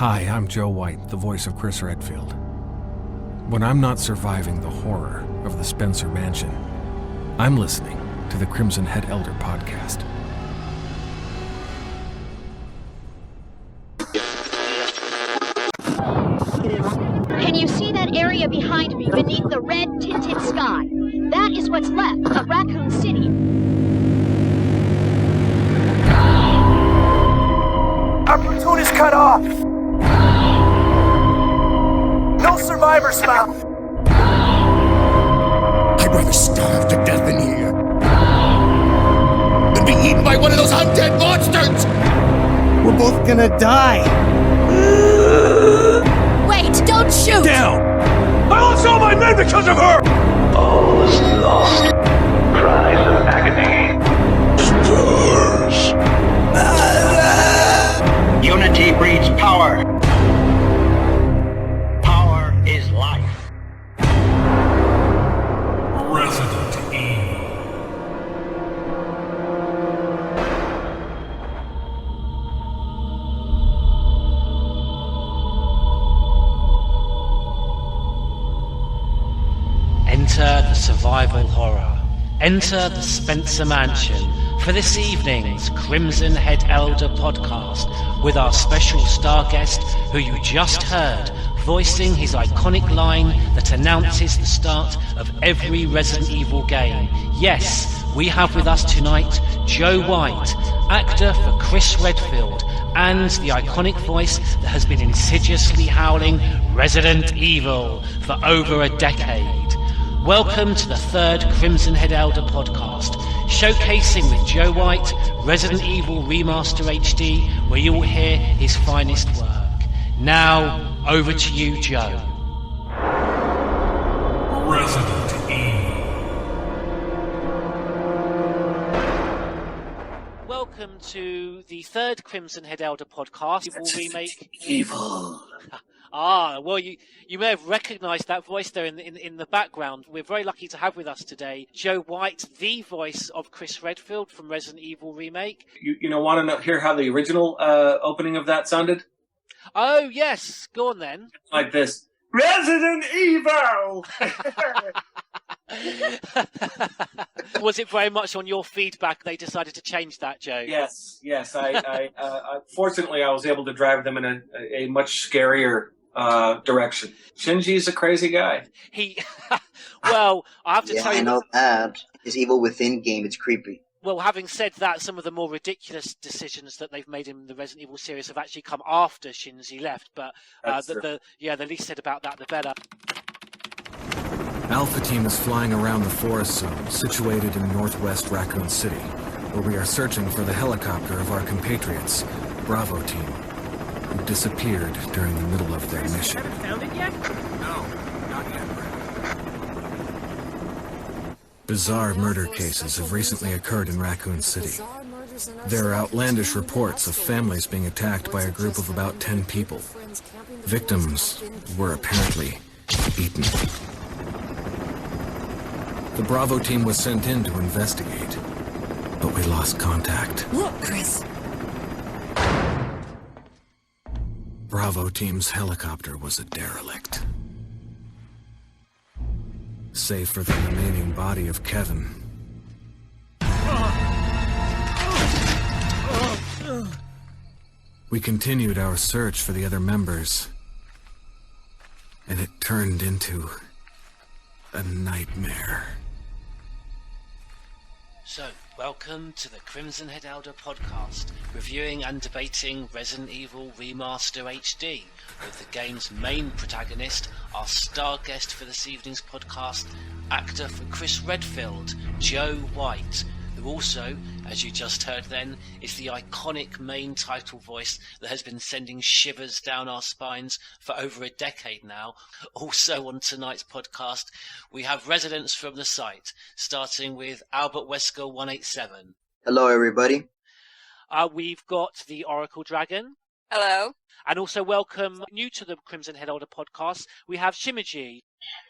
Hi, I'm Joe Whyte, the voice of Chris Redfield. When I'm not surviving the horror of the Spencer Mansion, I'm listening to the Crimson Head Elder podcast. Can you see that area behind me beneath the red tinted sky? That is what's left of Raccoon City. Our platoon is cut off. No survivors found. I'd rather starve to death in here than be eaten by one of those undead monsters! We're both gonna die. Wait, don't shoot! Down! I lost all my men because of her! All is lost. Cries of agony. Stars. Unity breeds power. Power is life. Resident Evil. Enter the survival horror. Enter the Spencer Mansion for this evening's Crimson Head Elder podcast with our special star guest who you just heard voicing his iconic line that announces the start of every Resident Evil game. Yes, we have with us tonight Joe Whyte, actor for Chris Redfield, and the iconic voice that has been insidiously howling Resident Evil for over a decade. Welcome to the third Crimson Head Elder podcast, showcasing with Joe Whyte Resident Evil Remaster HD, where you will hear his finest work. Now, over to you, Joe. Resident Evil. Welcome to the third Crimson Head Elder podcast. Evil remake. Evil. Well, you may have recognised that voice there in the background. We're very lucky to have with us today Joe Whyte, the voice of Chris Redfield from Resident Evil Remake. You want to hear how the original opening of that sounded? Oh, yes. Go on, then. Like this. Resident Evil! Was it very much on your feedback they decided to change that, Joe? Yes. I fortunately, I was able to drive them in a much scarier direction. Shinji's a crazy guy. Well, I have to yeah, tell you... I know that. His evil within game, it's creepy. Well, having said that, some of the more ridiculous decisions that they've made in the Resident Evil series have actually come after Shinji left, but the least said about that, the better. Alpha Team is flying around the forest zone situated in northwest Raccoon City, where we are searching for the helicopter of our compatriots, Bravo Team, who disappeared during the middle of their mission. Found it yet? No, not yet. Bizarre murder cases have recently occurred in Raccoon City. There are outlandish reports of families being attacked by a group of about 10 people. Victims were apparently eaten. The Bravo team was sent in to investigate, but we lost contact. Look, Chris. Bravo team's helicopter was a derelict. Save for the remaining body of Kevin. We continued our search for the other members, and it turned into a nightmare. So, welcome to the Crimson Head Elder podcast, reviewing and debating Resident Evil Remaster HD, with the game's main protagonist, our star guest for this evening's podcast, actor for Chris Redfield, Joe Whyte, who also, as you just heard then, is the iconic main title voice that has been sending shivers down our spines for over a decade now. Also on tonight's podcast, we have residents from the site, starting with Albert Wesker 187. Hello, everybody. We've got the Oracle Dragon. Hello. And also welcome, new to the Crimson Head Elder podcast, we have Shimaji.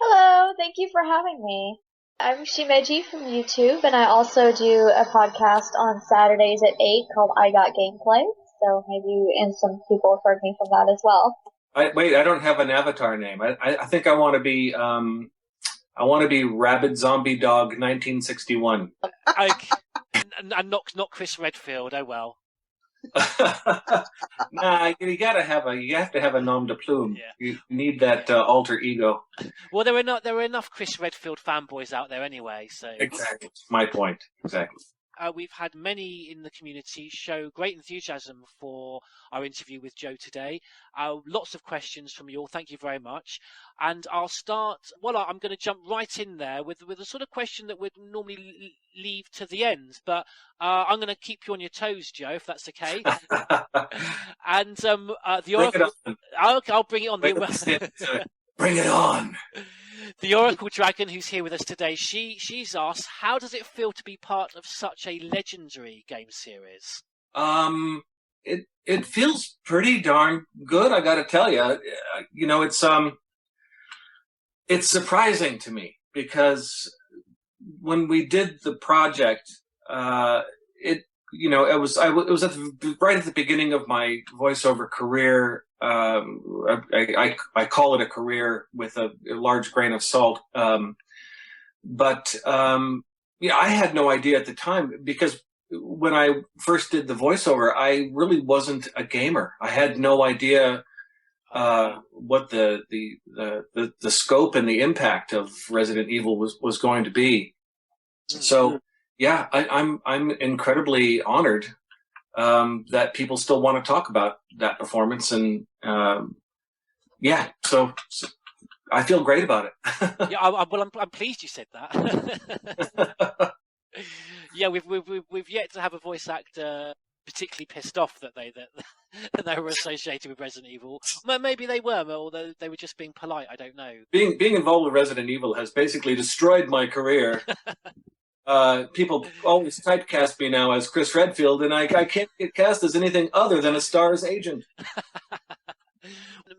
Hello, thank you for having me. I'm Shimeji from YouTube, and I also do a podcast on Saturdays at 8 called I Got Gameplay. so maybe and some people have heard me from that as well. I don't have an avatar name. I think I want to be Rabid Zombie Dog 1961. And not Chris Redfield. Oh well. Nah, you have to have a nom de plume. Yeah. You need that alter ego. Well, there were enough Chris Redfield fanboys out there anyway. So Exactly, my point. Exactly. We've had many in the community show great enthusiasm for our interview with Joe today. Lots of questions from you all. Thank you very much. And I'll start. Well, I'm going to jump right in there with a sort of question that we'd normally leave to the end, but I'm going to keep you on your toes, Joe, if that's okay. And the Oracle. I'll bring it on. Bring it on. The Oracle Dragon, who's here with us today, she's asked, how does it feel to be part of such a legendary game series? It feels pretty darn good, I got to tell you. You know, it's surprising to me because when we did the project, it was right at the beginning of my voiceover career. I call it a career with a large grain of salt. But I had no idea at the time because when I first did the voiceover, I really wasn't a gamer. I had no idea what the scope and the impact of Resident Evil was going to be. So yeah, I'm incredibly honored that people still want to talk about that performance, and so I feel great about it. I'm pleased you said that. Yeah, we've yet to have a voice actor particularly pissed off that they were associated with Resident Evil. Maybe they were, although they were just being polite. I don't know. Being involved with Resident Evil has basically destroyed my career. People always typecast me now as Chris Redfield, and I can't get cast as anything other than a STARS agent.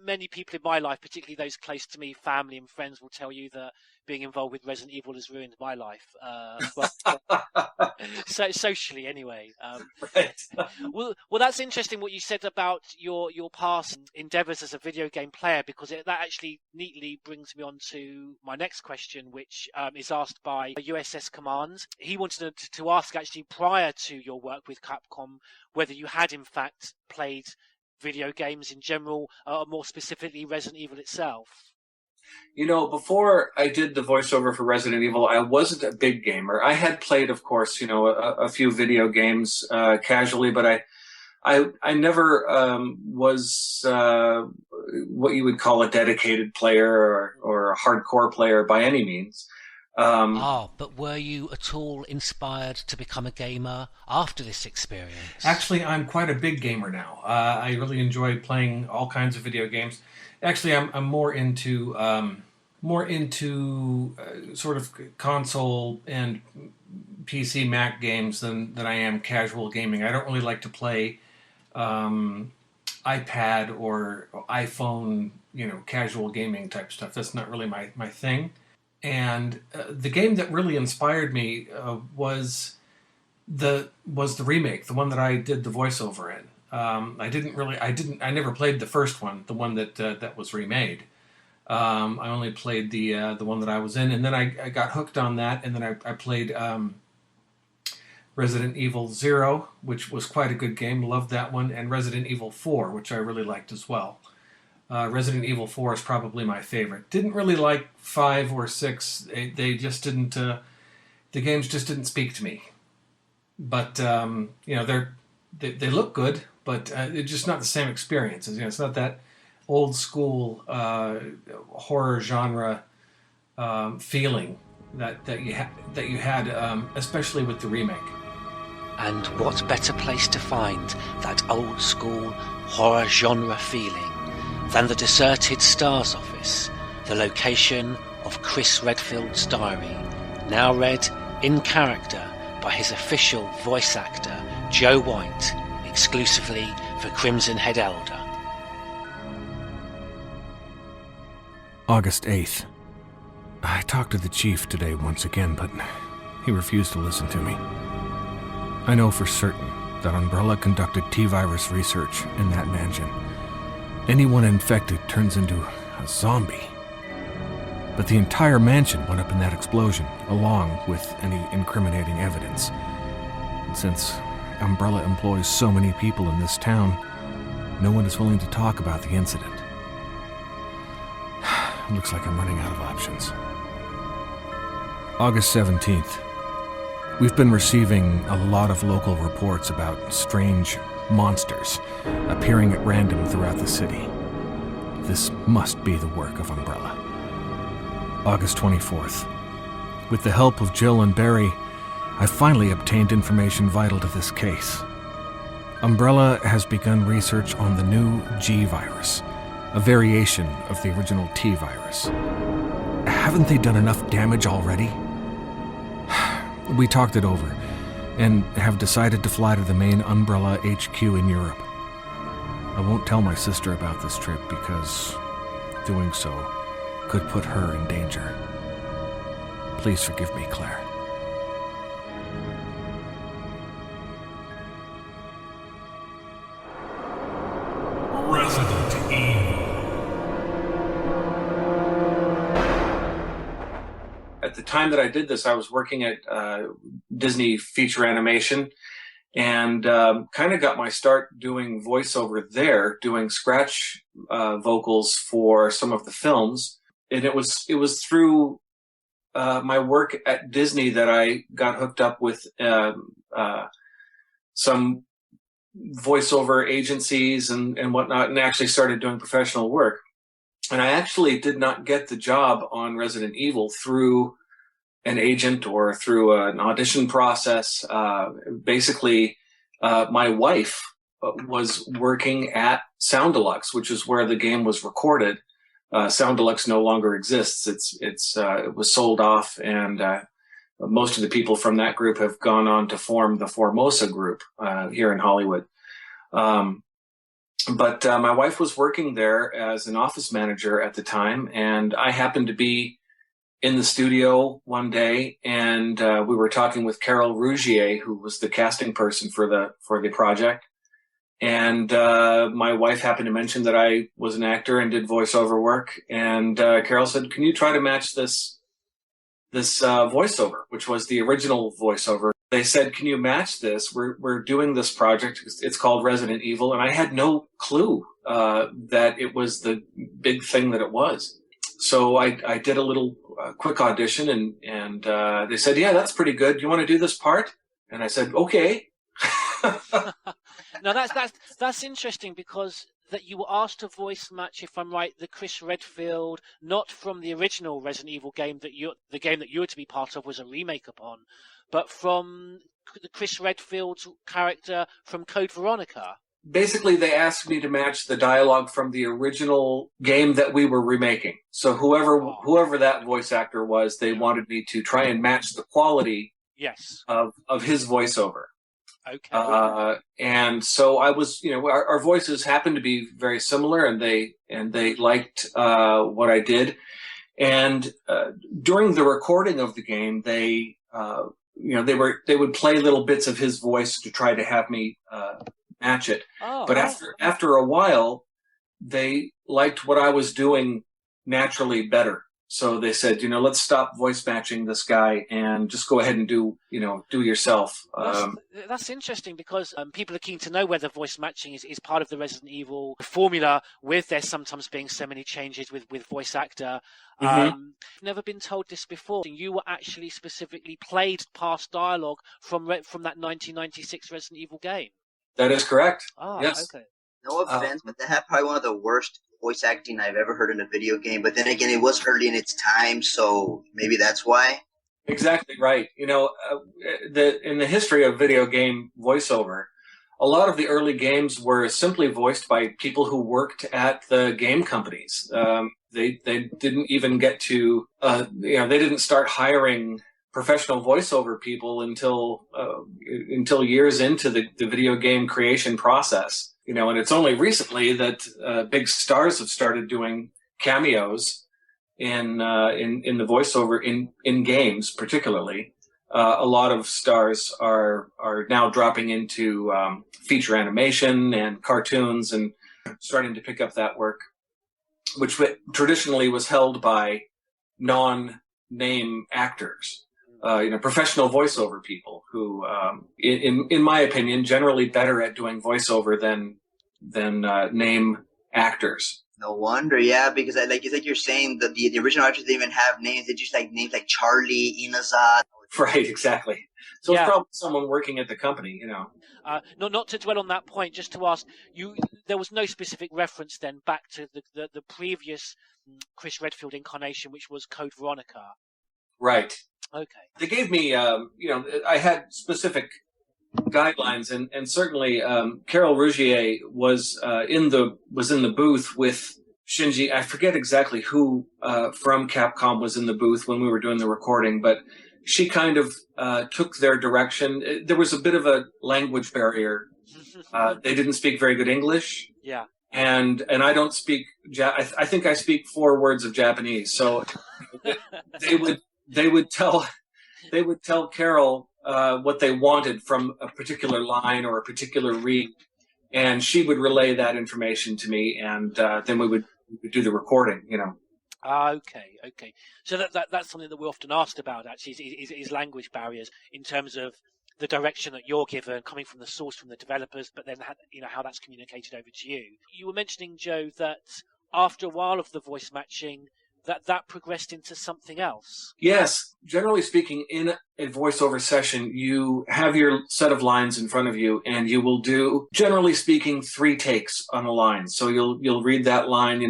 Many people in my life, particularly those close to me, family and friends, will tell you that being involved with Resident Evil has ruined my life. So socially, anyway. Right. Well, that's interesting what you said about your past endeavours as a video game player, because that actually neatly brings me on to my next question, which is asked by USS Command. He wanted to ask, actually, prior to your work with Capcom, whether you had in fact played video games in general, more specifically Resident Evil itself. You know, before I did the voiceover for Resident Evil, I wasn't a big gamer. I had played, of course, a few video games casually, but I never was what you would call a dedicated player or a hardcore player by any means. But were you at all inspired to become a gamer after this experience? Actually, I'm quite a big gamer now. I really enjoy playing all kinds of video games. Actually, I'm more into sort of console and PC Mac games than I am casual gaming. I don't really like to play iPad or iPhone, casual gaming type stuff. That's not really my thing. And the game that really inspired me was the remake, the one that I did the voiceover in. I never played the first one, the one that was remade. I only played the one that I was in, and then I got hooked on that, and then I played Resident Evil 0, which was quite a good game, loved that one, and Resident Evil 4, which I really liked as well. Resident Evil 4 is probably my favorite. Didn't really like 5 or 6. They just didn't. The games just didn't speak to me. But they look good, but it's just not the same experience. It's not that old school horror genre feeling that you had, especially with the remake. And what better place to find that old school horror genre feeling than the deserted STARS office, the location of Chris Redfield's diary, now read in character by his official voice actor, Joe Whyte, exclusively for Crimson Head Elder. August 8th. I talked to the chief today once again, but he refused to listen to me. I know for certain that Umbrella conducted T-virus research in that mansion. Anyone infected turns into a zombie. But the entire mansion went up in that explosion, along with any incriminating evidence. And since Umbrella employs so many people in this town, no one is willing to talk about the incident. Looks like I'm running out of options. August 17th. We've been receiving a lot of local reports about strange monsters appearing at random throughout the city. This must be the work of Umbrella. August 24th. With the help of Jill and Barry, I finally obtained information vital to this case. Umbrella has begun research on the new G virus, a variation of the original T virus. Haven't they done enough damage already? We talked it over, and have decided to fly to the main Umbrella HQ in Europe. I won't tell my sister about this trip because doing so could put her in danger. Please forgive me, Claire. Resident Evil. At the time that I did this, I was working at Disney Feature Animation, and kind of got my start doing voiceover there, doing scratch vocals for some of the films. And it was through my work at Disney that I got hooked up with some voiceover agencies and whatnot, and actually started doing professional work. And I actually did not get the job on Resident Evil through an agent or through an audition process. Basically, my wife was working at Sound Deluxe, which is where the game was recorded. Sound Deluxe no longer exists. It was sold off, and most of the people from that group have gone on to form the Formosa group here in Hollywood. But my wife was working there as an office manager at the time, and I happened to be in the studio one day, and we were talking with Carol Rougier, who was the casting person for the project. And my wife happened to mention that I was an actor and did voiceover work. And Carol said, "Can you try to match this voiceover," which was the original voiceover. They said, "Can you match this? We're doing this project. It's called Resident Evil." And I had no clue that it was the big thing that it was. So I did a little quick audition, and they said, "Yeah, that's pretty good. Do you want to do this part?" And I said, "Okay." Now that's interesting, because that you were asked to voice match, if I'm right, the Chris Redfield, not from the original Resident Evil game the game that you were to be part of was a remake upon, but from the Chris Redfield's character from Code Veronica. Basically, they asked me to match the dialogue from the original game that we were remaking. So whoever that voice actor was, they wanted me to try and match the quality of his voiceover. Okay. And so I was, our voices happened to be very similar, and they liked what I did. And during the recording of the game, they would play little bits of his voice to try to have me match it. But after a while, they liked what I was doing naturally better. So they said, let's stop voice matching this guy and just go ahead and do yourself. That's interesting, because people are keen to know whether voice matching is part of the Resident Evil formula, with there sometimes being so many changes with voice actor. Never been told this before. You were actually specifically played past dialogue from that 1996 Resident Evil game. That is correct. Yes. Okay. No offense, but they had probably one of the worst voice acting I've ever heard in a video game. But then again, it was early in its time, so maybe that's why. Exactly right. In the history of video game voiceover, a lot of the early games were simply voiced by people who worked at the game companies. They didn't even get to, they didn't start hiring professional voiceover people until years into the video game creation process. And it's only recently that big stars have started doing cameos in the voiceover in games, particularly. a lot of stars are now dropping into feature animation and cartoons and starting to pick up that work, which traditionally was held by non-name actors, professional voiceover people who, in my opinion, generally better at doing voiceover than name actors. No wonder, yeah, because like it's like you're saying that the original actors didn't even have names; they just like names like Charlie, Inazat. Right, exactly. So it's probably someone working at the company, Not to dwell on that point, just to ask you, there was no specific reference then back to the previous Chris Redfield incarnation, which was Code Veronica. Right. Okay. They gave me, I had specific guidelines, and certainly Carol Rougier was in the booth with Shinji. I forget exactly who from Capcom was in the booth when we were doing the recording, but she kind of took their direction. There was a bit of a language barrier. They didn't speak very good English. Yeah. And I don't speak. I think I speak 4 words of Japanese. So they would tell Carol what they wanted from a particular line or a particular read, and she would relay that information to me, and then we would do the recording. Okay. So that's something that we often asked about, actually, is language barriers in terms of the direction that you're given, coming from the source, from the developers, but then how that's communicated over to you. You were mentioning, Joe, that after a while of the voice matching, that progressed into something else. Yes. Generally speaking, in a voiceover session, you have your set of lines in front of you, and you will do, generally speaking, 3 takes on a line. So you'll read that line,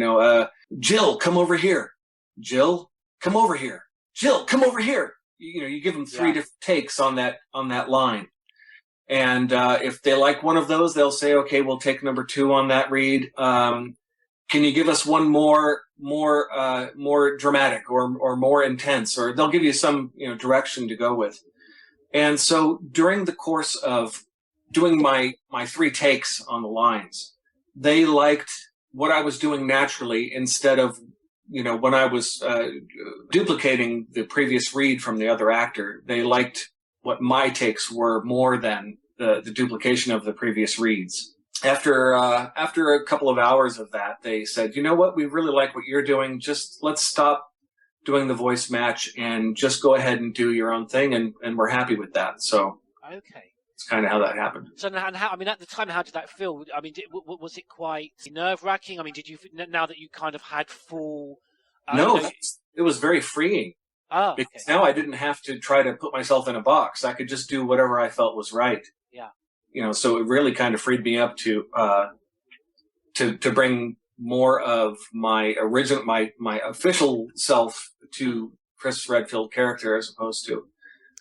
Jill, come over here. Jill, come over here. Jill, come over here. You give them 3 different takes on that line. And if they like one of those, they'll say, okay, we'll take number 2 on that read. Can you give us one more dramatic or more intense? Or they'll give you some direction to go with. And so during the course of doing my 3 takes on the lines, they liked what I was doing naturally instead of when I was duplicating the previous read from the other actor. They liked what my takes were more than the duplication of the previous reads. After a couple of hours of that, they said, you know what, we really like what you're doing. Just let's stop doing the voice match and just go ahead and do your own thing, and we're happy with that. So okay. It's kind of how that happened. So, and how, at the time, how did that feel? Was it quite nerve-wracking? Did you, now that you kind of had full... No, it was very freeing. Oh, because now I didn't have to try to put myself in a box. I could just do whatever I felt was right. Yeah. So it really kind of freed me up to bring more of my original, my official self to Chris Redfield character as opposed to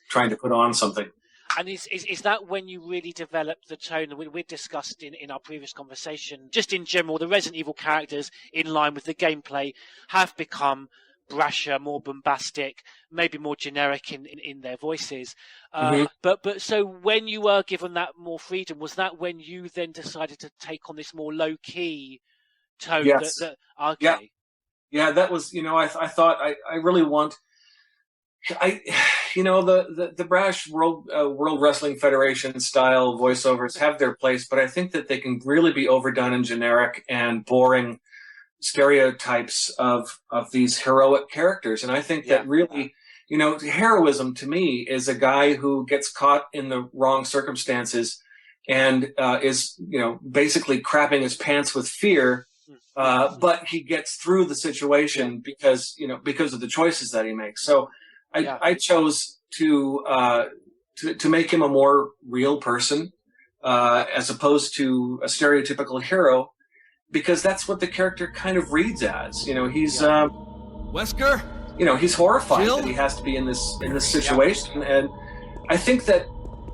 trying to put on something. And is that when you really developed the tone that we discussed in our previous conversation? Just in general, the Resident Evil characters, in line with the gameplay, have become brasher, more bombastic, maybe more generic in their voices. But so when you were given that more freedom, was that when you then decided to take on this more low-key tone? Yes. Okay. Yeah, that was, I thought I really want... the brash World Wrestling Federation style voiceovers have their place, but I think that they can really be overdone and generic and boring stereotypes of these heroic characters. And I think that really, heroism to me is a guy who gets caught in the wrong circumstances and is, basically crapping his pants with fear. But he gets through the situation because of the choices that he makes. So I chose to make him a more real person, as opposed to a stereotypical hero, because that's what the character kind of reads as. He's Wesker? He's horrified Jill? that he has to be in this situation, and I think that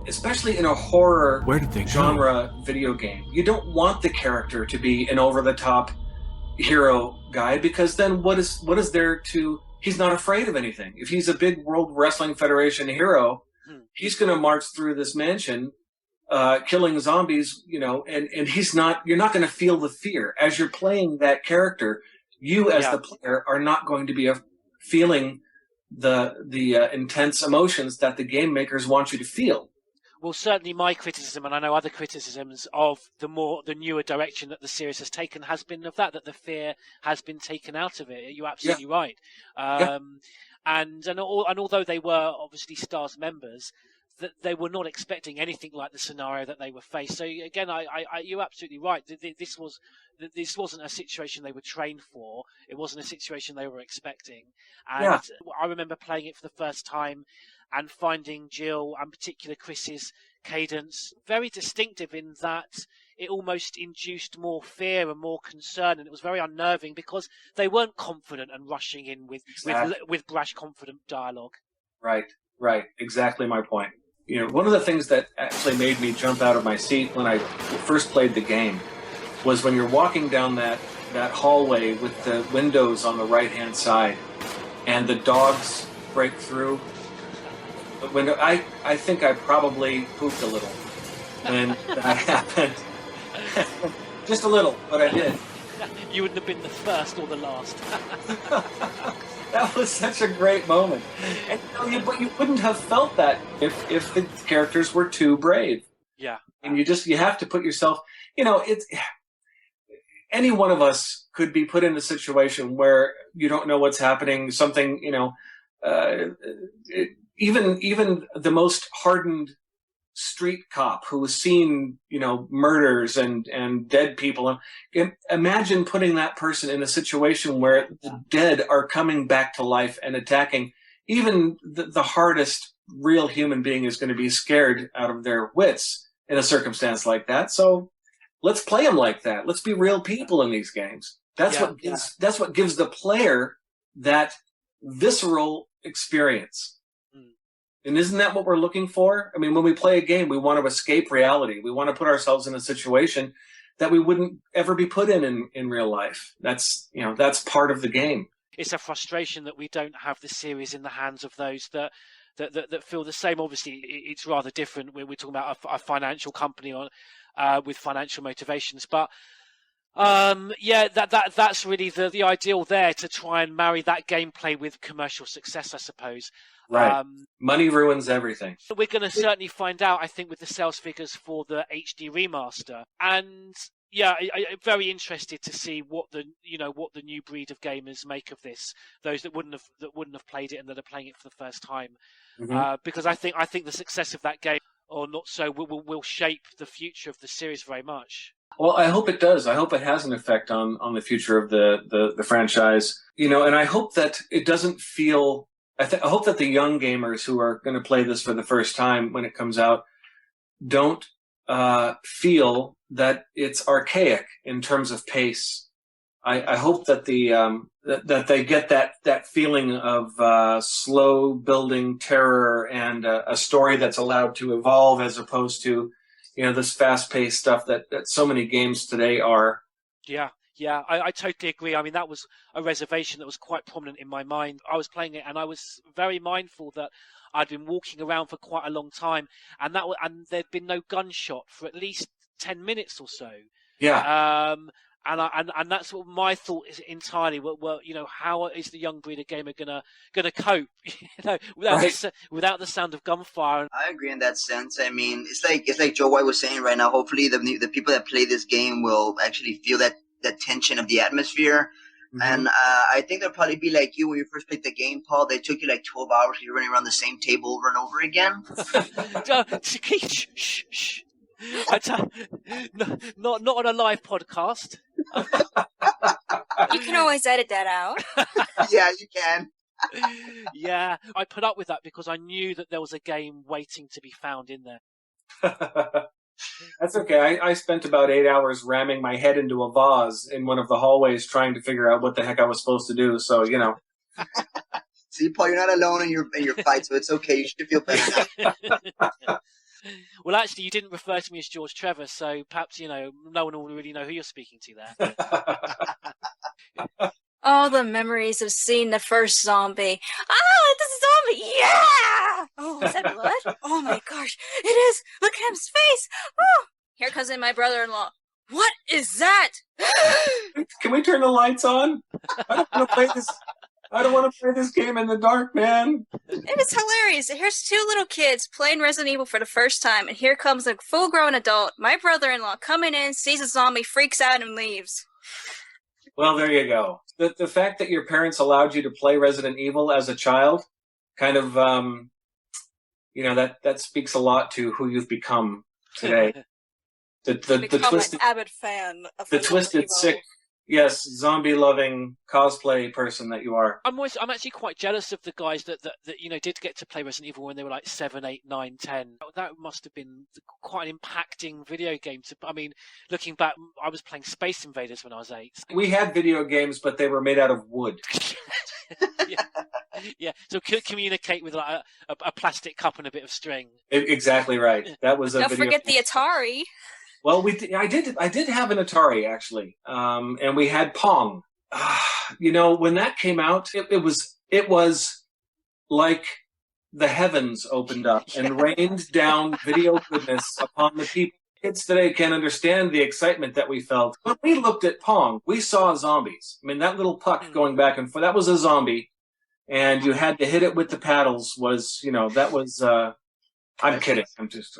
especially in a horror genre video game, you don't want the character to be an over the top hero guy, because then what is there to... He's not afraid of anything. If he's a big World Wrestling Federation hero, he's going to march through this mansion, killing zombies, and he's not. You're not going to feel the fear as you're playing that character. You, as the player, are not going to be feeling the intense emotions that the game makers want you to feel. Well, certainly my criticism, and I know other criticisms of the newer direction that the series has taken, has been of that the fear has been taken out of it. You're absolutely right. And although they were obviously STARS members, that they were not expecting anything like the scenario that they were faced. So again, you're absolutely right. This wasn't a situation they were trained for. It wasn't a situation they were expecting. And I remember playing it for the first time and finding Jill, and particularly Chris's cadence, very distinctive in that it almost induced more fear and more concern, and it was very unnerving because they weren't confident and rushing in with brash, confident dialogue. Right. Exactly my point. You know, one of the things that actually made me jump out of my seat when I first played the game was when you're walking down that hallway with the windows on the right-hand side, and the dogs break through the window. I think I probably pooped a little when that happened. Just a little, but I did. You wouldn't have been the first or the last. That was such a great moment. And, but you wouldn't have felt that if the characters were too brave. Yeah. And you have to put yourself, any one of us could be put in a situation where you don't know what's happening, something, even the most hardened street cop who has seen, murders and dead people. Imagine putting that person in a situation where the dead are coming back to life and attacking. Even the hardest real human being is going to be scared out of their wits in a circumstance like that. So let's play them like that. Let's be real people in these games. That's what gives the player that visceral experience. And isn't that what we're looking for? I mean, when we play a game, we want to escape reality. We want to put ourselves in a situation that we wouldn't ever be put in real life. That's part of the game. It's a frustration that we don't have the series in the hands of those that feel the same. Obviously, it's rather different. We're talking about a financial company with financial motivations, but that's really the ideal there, to try and marry that gameplay with commercial success, I suppose. Right. Money ruins everything. We're going to certainly find out, I think, with the sales figures for the HD remaster. And I'm very interested to see what the new breed of gamers make of this. Those that wouldn't have played it and that are playing it for the first time, because I think the success of that game, or not so, will shape the future of the series very much. Well, I hope it does. I hope it has an effect on the future of the franchise. And I hope that it doesn't feel. I hope that the young gamers who are going to play this for the first time when it comes out don't feel that it's archaic in terms of pace. I hope that that they get that feeling of slow building terror and a story that's allowed to evolve, as opposed to this fast-paced stuff that so many games today are. Yeah, I totally agree. I mean, that was a reservation that was quite prominent in my mind. I was playing it, and I was very mindful that I'd been walking around for quite a long time, and there'd been no gunshot for at least 10 minutes or so. Yeah. And that's what my thought is entirely. Well, how is the young breeder gamer gonna cope? Without the sound of gunfire. I agree in that sense. I mean, it's like Joe White was saying right now. Hopefully, the people that play this game will actually feel that tension of the atmosphere. And I think they'll probably be like you when you first played the game, Paul. They took you like 12 hours. You're running around the same table over and over again. Shh. Not on a live podcast. You can always edit that out. Yeah, you can. Yeah, I put up with that because I knew that there was a game waiting to be found in there. That's okay. I spent about 8 hours ramming my head into a vase in one of the hallways trying to figure out what the heck I was supposed to do. So, See, Paul, you're not alone in your fight, so it's okay. You should feel better now. Well, actually, you didn't refer to me as George Trevor, so perhaps, no one will really know who you're speaking to there. All the memories of seeing the first zombie. Ah, it's a zombie! Yeah! Oh, is that blood? Oh my gosh, it is! Look at his face! Oh, here comes in my brother-in-law. What is that? Can we turn the lights on? I don't want to play this. I don't want to play this game in the dark, man. It is hilarious. Here's two little kids playing Resident Evil for the first time, and here comes a full-grown adult, my brother-in-law, coming in, sees a zombie, freaks out, and leaves. Well, there you go. The fact that your parents allowed you to play Resident Evil as a child kind of, that speaks a lot to who you've become today. The twisted, an avid fan of the twisted, Evil. sick, yes, zombie-loving cosplay person that you are. I'm actually quite jealous of the guys that did get to play Resident Evil when they were like 7, 8, 9, 10. That must have been quite an impacting video game. I mean, looking back, I was playing Space Invaders when I was 8. We had video games, but they were made out of wood. Yeah. So communicate with like a plastic cup and a bit of string. Exactly right. That was a Don't video forget game. the Atari. Well, I did have an Atari actually, and we had Pong. When that came out, it was like the heavens opened up and rained down video goodness upon the people. Kids today can't understand the excitement that we felt when we looked at Pong. We saw zombies. I mean, that little puck going back and forth, that was a zombie, and you had to hit it with the paddles. That was. I'm kidding. I'm just.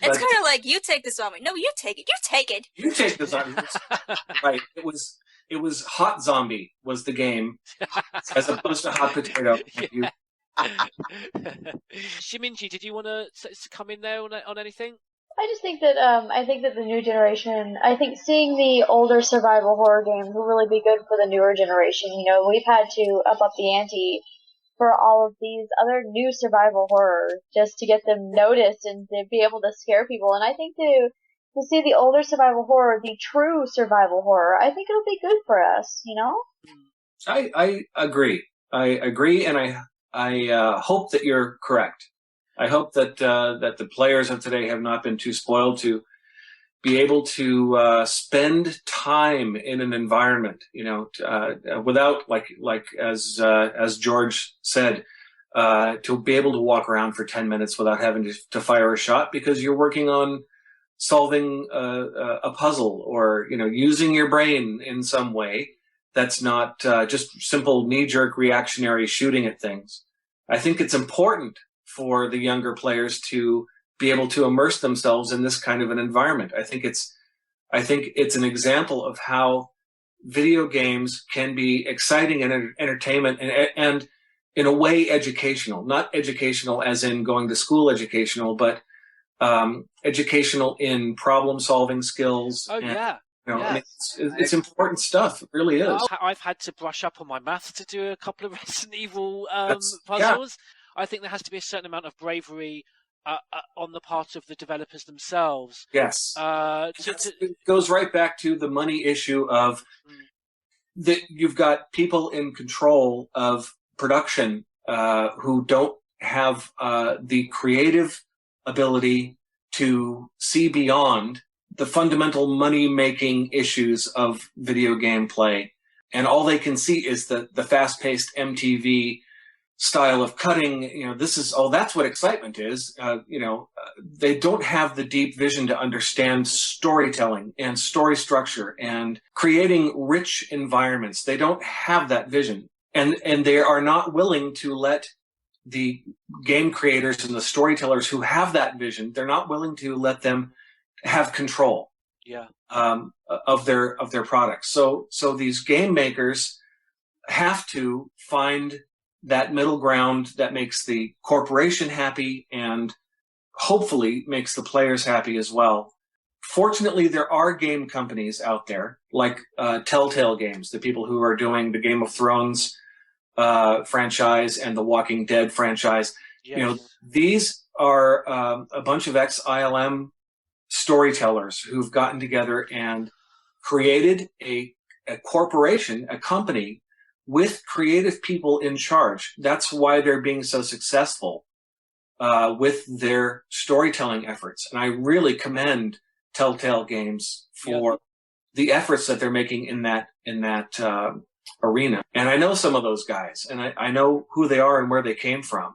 It's kind of like, you take the zombie. No, you take it. You take it. You take the zombie. Right. It was Hot Zombie was the game, as opposed to Hot Potato. Shiminji, did you want to come in there on anything? I just think that the new generation, I think seeing the older survival horror games will really be good for the newer generation. We've had to up the ante for all of these other new survival horrors just to get them noticed and to be able to scare people. And I think to see the older survival horror, the true survival horror, I think it'll be good for us, I agree. I agree, and I hope that you're correct. I hope that the players of today have not been too spoiled to be able to spend time in an environment, without like as George said, to be able to walk around for 10 minutes without having to fire a shot because you're working on solving a puzzle or using your brain in some way that's not just simple knee-jerk reactionary shooting at things. I think it's important for the younger players to be able to immerse themselves in this kind of an environment. I think it's an example of how video games can be exciting and entertainment and in a way educational. Not educational as in going to school educational, but educational in problem-solving skills. Oh, yeah. It's important stuff. It really is. I've had to brush up on my maths to do a couple of Resident Evil puzzles. I think there has to be a certain amount of bravery on the part of the developers themselves. Yes. It goes right back to the money issue of that you've got people in control of production who don't have the creative ability to see beyond the fundamental money-making issues of video game play. And all they can see is the fast-paced MTV style of cutting. That's what excitement is. They don't have the deep vision to understand storytelling and story structure and creating rich environments. They don't have that vision. And they are not willing to let the game creators and the storytellers who have that vision, they're not willing to let them have control of their products. So these game makers have to find that middle ground that makes the corporation happy and hopefully makes the players happy as well. Fortunately, there are game companies out there like Telltale Games, the people who are doing the Game of Thrones franchise and the Walking Dead franchise. Yes. These are a bunch of ex-ILM storytellers who've gotten together and created a corporation, a company with creative people in charge. That's why they're being so successful with their storytelling efforts. And I really commend Telltale Games for the efforts that they're making in that arena. And I know some of those guys, and I know who they are and where they came from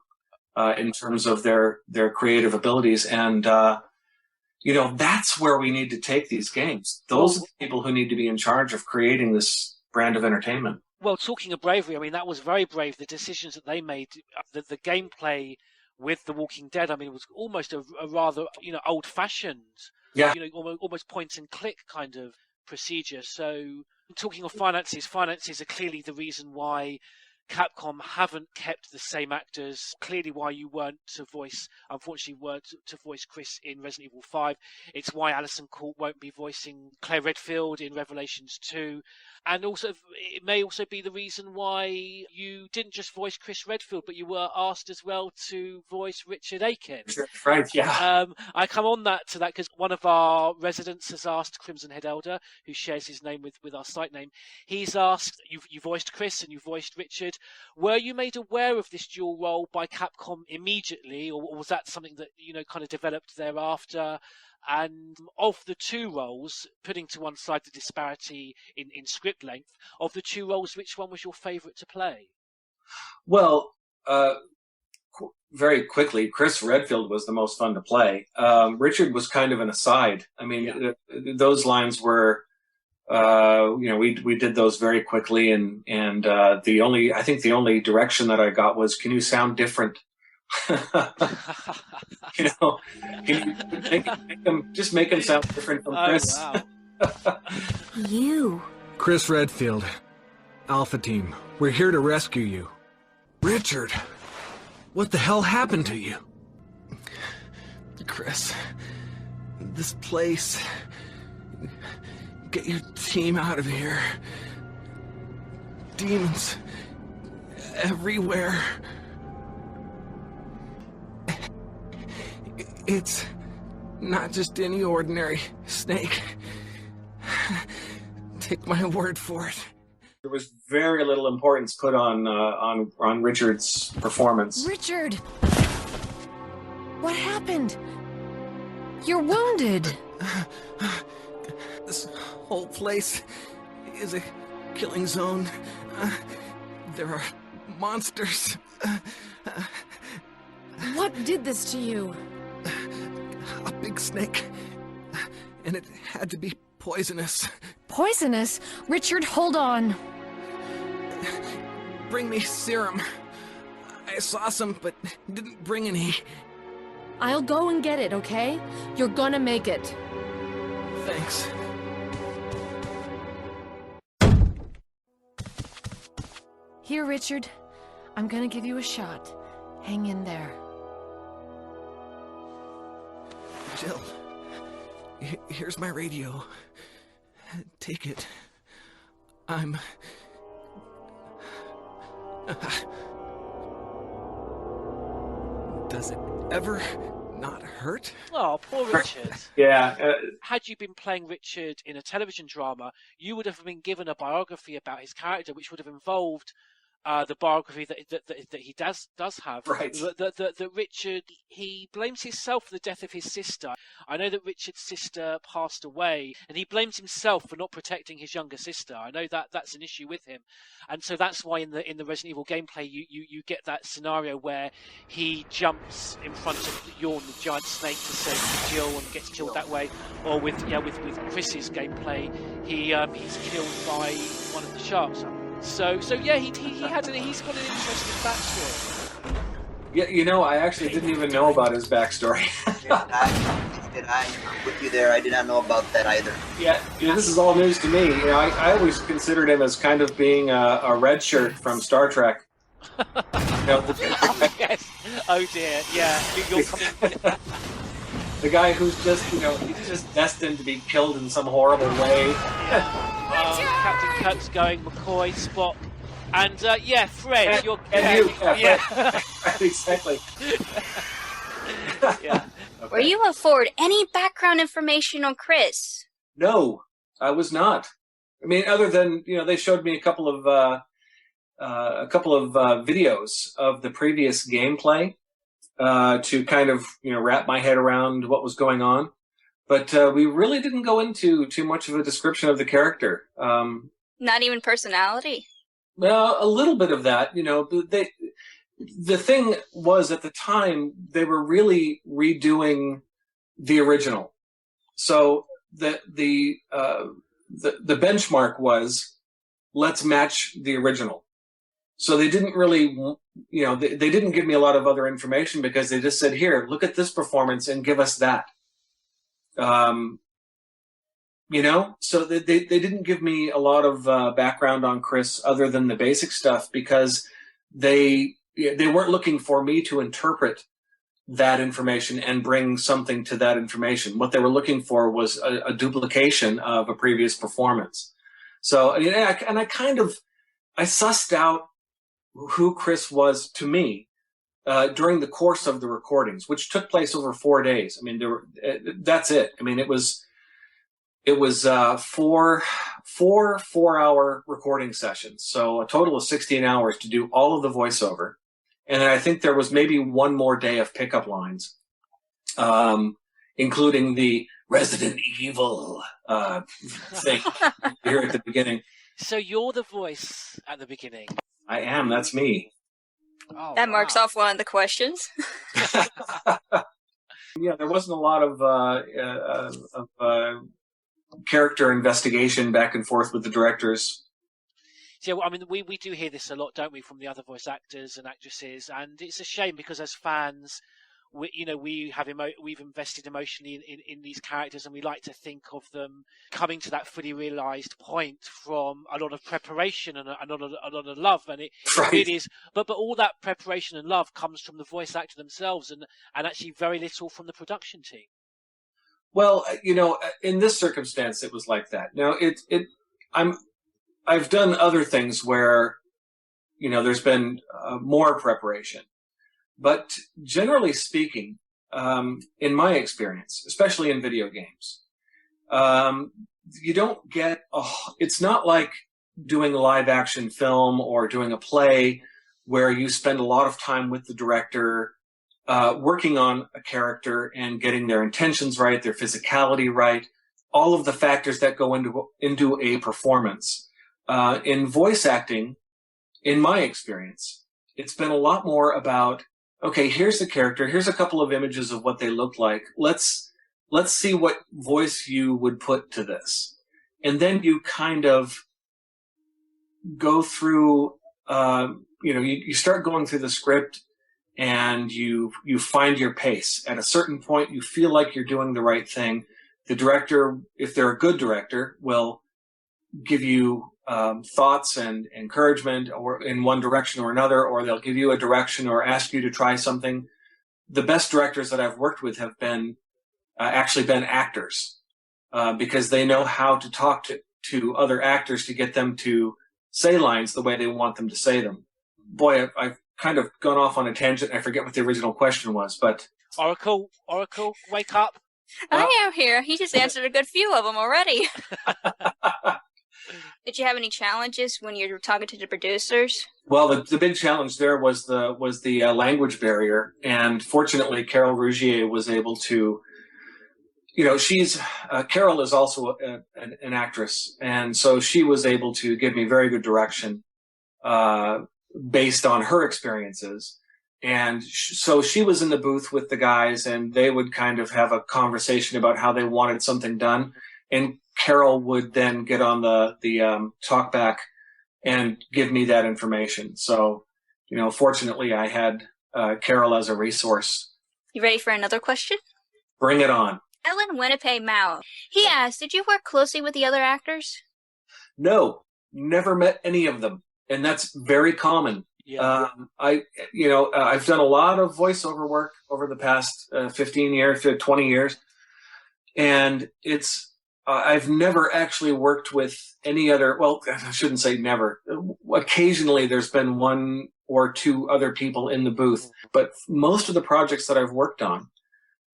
in terms of their creative abilities. And that's where we need to take these games. Those are the people who need to be in charge of creating this brand of entertainment. Well, talking of bravery, I mean, that was very brave. The decisions that they made, the gameplay with The Walking Dead, I mean, it was almost a rather, old-fashioned, almost point-and-click kind of procedure. So, talking of finances are clearly the reason why Capcom haven't kept the same actors. Clearly why you unfortunately weren't to voice Chris in Resident Evil 5. It's why Alison Court won't be voicing Claire Redfield in Revelations 2. And also, it may also be the reason why you didn't just voice Chris Redfield, but you were asked as well to voice Richard Aiken. Right, yeah. I come on to that because one of our residents has asked, Crimson Head Elder, who shares his name with our site name, he's asked, you voiced Chris and you voiced Richard. Were you made aware of this dual role by Capcom immediately, or was that something that kind of developed thereafter? And of the two roles, putting to one side the disparity in script length, of the two roles, which one was your favourite to play? Well, very quickly, Chris Redfield was the most fun to play. Richard was kind of an aside. I mean, those lines were. We did those very quickly, and I think the only direction that I got was, can you sound different? Can you make him sound different from Chris? Oh, wow. You. Chris Redfield, Alpha Team, we're here to rescue you. Richard, what the hell happened to you? Chris, this place. Get your team out of here. Demons everywhere. It's not just any ordinary snake. Take my word for it. There was very little importance put on Richard's performance. Richard! What happened? You're wounded. This whole place is a killing zone. There are monsters. What did this to you? A big snake. And it had to be poisonous. Poisonous? Richard, hold on. Bring me serum. I saw some, but didn't bring any. I'll go and get it, okay? You're gonna make it. Thanks. Here, Richard. I'm gonna give you a shot. Hang in there. Jill, here's my radio. Take it. I'm... Does it ever not hurt? Oh, poor Richard. Yeah. Had you been playing Richard in a television drama, you would have been given a biography about his character, which would have involved the biography that he does have. Right. That Richard, he blames himself for the death of his sister. I know that Richard's sister passed away, and he blames himself for not protecting his younger sister. I know that that's an issue with him, and so that's why in the Resident Evil gameplay you get that scenario where he jumps in front of Yawn, the giant snake, to save Jill and gets killed that way. Or with Chris's gameplay, he's killed by one of the sharks. So yeah, he's got an interesting backstory. Yeah, I actually didn't even know about his backstory. I'm with you there. I did not know about that either. Yeah, this is all news to me. I always considered him as kind of being a red shirt from Star Trek. Yes. Oh dear. Yeah. You're coming. The guy who's just, he's just destined to be killed in some horrible way. Captain Kirk's going, McCoy, Spock, and Fred. Exactly. Yeah. Okay. Were you afforded any background information on Chris? No, I was not. I mean, other than they showed me a couple of videos of the previous gameplay to kind of wrap my head around what was going on. But we really didn't go into too much of a description of the character. Not even personality? Well, a little bit of that. The thing was, at the time, they were really redoing the original. So the benchmark was, let's match the original. So they didn't really, they didn't give me a lot of other information because they just said, here, look at this performance and give us that. So they didn't give me a lot of background on Chris other than the basic stuff because they weren't looking for me to interpret that information and bring something to that information. What they were looking for was a duplication of a previous performance. So, I sussed out who Chris was to me during the course of the recordings, which took place over 4 days. I mean, that's it. I mean, it was 4 4-hour recording sessions. So a total of 16 hours to do all of the voiceover. And then I think there was maybe one more day of pickup lines, including the Resident Evil thing here at the beginning. So you're the voice at the beginning. I am. That's me. Oh, that marks off one of the questions. Yeah, there wasn't a lot of character investigation back and forth with the directors. Yeah, well, I mean, we do hear this a lot, don't we, from the other voice actors and actresses, and it's a shame because as fans, we've invested emotionally in these characters, and we like to think of them coming to that fully realised point from a lot of preparation and a lot of love, and it really is. But all that preparation and love comes from the voice actor themselves, and actually very little from the production team. Well, in this circumstance, it was like that. Now, I've done other things where, there's been more preparation. But generally speaking, in my experience, especially in video games, you don't get, it's not like doing a live action film or doing a play where you spend a lot of time with the director, working on a character and getting their intentions right, their physicality right, all of the factors that go into a performance. In voice acting, in my experience, it's been a lot more about, okay, here's the character, here's a couple of images of what they look like. Let's see what voice you would put to this. And then you kind of go through, you start going through the script and you find your pace. At a certain point, you feel like you're doing the right thing. The director, if they're a good director, will give you thoughts and encouragement or in one direction or another, or they'll give you a direction or ask you to try something. The best directors that I've worked with have been actually been actors because they know how to talk to other actors to get them to say lines the way they want them to say them. Boy, I've kind of gone off on a tangent. I forget what the original question was, but... Oracle, wake up. I am here. He just answered a good few of them already. Did you have any challenges when you were talking to the producers? Well, the big challenge there was the language barrier, and fortunately, Carol Rougier was able to. Carol is also an actress, and so she was able to give me very good direction based on her experiences. And so she was in the booth with the guys, and they would kind of have a conversation about how they wanted something done, and Carol would then get on the talkback and give me that information. So, fortunately, I had Carol as a resource. You ready for another question? Bring it on. Ellen Winnipeg Mao. He asked, did you work closely with the other actors? No, never met any of them, and that's very common. Yeah. I've done a lot of voiceover work over the past 15 years to 20 years, and it's. I've never actually worked with any other, well, I shouldn't say never. Occasionally there's been one or two other people in the booth, but most of the projects that I've worked on,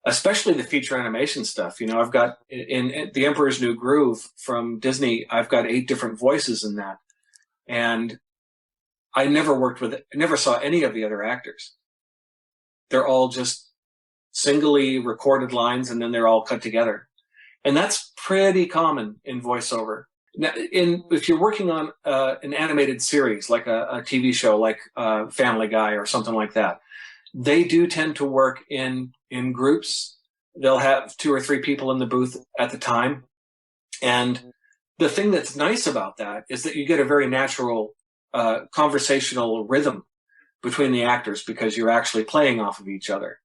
especially the feature animation stuff, I've got in The Emperor's New Groove from Disney, I've got 8 different voices in that. And I never saw any of the other actors. They're all just singly recorded lines and then they're all cut together. And that's pretty common in voiceover. Now, if you're working on an animated series, like a TV show, like Family Guy or something like that, they do tend to work in groups. They'll have 2 or 3 people in the booth at the time. the thing that's nice about that is that you get a very natural conversational rhythm between the actors because you're actually playing off of each other.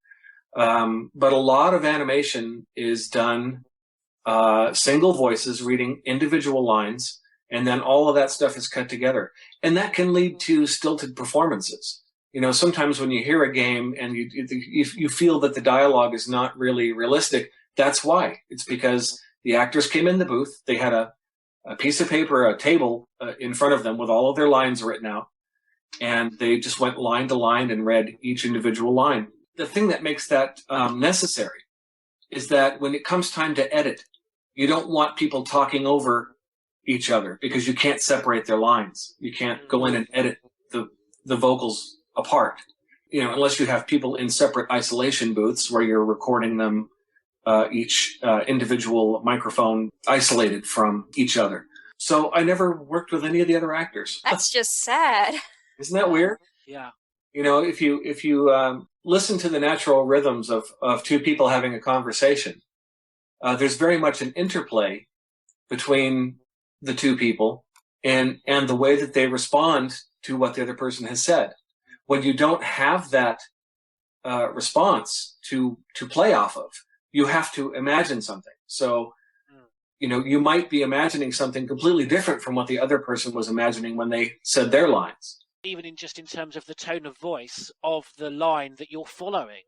But a lot of animation is done single voices reading individual lines, and then all of that stuff is cut together. And that can lead to stilted performances. You know, sometimes when you hear a game and you feel that the dialogue is not really realistic, that's why. It's because the actors came in the booth, they had a piece of paper, a table in front of them with all of their lines written out, and they just went line to line and read each individual line. The thing that makes that necessary is that when it comes time to edit, you don't want people talking over each other because you can't separate their lines. You can't go in and edit the vocals apart, you know, unless you have people in separate isolation booths where you're recording them, each individual microphone isolated from each other. So I never worked with any of the other actors. That's just sad. Isn't that weird? Yeah. You know, if you listen to the natural rhythms of two people having a conversation, there's very much an interplay between the two people and the way that they respond to what the other person has said. When you don't have that response to play off of, you have to imagine something. So, you know, you might be imagining something completely different from what the other person was imagining when they said their lines. Even in terms of the tone of voice of the line that you're following.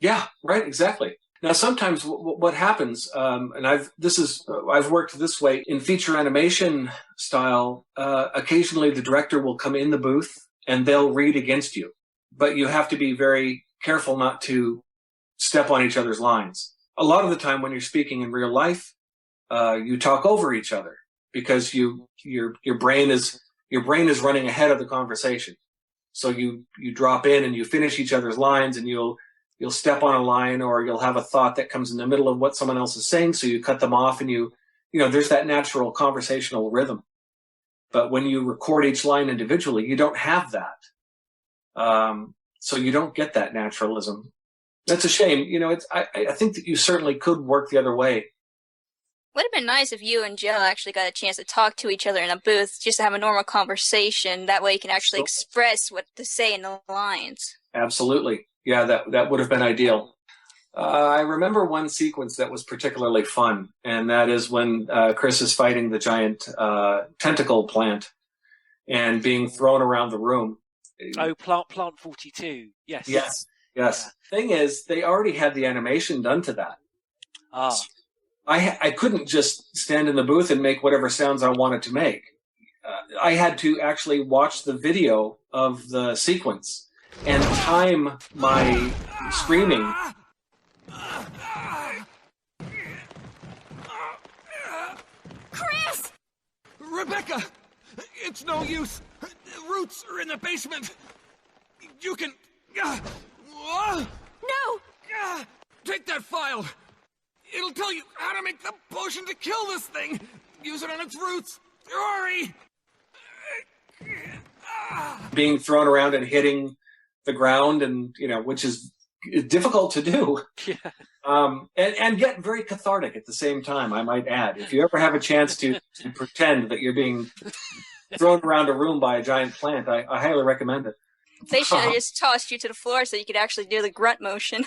Yeah, right, exactly. Now, sometimes what happens, and I've worked this way in feature animation style. Occasionally, the director will come in the booth and they'll read against you, but you have to be very careful not to step on each other's lines. A lot of the time, when you're speaking in real life, you talk over each other because your brain is running ahead of the conversation. So you drop in and you finish each other's lines, and you'll step on a line, or you'll have a thought that comes in the middle of what someone else is saying, so you cut them off, and you know, there's that natural conversational rhythm. But when you record each line individually, you don't have that. So you don't get that naturalism. That's a shame. You know, I think that you certainly could work the other way. Would have been nice if you and Joe actually got a chance to talk to each other in a booth, just to have a normal conversation. That way you can actually express what to say in the lines. Absolutely. Yeah, that would have been ideal. I remember one sequence that was particularly fun, and that is when Chris is fighting the giant tentacle plant and being thrown around the room. Oh, Plant 42. Yes. Yes. Yeah. Thing is, they already had the animation done to that. Ah. I couldn't just stand in the booth and make whatever sounds I wanted to make. I had to actually watch the video of the sequence and time my screaming. Chris! Rebecca! It's no use. Roots are in the basement. You can... No! Take that file. It'll tell you how to make the potion to kill this thing. Use it on its roots. Hurry! Being thrown around and hitting the ground, and you know, which is difficult to do. Yeah. And yet very cathartic at the same time, I might add. If you ever have a chance to pretend that you're being thrown around a room by a giant plant, I highly recommend it. They should have just tossed you to the floor so you could actually do the grunt motion.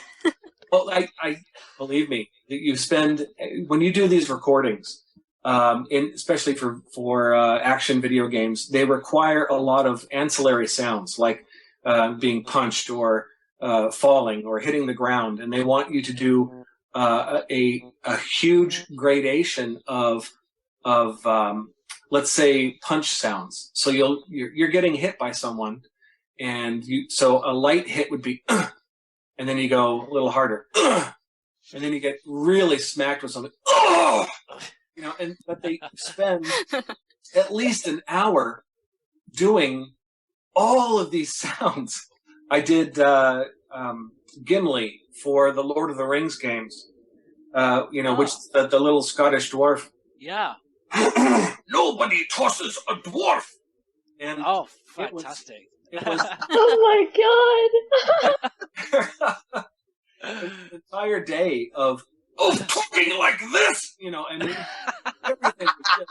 Well, I believe me, you spend, when you do these recordings, especially for action video games, they require a lot of ancillary sounds, like being punched or falling or hitting the ground, and they want you to do a huge gradation of let's say punch sounds. So you're getting hit by someone, and so a light hit would be, and then you go a little harder, and then you get really smacked with something, you know, but they spend at least an hour doing all of these sounds. I did Gimli for the Lord of the Rings games, you know, which the little Scottish dwarf. Yeah. Nobody tosses a dwarf. And fantastic. It was Oh my god! an entire day of talking like this, you know, and Everything was good.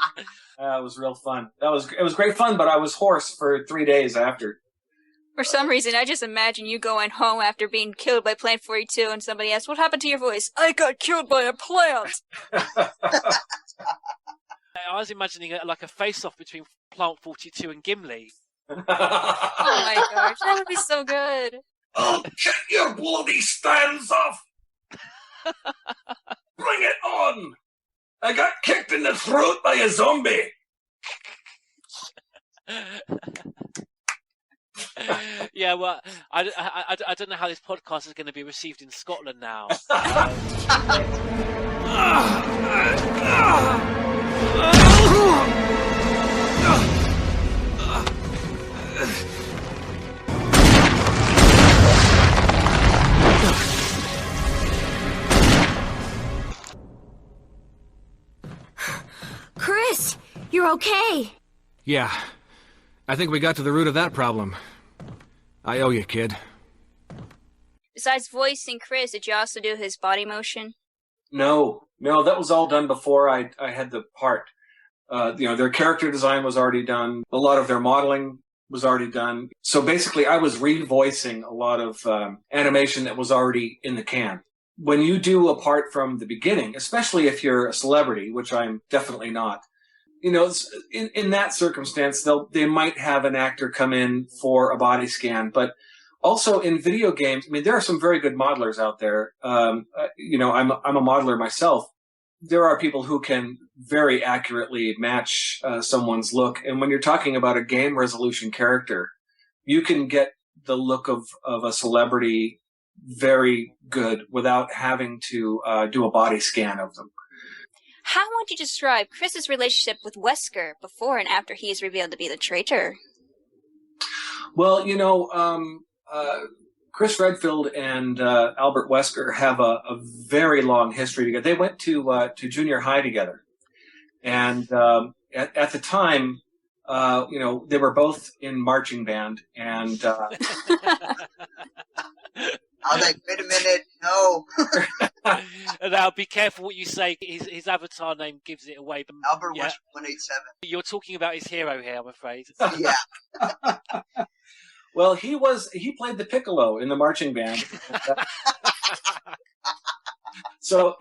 It was real fun. It was great fun, but I was hoarse for 3 days after. For some reason, I just imagine you going home after being killed by Plant 42 and somebody asks, what happened to your voice? I got killed by a plant! I was imagining like a face-off between Plant 42 and Gimli. Oh my gosh, that would be so good. I'll get your bloody stands off! Bring it on! I got kicked in the throat by a zombie! Yeah, well, I don't know how this podcast is going to be received in Scotland now. Chris, you're okay. Yeah. I think we got to the root of that problem. I owe you, kid. Besides voicing Chris, did you also do his body motion? No, that was all done before I had the part. Their character design was already done. A lot of their modeling was already done. So basically, I was revoicing a lot of animation that was already in the can. When you do a part from the beginning, especially if you're a celebrity, which I'm definitely not, in that circumstance, they might have an actor come in for a body scan. But also in video games, I mean, there are some very good modelers out there. I'm a modeler myself. There are people who can very accurately match someone's look. And when you're talking about a game resolution character, you can get the look of a celebrity very good without having to do a body scan of them. How would you describe Chris's relationship with Wesker before and after he is revealed to be the traitor? Well, Chris Redfield and Albert Wesker have a very long history together. They went to junior high together. And at the time, they were both in marching band. And I was like, wait a minute, no. Now, be careful what you say. His avatar name gives it away. But, Albert Wesker 187. You're talking about his hero here, I'm afraid. Yeah. Well, he played the piccolo in the marching band. So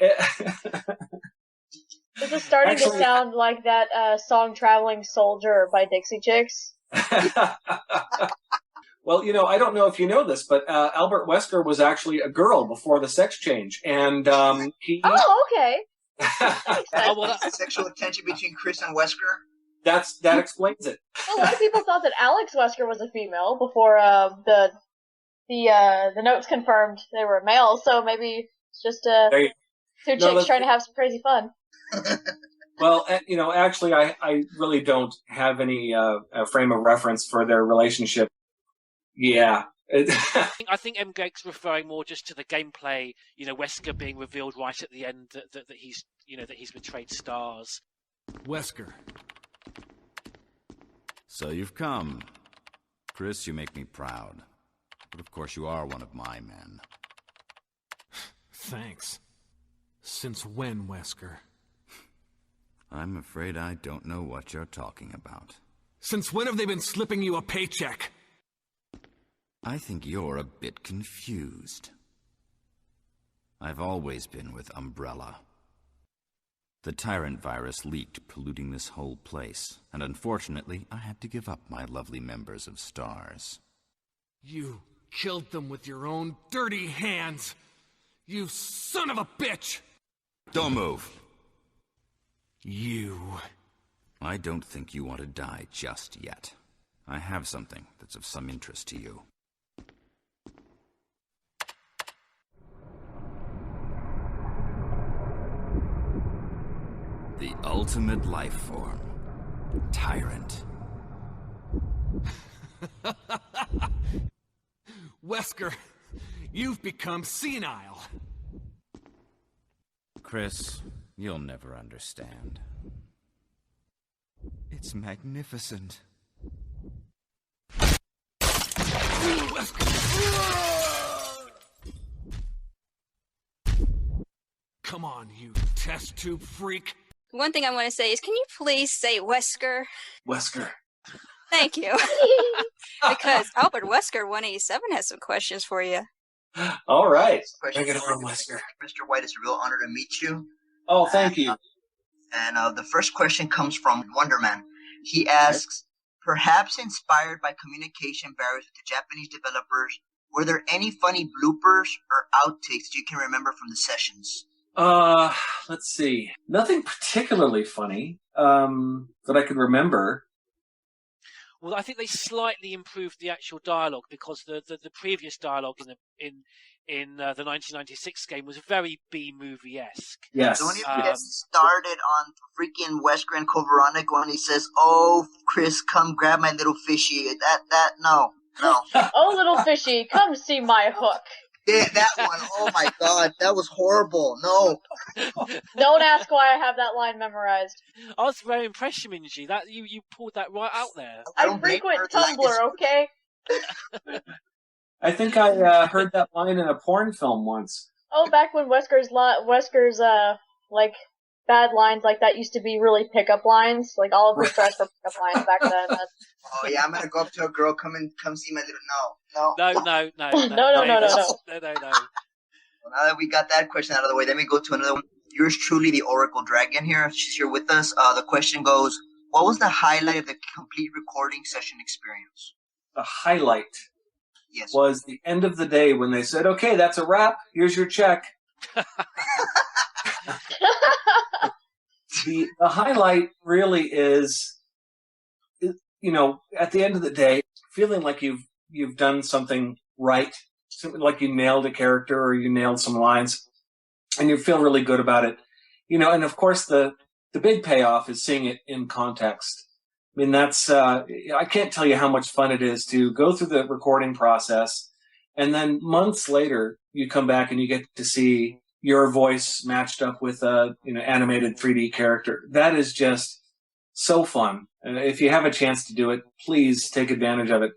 this is starting to sound like that song "Traveling Soldier" by Dixie Chicks. Well, I don't know if you know this, but Albert Wesker was actually a girl before the sex change, and he. Oh, okay. The sexual tension between Chris and Wesker. That explains it. A lot of people thought that Alex Wesker was a female before the notes confirmed they were male. So maybe it's just two chicks trying to have some crazy fun. Well, actually, I really don't have any frame of reference for their relationship. Yeah. I think MGreg's referring more just to the gameplay. Wesker being revealed right at the end that he's betrayed Stars. Wesker. So you've come. Chris, you make me proud. But of course you are one of my men. Thanks. Since when, Wesker? I'm afraid I don't know what you're talking about. Since when have they been slipping you a paycheck? I think you're a bit confused. I've always been with Umbrella. The Tyrant virus leaked, polluting this whole place, and unfortunately, I had to give up my lovely members of Stars. You killed them with your own dirty hands! You son of a bitch! Don't move! You... I don't think you want to die just yet. I have something that's of some interest to you. The ultimate life form. Tyrant. Wesker, you've become senile. Chris, you'll never understand. It's magnificent. Come on, you test tube freak. One thing I want to say is, can you please say Wesker? Wesker. Thank you. Because Albert Wesker 187 has some questions for you. All right. Bring it on, Wesker. Mr. Whyte, it's a real honor to meet you. Oh, thank you. And the first question comes from Wonderman. He asks, perhaps inspired by communication barriers with the Japanese developers, were there any funny bloopers or outtakes you can remember from the sessions? Let's see. Nothing particularly funny that I could remember. Well, I think they slightly improved the actual dialogue because the previous dialogue in the 1996 game was very B-movie-esque. Yes. Don't even get started on freaking Wesker and Kovaronic when he says, "Oh, Chris, come grab my little fishy." No. Oh, little fishy, come see my hook. Yeah, that one. Oh my god, that was horrible. No. Don't ask why I have that line memerized. I was very impressed, Minji. That you pulled that right out there. I frequent Tumblr, okay? I think I heard that line in a porn film once. Oh, back when Wesker's like bad lines like that used to be really pickup lines. Like all of his tracks were pickup lines back then. Oh yeah, I'm gonna go up to a girl, come see my little No. No. Well, now that we got that question out of the way, then we go to another one. Yours truly, the Oracle Dragon here. She's here with us. The question goes, what was the highlight of the complete recording session experience? The highlight was the end of the day when they said, okay, that's a wrap. Here's your check. The highlight really is, at the end of the day, feeling like you've done something right, something like you nailed a character or you nailed some lines, and you feel really good about it. And of course the big payoff is seeing it in context. I mean, that's I can't tell you how much fun it is to go through the recording process, and then months later you come back and you get to see your voice matched up with a animated 3D character. That is just so fun. And if you have a chance to do it, please take advantage of it.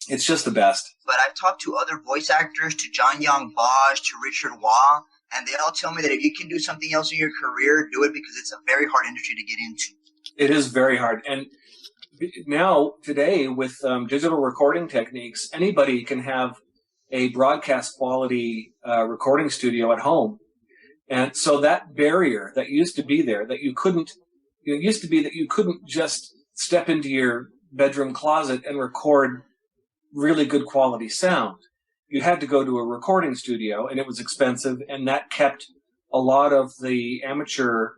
It's just the best. But I've talked to other voice actors, to John Young Bosch, to Richard Waugh, and they all tell me that if you can do something else in your career, do it, because it's a very hard industry to get into. It is very hard. And now, today, with digital recording techniques, anybody can have a broadcast quality recording studio at home. And so that barrier that used to be there, that you couldn't just step into your bedroom closet and record really good quality sound. You had to go to a recording studio, and it was expensive, and that kept a lot of the amateur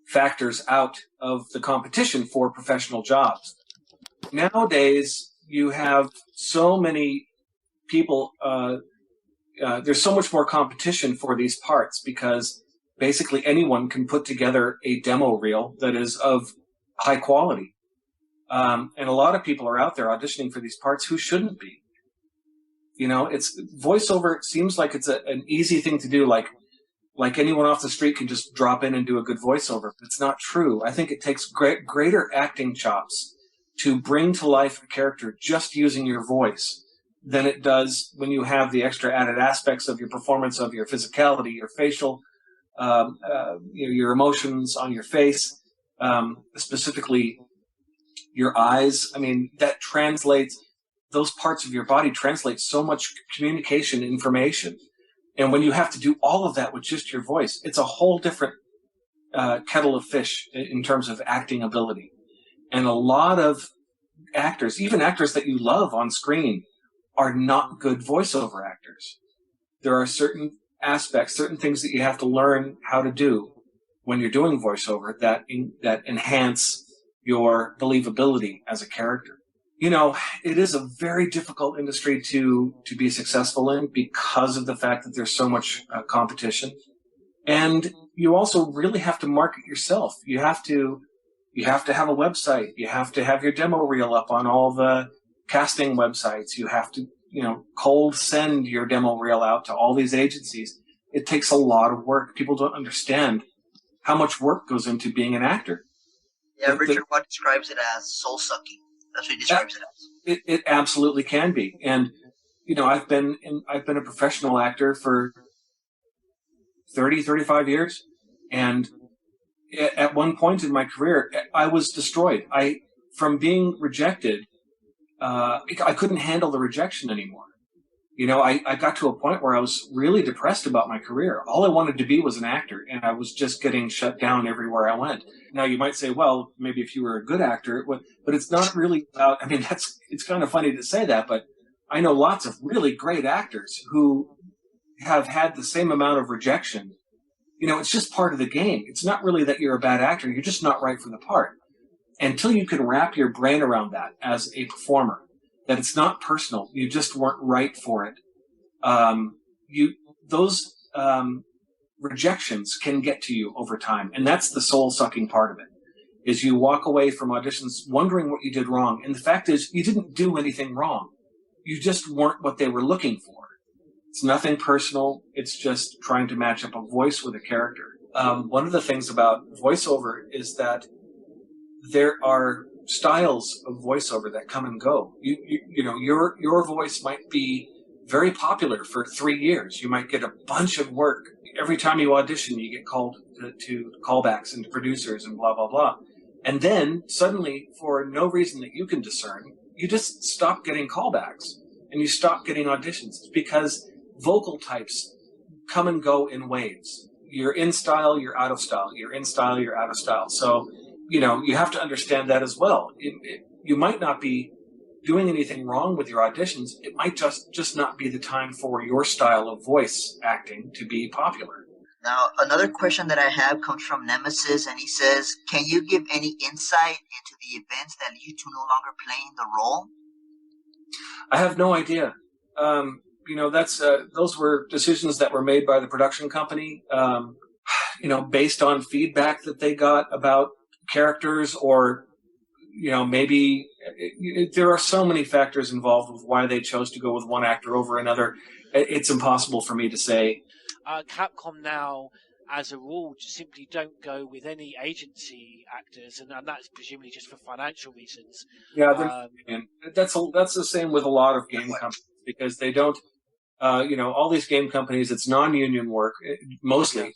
factors out of the competition for professional jobs. Nowadays, you have so many people, there's so much more competition for these parts, because basically anyone can put together a demo reel that is of high quality. And a lot of people are out there auditioning for these parts who shouldn't be. It's voiceover seems like it's an easy thing to do, like anyone off the street can just drop in and do a good voiceover. It's not true. I think it takes greater acting chops to bring to life a character just using your voice than it does when you have the extra added aspects of your performance, of your physicality, your facial, your emotions on your face, specifically your eyes. I mean, that translates, those parts of your body translate so much communication information. And when you have to do all of that with just your voice, it's a whole different kettle of fish in terms of acting ability. And a lot of actors, even actors that you love on screen, are not good voiceover actors. There are certain aspects, certain things that you have to learn how to do when you're doing voiceover that enhance your believability as a character. It is a very difficult industry to be successful in because of the fact that there's so much competition. And you also really have to market yourself. You have to have a website. You have to have your demo reel up on all the casting websites. You have to, cold send your demo reel out to all these agencies. It takes a lot of work. People don't understand how much work goes into being an actor. Yeah, Richard Waugh describes it as soul-sucking. That's what he describes it as. It absolutely can be. And, I've been a professional actor for 30, 35 years. And at one point in my career, I was destroyed. From being rejected, I couldn't handle the rejection anymore. You know, I got to a point where I was really depressed about my career. All I wanted to be was an actor, and I was just getting shut down everywhere I went. Now, you might say, well, maybe if you were a good actor, but it's not really about, I mean, it's kind of funny to say that, but I know lots of really great actors who have had the same amount of rejection. You know, it's just part of the game. It's not really that you're a bad actor. You're just not right for the part. Until you can wrap your brain around that as a performer, that it's not personal. You just weren't right for it. Those rejections can get to you over time. And that's the soul-sucking part of it, is you walk away from auditions wondering what you did wrong. And the fact is, you didn't do anything wrong. You just weren't what they were looking for. It's nothing personal. It's just trying to match up a voice with a character. One of the things about voiceover is that there are styles of voiceover that come and go. You know, your voice might be very popular for 3 years. You might get a bunch of work. Every time you audition, you get called to callbacks and to producers and blah, blah, blah. And then suddenly, for no reason that you can discern, you just stop getting callbacks and you stop getting auditions. It's because vocal types come and go in waves. You're in style, you're out of style. You're in style, you're out of style. So, you know, you have to understand that as well. You might not be doing anything wrong with your auditions. It might just not be the time for your style of voice acting to be popular. Now, another question that I have comes from Nemesis, and he says, can you give any insight into the events that lead you to no longer playing the role? I have no idea. You know, those were decisions that were made by the production company, you know, based on feedback that they got about characters, or, you know, maybe there are so many factors involved with why they chose to go with one actor over another. It's impossible for me to say. Capcom now, as a rule, just simply don't go with any agency actors, and that's presumably just for financial reasons. Yeah, that's the same with a lot of game companies, because they don't, you know, all these game companies, it's non-union work, mostly.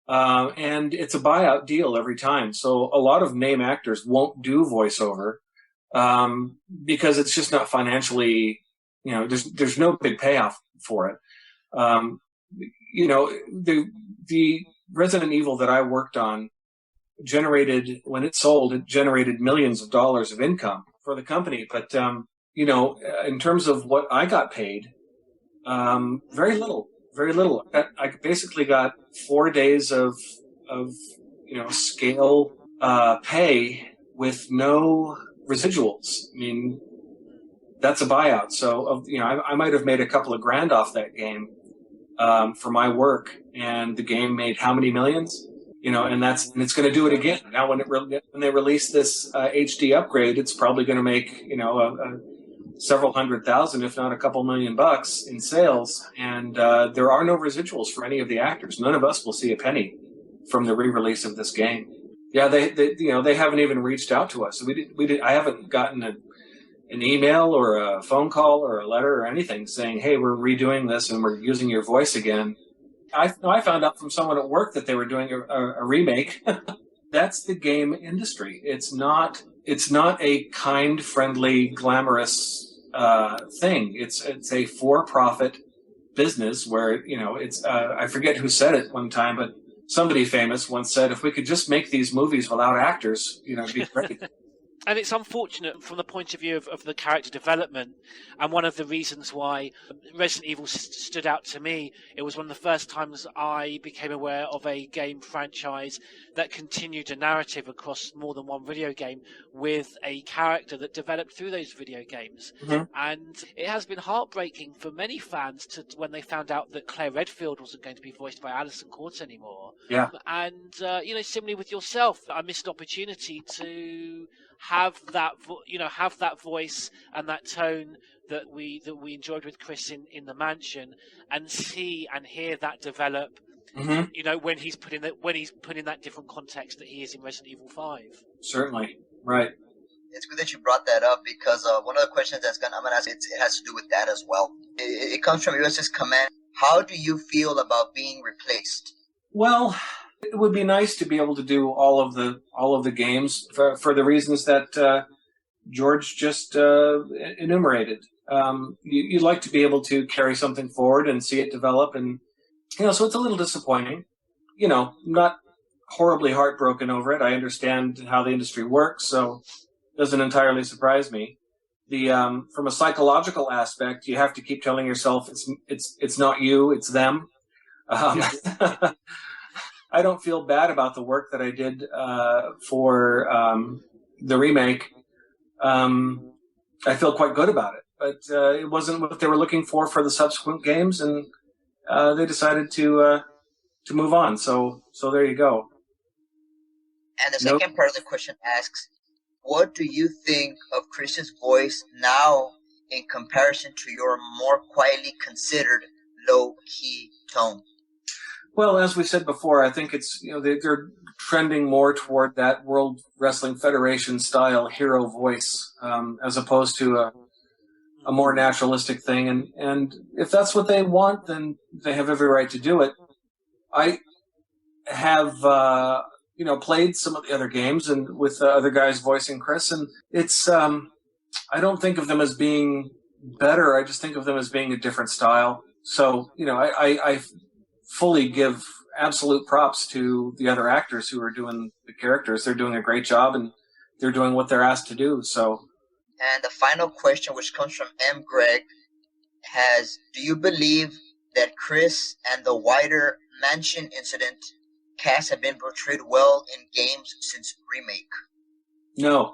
And it's a buyout deal every time. So a lot of name actors won't do voiceover, because it's just not financially, you know, there's no big payoff for it. You know, the Resident Evil that I worked on generated, when it sold, it generated millions of dollars of income for the company. But, you know, in terms of what I got paid, very little. I basically got 4 days of you know, scale pay with no residuals. I mean, that's a buyout. So, you know, I might have made a couple of grand off that game for my work, and the game made how many millions? You know, and it's going to do it again. Now, when they release this HD upgrade, it's probably going to make, you know, several $100,000, if not a couple $1,000,000 in sales, and there are no residuals for any of the actors. None of us will see a penny from the re-release of this game. Yeah, they you know, they haven't even reached out to us. I haven't gotten an email or a phone call or a letter or anything saying, "Hey, we're redoing this and we're using your voice again." I found out from someone at work that they were doing a remake. That's the game industry. It's not a kind, friendly, glamorous thing. It's a for-profit business where, you know, it's I forget who said it one time, but somebody famous once said, if we could just make these movies without actors, you know, it'd be great. And it's unfortunate from the point of view of the character development, and one of the reasons why Resident Evil stood out to me. It was one of the first times I became aware of a game franchise that continued a narrative across more than one video game with a character that developed through those video games. Mm-hmm. And it has been heartbreaking for many fans when they found out that Claire Redfield wasn't going to be voiced by Alison Court anymore. Yeah. And, you know, similarly with yourself, I missed an opportunity to have that voice and that tone that we enjoyed with Chris in the mansion, and see and hear that develop. Mm-hmm. You know, when he's put in that different context that he is in Resident Evil 5. Certainly, right. It's good that you brought that up, because one of the questions I'm going to ask, it has to do with that as well. It comes from USS Command. How do you feel about being replaced? Well, It would be nice to be able to do all of the games for the reasons that George just enumerated. You'd like to be able to carry something forward and see it develop, and so it's a little disappointing. I'm not horribly heartbroken over it. I understand how the industry works, so it doesn't entirely surprise me. From a psychological aspect, you have to keep telling yourself it's not you, it's them. I don't feel bad about the work that I did for the remake. I feel quite good about it, but it wasn't what they were looking for the subsequent games, and they decided to move on. So there you go. And the second part of the question asks, what do you think of Chris's voice now in comparison to your more quietly considered low-key tone? Well, as we said before, I think it's they're trending more toward that World Wrestling Federation style hero voice, as opposed to a more naturalistic thing. And if that's what they want, then they have every right to do it. I have played some of the other games and with other guys voicing Chris, and it's I don't think of them as being better. I just think of them as being a different style. So I fully give absolute props to the other actors who are doing the characters. They're doing a great job, and they're doing what they're asked to do. So, and the final question, which comes from M. Greg, do you believe that Chris and the wider Mansion incident cast have been portrayed well in games since remake? No,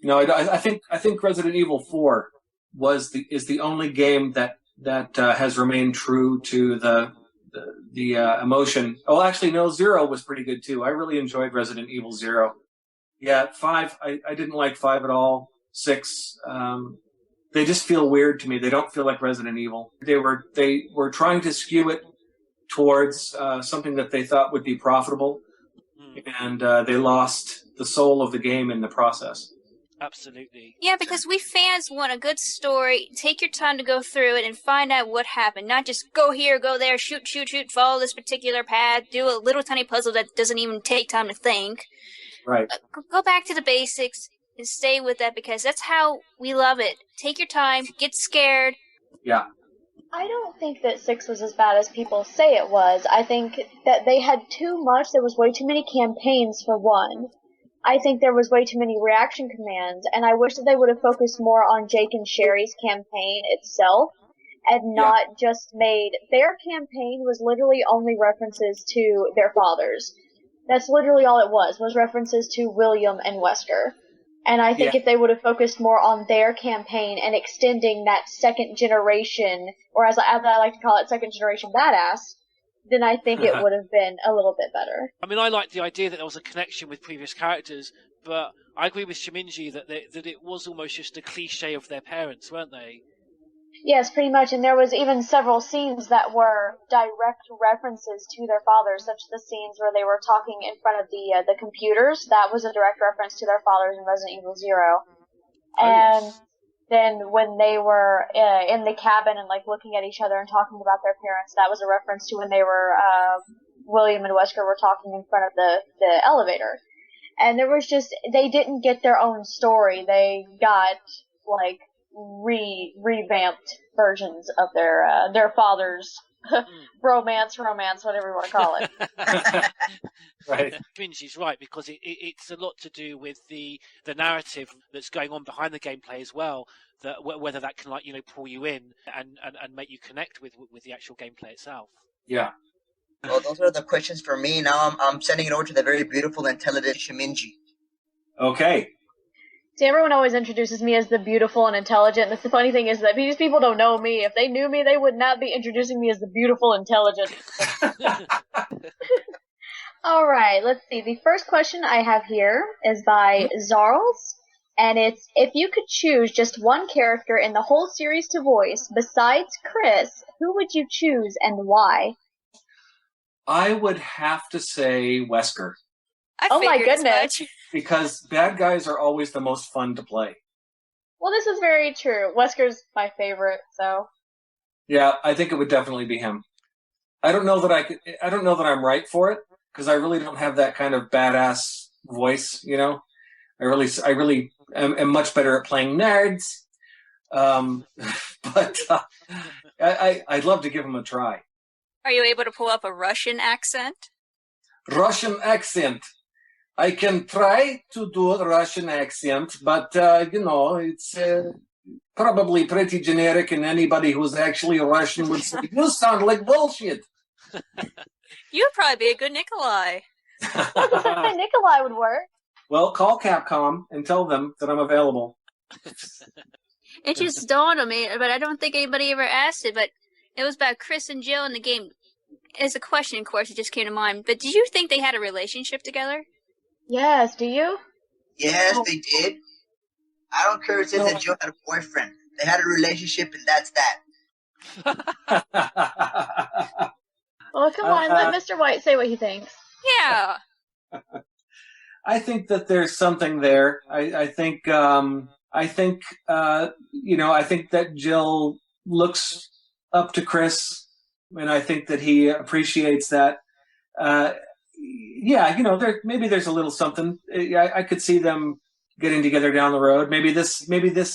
I think Resident Evil 4 is the only game that has remained true to the emotion. Oh, actually, no, 0 was pretty good too. I really enjoyed Resident Evil 0. Yeah, 5, I didn't like 5 at all. 6, they just feel weird to me. They don't feel like Resident Evil. They were trying to skew it towards something that they thought would be profitable, and they lost the soul of the game in the process. Absolutely. Yeah, because we fans want a good story. Take your time to go through it and find out what happened. Not just go here, go there, shoot, follow this particular path, do a little tiny puzzle that doesn't even take time to think. Right. Go back to the basics and stay with that, because that's how we love it. Take your time, get scared. Yeah. I don't think that 6 was as bad as people say it was. I think that they had too much. There was way too many campaigns for one. I think there was way too many reaction commands, and I wish that they would have focused more on Jake and Sherry's campaign itself, and not just made... Their campaign was literally only references to their fathers. That's literally all it was references to William and Wesker. And I think if they would have focused more on their campaign and extending that second generation, or as I like to call it, second generation badass, then I think it would have been a little bit better. I mean, I like the idea that there was a connection with previous characters, but I agree with Shiminji that it was almost just a cliche of their parents, weren't they? Yes, pretty much, and there was even several scenes that were direct references to their fathers, such as the scenes where they were talking in front of the computers. That was a direct reference to their fathers in Resident Evil 0. And then when they were in the cabin and looking at each other and talking about their parents, that was a reference to when they were William and Wesker were talking in front of the elevator. And there was just, they didn't get their own story. They got revamped versions of their father's romance, whatever you want to call it. Right. Shiminji's right, because it's a lot to do with the narrative that's going on behind the gameplay as well. That whether that can pull you in and make you connect with the actual gameplay itself. Yeah. Well, those are the questions for me. Now I'm sending it over to the very beautiful and intelligent Shiminji. Okay. See, everyone always introduces me as the beautiful and intelligent. And the funny thing is that these people don't know me. If they knew me, they would not be introducing me as the beautiful intelligent. All right, let's see. The first question I have here is by Zarls, and it's, if you could choose just one character in the whole series to voice besides Chris, who would you choose and why? I would have to say Wesker. Oh my goodness. Because bad guys are always the most fun to play. Well, this is very true. Wesker's my favorite, so. Yeah, I think it would definitely be him. I don't know that I'm right for it, because I really don't have that kind of badass voice. I really am much better at playing nerds. But I'd love to give him a try. Are you able to pull up a Russian accent? Russian accent. I can try to do a Russian accent, but it's probably pretty generic, and anybody who's actually Russian would say, "You sound like bullshit." You'd probably be a good Nikolai. Nikolai would work. Well, call Capcom and tell them that I'm available. It just dawned on me, but I don't think anybody ever asked it, but it was about Chris and Jill in the game. As a question, of course, it just came to mind. But did you think they had a relationship together? Yes, do you? Yes, they did. I don't care if it says that Jill had a boyfriend. They had a relationship, and that's that. Well, come on, let Mr. Whyte say what he thinks. Yeah. I think that there's something there. I think that Jill looks up to Chris, and I think that he appreciates that. Maybe there's a little something. I could see them getting together down the road. Maybe this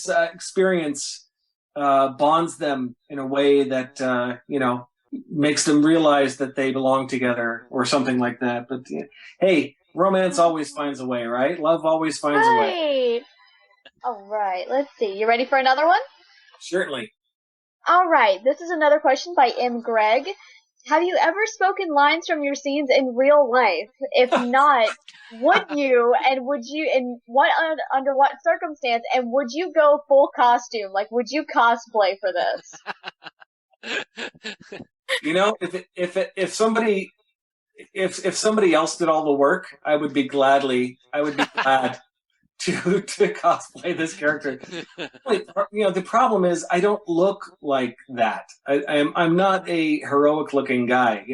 experience bonds them in a way that makes them realize that they belong together or something like that. But hey, romance always finds a way, right? Love always finds a way. All right, let's see. You ready for another one? Certainly. All right, this is another question by M. Greg. Have you ever spoken lines from your scenes in real life? If not, would you? And would you? And what under what circumstance? And would you go full costume? Like, would you cosplay for this? If somebody else did all the work, I would be glad to cosplay this character. The problem is I don't look like that. I'm not a heroic looking guy.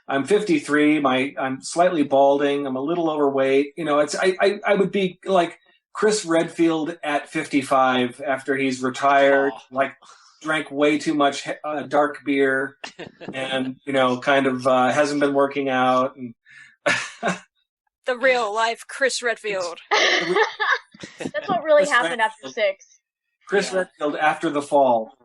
I'm 53. I'm slightly balding. I'm a little overweight. I would be like Chris Redfield at 55 after he's retired. Like drank way too much dark beer, and hasn't been working out and. The real life Chris Redfield. That's what really happened after 6. Chris Redfield after the fall.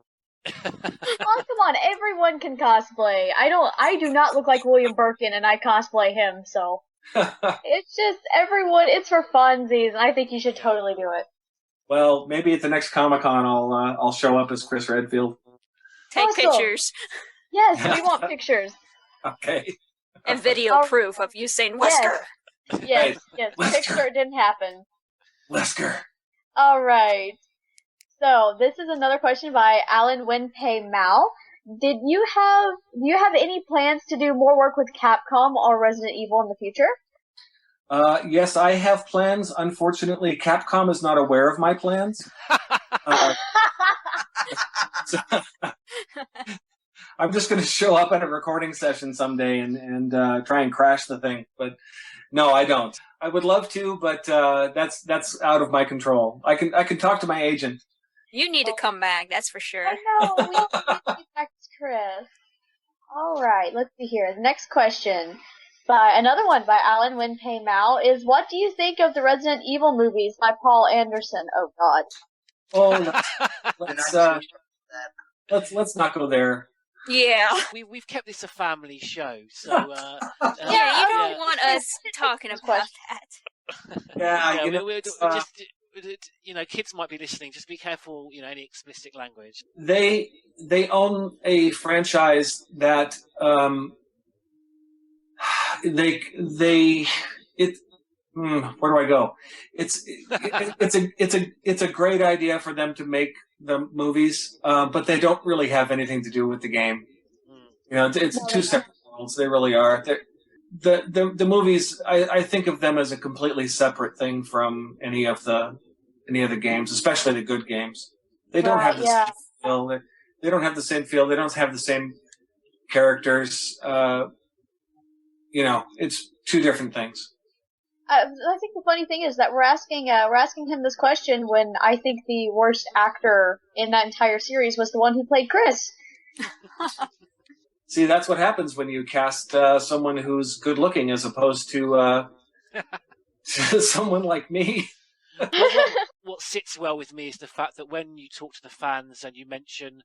Oh, come on, everyone can cosplay. I do not look like William Burton, and I cosplay him, so it's just everyone. It's for funsies, and I think you should totally do it. Well, maybe at the next Comic-Con, I'll show up as Chris Redfield. Take pictures. Yes, we want pictures. Okay. And video proof of you saying Wesker. Yes. Picture it didn't happen. Wesker. All right. So this is another question by Alan Wenpei Mao. Do you have any plans to do more work with Capcom or Resident Evil in the future? Yes, I have plans. Unfortunately, Capcom is not aware of my plans. I'm just going to show up at a recording session someday and try and crash the thing. But no, I don't. I would love to, but that's out of my control. I can talk to my agent. You need to come back, that's for sure. I know. We need to get back to Chris. All right, let's see here. The next question, another one by Alan Wenpei Mao, is what do you think of the Resident Evil movies by Paul Anderson? Oh God. Oh, let's not go there. Yeah. We've kept this a family show, so you don't want us talking about that. Yeah, kids might be listening. Just be careful, any explicit language. They own a franchise that where do I go? It's a great idea for them to make the movies, but they don't really have anything to do with the game. It's two separate worlds. They really are. The movies, I think of them as a completely separate thing from any of the games, especially the good games. They don't have the same feel. They don't have the same feel. They don't have the same characters. It's two different things. I think the funny thing is that we're asking him this question when I think the worst actor in that entire series was the one who played Chris. See, that's what happens when you cast someone who's good looking as opposed to someone like me. What sits well with me is the fact that when you talk to the fans and you mention,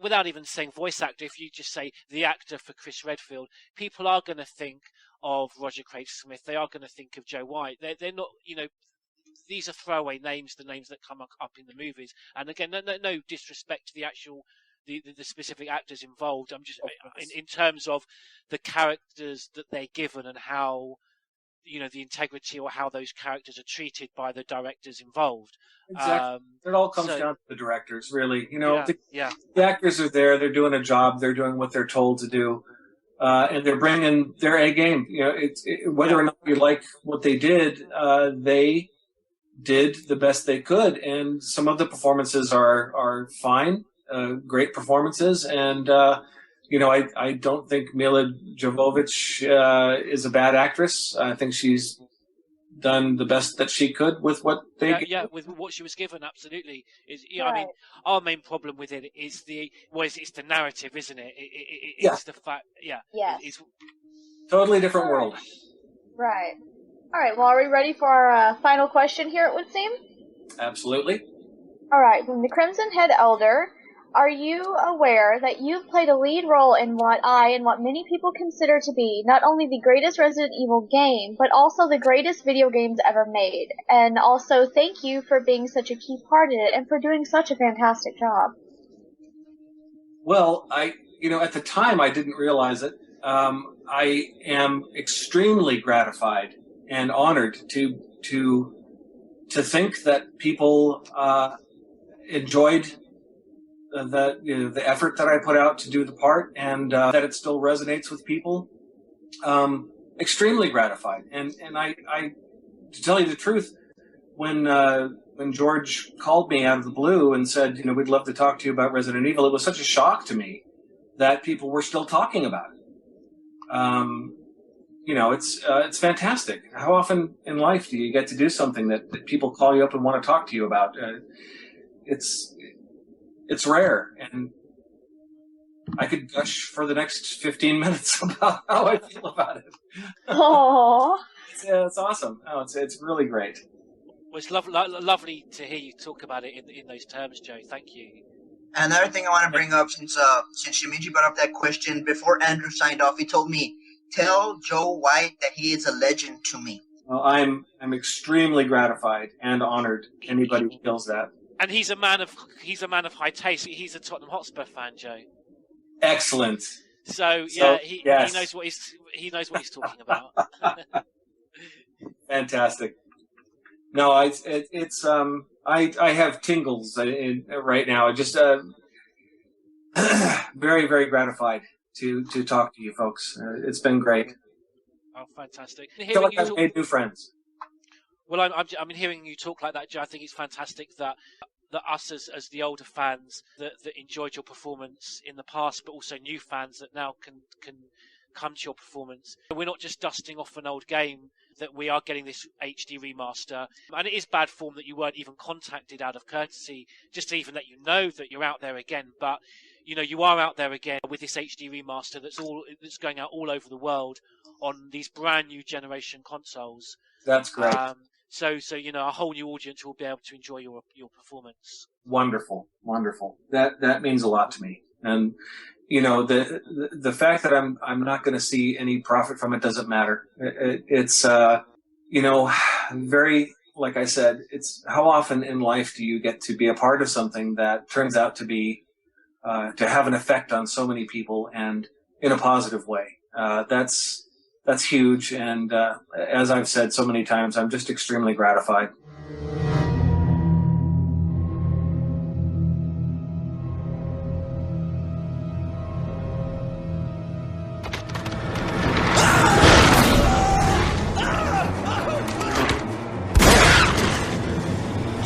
without even saying voice actor, if you just say the actor for Chris Redfield, people are going to think of Roger Craig Smith. They are going to think of Joe Whyte. They're not, these are throwaway names, the names that come up in the movies. And again, no disrespect to the actual, the specific actors involved. I'm just, in terms of the characters that they're given and how, the integrity or how those characters are treated by the directors involved. Exactly. It all comes down to the directors, really. The actors are there. They're doing a job. They're doing what they're told to do. And they're bringing their A game. Whether or not you like what they did the best they could. And some of the performances are fine, great performances. And, I don't think Mila Jovovich is a bad actress. I think she's done the best that she could with what they with what she was given. Absolutely. I mean, our main problem with it is it's the narrative, isn't it? It's the fact. It's totally different world. Right. All right. Well, are we ready for our final question here? It would seem. Absolutely. All right. From the Crimson Head Elder. Are you aware that you've played a lead role in what many people consider to be not only the greatest Resident Evil game, but also the greatest video games ever made? And also, thank you for being such a key part in it and for doing such a fantastic job. Well, at the time I didn't realize it. I am extremely gratified and honored to think that people enjoyed the effort that I put out to do the part, and that it still resonates with people. Extremely gratified, and I to tell you the truth, when George called me out of the blue and said, we'd love to talk to you about Resident Evil, it was such a shock to me that people were still talking about it. It's fantastic. How often in life do you get to do something that people call you up and want to talk to you about? It's rare, and I could gush for the next 15 minutes about how I feel about it. Aww. It's awesome. Oh, it's really great. Well, it's lovely to hear you talk about it in those terms, Joe. Thank you. Another thing I want to bring up, since Shimichi brought up that question, before Andrew signed off, he told me, tell Joe Whyte that he is a legend to me. Well, I'm extremely gratified and honored. Anybody who feels that. And he's a man of high taste. He's a Tottenham Hotspur fan, Joe. Excellent. So he knows what he's talking about. Fantastic. No, I have tingles right now. Just very, very gratified to talk to you folks. It's been great. Oh, fantastic! I feel like I've made new friends. Well, I'm hearing you talk like that, Joe. I think it's fantastic that us as the older fans that enjoyed your performance in the past, but also new fans that now can come to your performance. We're not just dusting off an old game, that we are getting this HD remaster. And it is bad form that you weren't even contacted out of courtesy, just to even let you know that you're out there again. But you are out there again with this HD remaster that's going out all over the world on these brand new generation consoles. That's great. So a whole new audience will be able to enjoy your performance. Wonderful. That means a lot to me. And the fact that I'm not going to see any profit from it doesn't matter. It's very, like I said, it's how often in life do you get to be a part of something that turns out to be to have an effect on so many people and in a positive way. That's huge, and as I've said so many times, I'm just extremely gratified.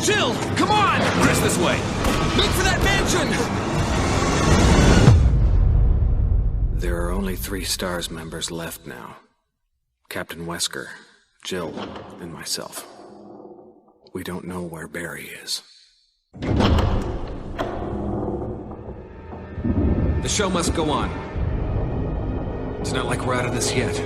Jill, come on! Chris, this way! Make for that mansion! There are only 3 STARS members left now. Captain Wesker, Jill, and myself. We don't know where Barry is. The show must go on. It's not like we're out of this yet.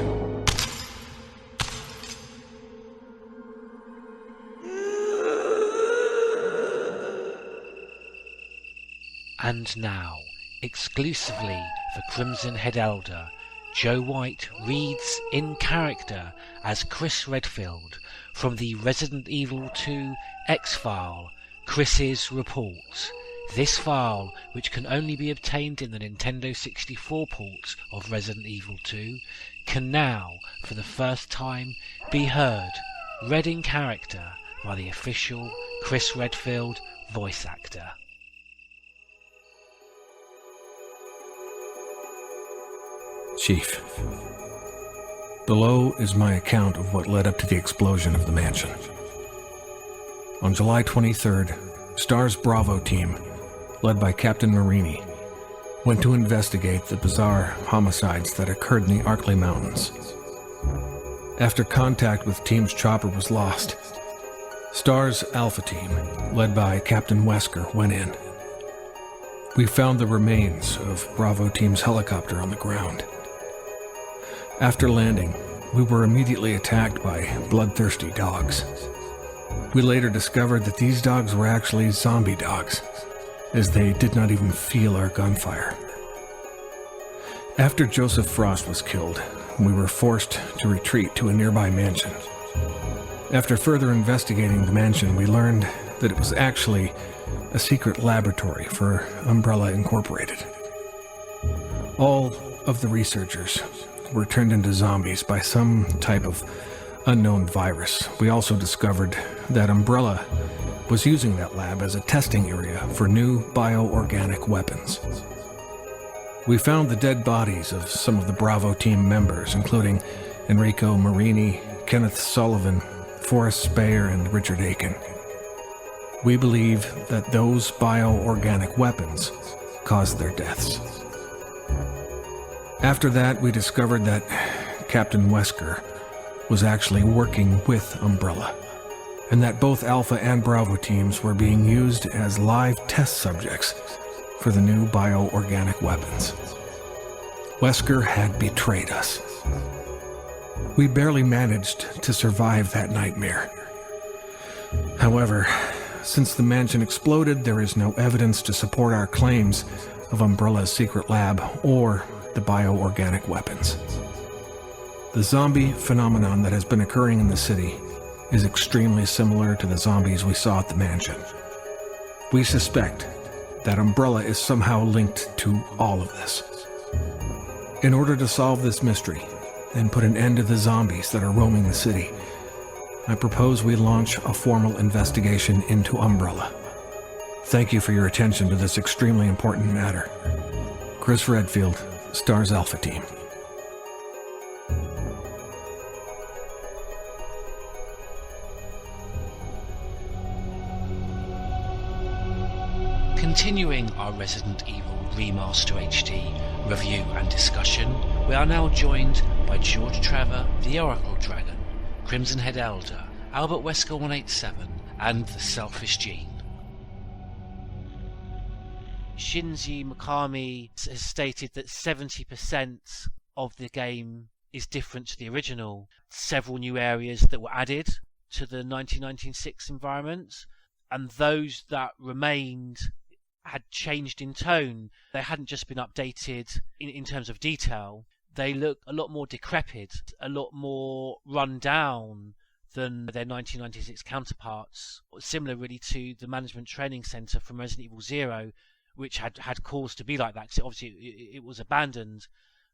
And now, exclusively for Crimson Head Elder, Joe Whyte reads in character as Chris Redfield from the Resident Evil 2 X-File, Chris's Report. This file, which can only be obtained in the Nintendo 64 port of Resident Evil 2, can now, for the first time, be heard, read in character by the official Chris Redfield voice actor. Chief, below is my account of what led up to the explosion of the mansion. On July 23rd, STAR's Bravo team, led by Captain Marini, went to investigate the bizarre homicides that occurred in the Arkley Mountains. After contact with Team's chopper was lost, STAR's Alpha team, led by Captain Wesker, went in. We found the remains of Bravo team's helicopter on the ground. After landing, we were immediately attacked by bloodthirsty dogs. We later discovered that these dogs were actually zombie dogs, as they did not even feel our gunfire. After Joseph Frost was killed, we were forced to retreat to a nearby mansion. After further investigating the mansion, we learned that it was actually a secret laboratory for Umbrella Incorporated. All of the researchers were turned into zombies by some type of unknown virus. We also discovered that Umbrella was using that lab as a testing area for new bioorganic weapons. We found the dead bodies of some of the Bravo team members, including Enrico Marini, Kenneth Sullivan, Forrest Speyer, and Richard Aiken. We believe that those bioorganic weapons caused their deaths. After that, we discovered that Captain Wesker was actually working with Umbrella, and that both Alpha and Bravo teams were being used as live test subjects for the new bioorganic weapons. Wesker had betrayed us. We barely managed to survive that nightmare. However, since the mansion exploded, there is no evidence to support our claims of Umbrella's secret lab or the bioorganic weapons. The zombie phenomenon that has been occurring in the city is extremely similar to the zombies we saw at the mansion. We suspect that Umbrella is somehow linked to all of this. In order to solve this mystery and put an end to the zombies that are roaming the city, I propose we launch a formal investigation into Umbrella. Thank you for your attention to this extremely important matter. Chris Redfield, STAR's Alpha Team. Continuing our Resident Evil Remaster HD review and discussion, we are now joined by George Trevor, the Oracle Dragon, Crimson Head Elder, Albert Wesker 187, and the Selfish Gene. Shinji Mikami has stated that 70% of the game is different to the original. Several new areas that were added to the 1996 environment, and those that remained had changed in tone. They hadn't just been updated in terms of detail. They look a lot more decrepit, a lot more run down than their 1996 counterparts. Similar really to the Management Training Center from Resident Evil 0, which had cause to be like that, because obviously it was abandoned.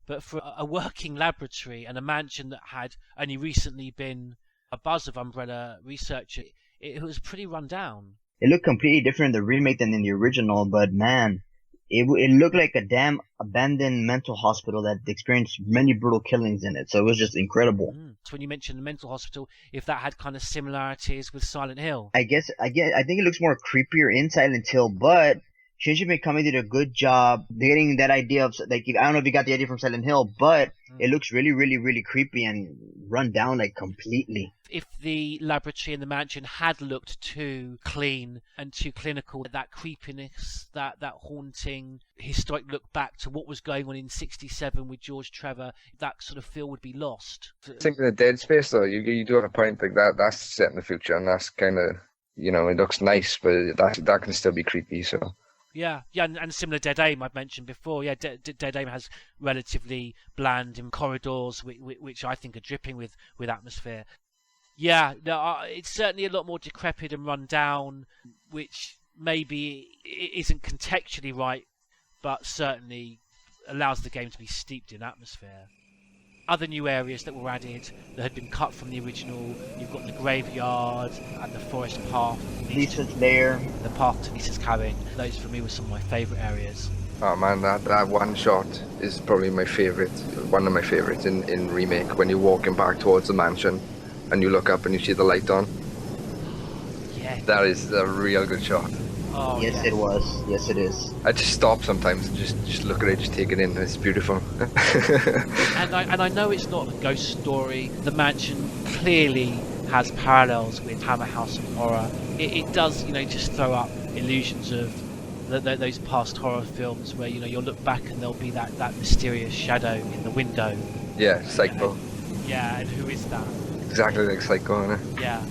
But for a working laboratory and a mansion that had only recently been a buzz of Umbrella research, it was pretty run down. It looked completely different in the remake than in the original, but man, it looked like a damn abandoned mental hospital that experienced many brutal killings in it. So it was just incredible. So when you mentioned the mental hospital, if that had kind of similarities with Silent Hill, I think it looks more creepier in Silent Hill, but Shinji Mikami did a good job getting that idea of, like, I don't know if you got the idea from Silent Hill, but it looks really, really, really creepy and run down, like, completely. If the laboratory in the mansion had looked too clean and too clinical, that creepiness, that haunting, historic look back to what was going on in 67 with George Trevor, that sort of feel would be lost. I think in the Dead Space, though, you do have a point, like, that's set in the future, and that's kind of, you know, it looks nice, but that can still be creepy, so... Yeah, and similar Dead Aim I've mentioned before. Yeah, Dead Aim has relatively bland corridors, which I think are dripping with atmosphere. Yeah, no, it's certainly a lot more decrepit and run down, which maybe isn't contextually right, but certainly allows the game to be steeped in atmosphere. Other new areas that were added that had been cut from the original, you've got the graveyard and the forest path. Lisa's lair. The path to Lisa's cabin. Those for me were some of my favourite areas. Oh man, that one shot is probably my favourite, one of my favourites in Remake, when you're walking back towards the mansion and you look up and you see the light on. Yeah. That is a real good shot. Oh, yes, it was. Yes, it is. I just stop sometimes and just look at it, just take it in. It's beautiful. and I know it's not a ghost story. The mansion clearly has parallels with Hammer House of Horror. It does, you know, just throw up illusions of those past horror films where, you know, you'll look back and there'll be that mysterious shadow in the window. Yeah, Psycho. And who is that? Exactly like Psycho, innit? Yeah.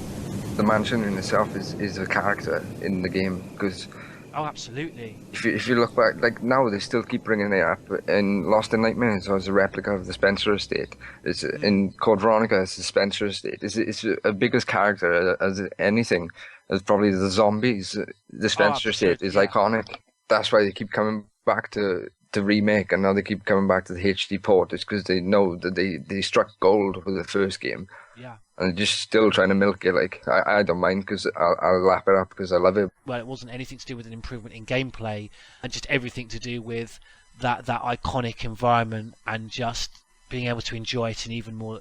The mansion in itself is a character in the game, because absolutely. If you look back, like now they still keep bringing it up. In Lost in Nightmares, it was a replica of the Spencer estate. It's in Code Veronica, it's the Spencer estate. It's a biggest character as anything. As probably the zombies. The Spencer estate is iconic. That's why they keep coming back to Remake, and now they keep coming back to the HD port. It's because they know that they struck gold with the first game. Yeah. And just still trying to milk it. Like, I don't mind, because I'll lap it up because I love it. Well, it wasn't anything to do with an improvement in gameplay, and just everything to do with that iconic environment and just being able to enjoy it in even more,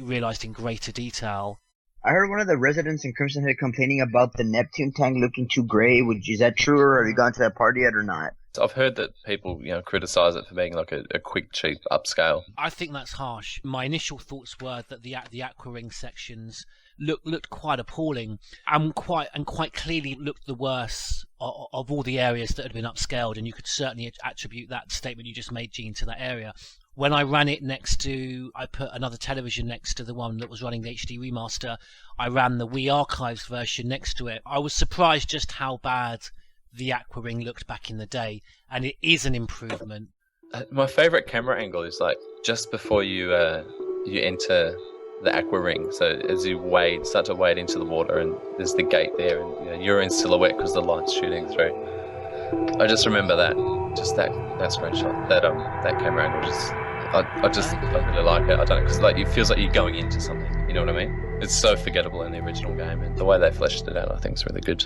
realised in greater detail. I heard one of the residents in Crimson Head complaining about the Neptune tank looking too grey. Is that true, or have you gone to that party yet or not? So I've heard that people, you know, criticise it for being like a quick, cheap upscale. I think that's harsh. My initial thoughts were that the Aquaring sections looked quite appalling, and quite clearly looked the worst of all the areas that had been upscaled, and you could certainly attribute that statement you just made, Gene, to that area. When I ran it I put another television next to the one that was running the HD remaster. I ran the Wii Archives version next to it. I was surprised just how bad the Aquaring looked back in the day, and it is an improvement. My favourite camera angle is like just before you enter the Aquaring. So as you start to wade into the water, and there's the gate there, and you know, you're in silhouette because the light's shooting through. I just remember that screenshot, that camera angle. I really like it. I don't know, because like it feels like you're going into something. You know what I mean? It's so forgettable in the original game, and the way they fleshed it out, I think, is really good.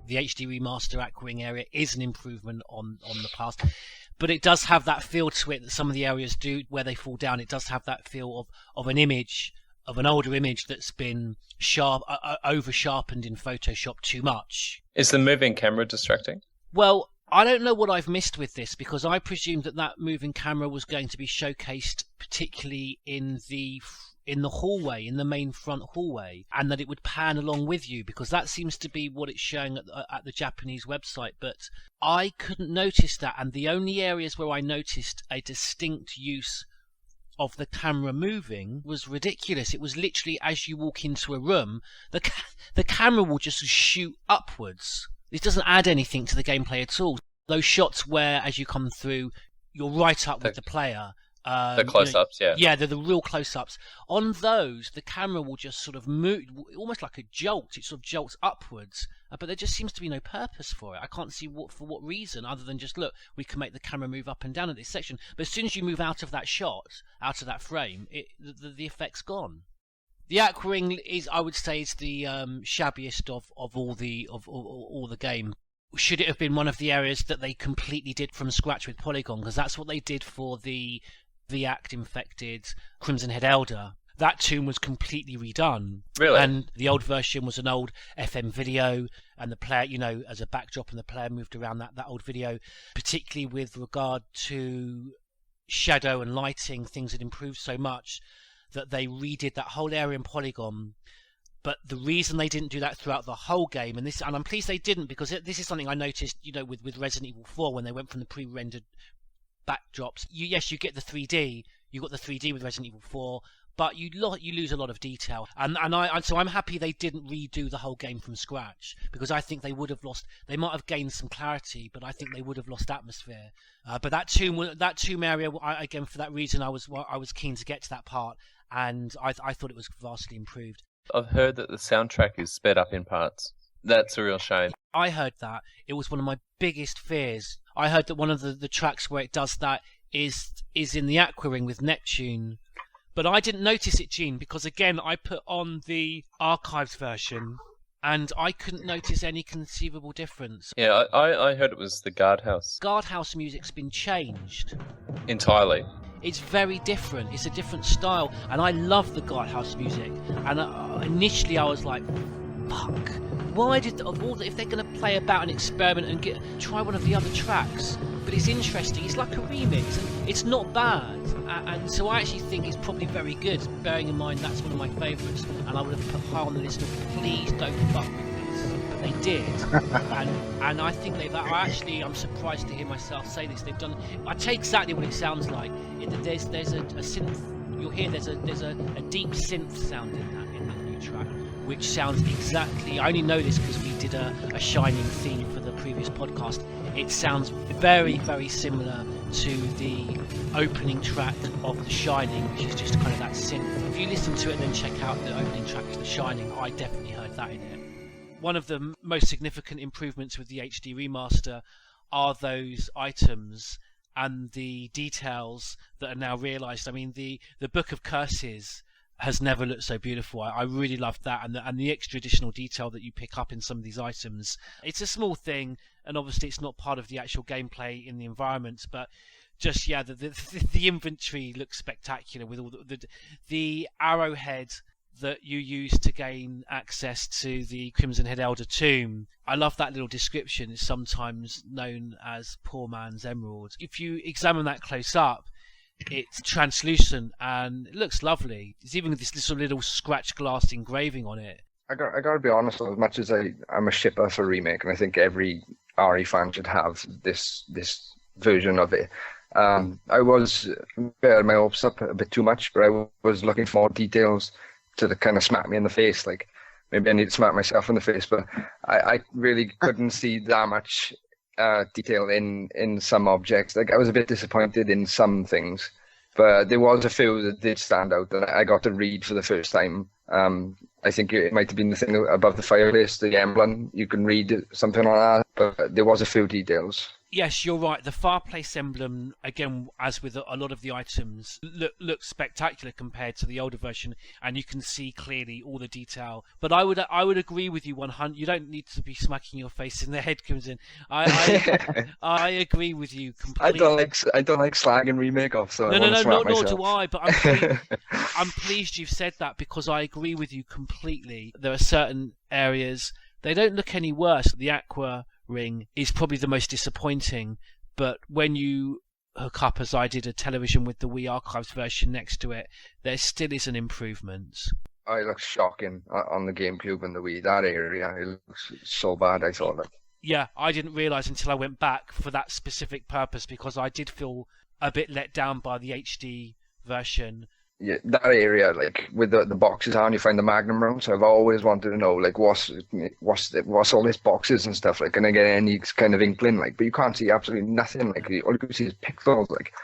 The HD remaster Aquaring area is an improvement on the past, but it does have that feel to it that some of the areas do where they fall down. It does have that feel of an image, of an older image that's been over sharpened in Photoshop too much. Is the moving camera distracting? Well, I don't know what I've missed with this, because I presumed that moving camera was going to be showcased particularly in the hallway, in the main front hallway, and that it would pan along with you, because that seems to be what it's showing at the Japanese website. But I couldn't notice that, and the only areas where I noticed a distinct use of the camera moving was ridiculous. It was literally as you walk into a room, the camera will just shoot upwards. It doesn't add anything to the gameplay at all. Those shots where, as you come through, you're right up with the player. The close-ups, yeah. Yeah, they're the real close-ups. On those, the camera will just sort of move, almost like a jolt. It sort of jolts upwards, but there just seems to be no purpose for it. I can't see for what reason, other than just, look, we can make the camera move up and down at this section. But as soon as you move out of that shot, out of that frame, the effect's gone. The Aquaring is, I would say, is the shabbiest of all the game. Should it have been one of the areas that they completely did from scratch with Polygon? Because that's what they did for the Act-infected Crimson Head Elder. That tomb was completely redone. Really? And the old version was an old FM video, and the player, as a backdrop, and the player moved around that old video, particularly with regard to shadow and lighting. Things had improved so much that they redid that whole area in polygon. But the reason they didn't do that throughout the whole game, and I'm pleased they didn't, because this is something I noticed, with Resident Evil 4, when they went from the pre-rendered backdrops. You get the 3D. You got the 3D with Resident Evil 4, but you lose a lot of detail. So I'm happy they didn't redo the whole game from scratch, because I think they would have lost. They might have gained some clarity, but I think they would have lost atmosphere. But that tomb area, again, for that reason, I was keen to get to that part, and I thought it was vastly improved. I've heard that the soundtrack is sped up in parts. That's a real shame. I heard that. It was one of my biggest fears. I heard that one of the tracks where it does that is in the Aqua Ring with Neptune. But I didn't notice it, Gene, because again, I put on the archives version and I couldn't notice any conceivable difference. Yeah, I heard it was the guardhouse. Guardhouse music's been changed. Entirely. It's very different. It's a different style, and I love the guardhouse music. And initially I was like, fuck. Why if they're going to play about and experiment and try one of the other tracks? But it's interesting. It's like a remix, and it's not bad. And so I actually think it's probably very good, bearing in mind that's one of my favourites. And I would have put high on the list of please don't fuck with this. But they did. and I think I'm surprised to hear myself say this. They've done. I take exactly what it sounds like. There's a synth. You'll hear there's a deep synth sound in that new track, which sounds exactly. I only know this because we did a Shining theme for the previous podcast. It sounds very, very similar to the opening track of The Shining, which is just kind of that synth. If you listen to it and then check out the opening track of The Shining, I definitely heard that in it. One of the most significant improvements with the HD remaster are those items and the details that are now realised. I mean, the Book of Curses has never looked so beautiful. I really loved that, and the extra additional detail that you pick up in some of these items. It's a small thing, and obviously it's not part of the actual gameplay in the environment, but just the inventory looks spectacular with all the arrowhead that you use to gain access to the Crimson Head Elder tomb. I love that little description. It's sometimes known as Poor Man's Emerald. If you examine that close up, it's translucent and it looks lovely. There's even this little scratch glass engraving on it. I got to be honest, as much as I'm a shipper for remake, and I think every RE fan should have this version of it. I was bearing my hopes up a bit too much, but I was looking for more details to kind of smack me in the face. Like, maybe I need to smack myself in the face, but I really couldn't see that much detail in some objects. Like, I was a bit disappointed in some things, but there was a few that did stand out that I got to read for the first time. I think it might have been the thing above the fireplace, the emblem. You can read something like that, but there was a few details. Yes, you're right. The fireplace emblem, again, as with a lot of the items, looks spectacular compared to the older version, and you can see clearly all the detail. But I would agree with you 100. You don't need to be smacking your face in the head, Crimson. I agree with you completely. I don't like slagging remake off, so nor do I. But I'm pleased you've said that, because I agree with you completely. There are certain areas they don't look any worse. The Aqua Ring is probably the most disappointing, but when you hook up, as I did, a television with the Wii Archives version next to it, there still is an improvement. It looks shocking on the GameCube and the Wii. That area, it looks so bad, I thought. Yeah, I didn't realise until I went back for that specific purpose, because I did feel a bit let down by the HD version. Yeah, that area, like with the boxes on, you find the Magnum room. So I've always wanted to know, like, what's all these boxes and stuff like, and I get any kind of inkling, like, but you can't see absolutely nothing. Like, all you can see is pixels. Like,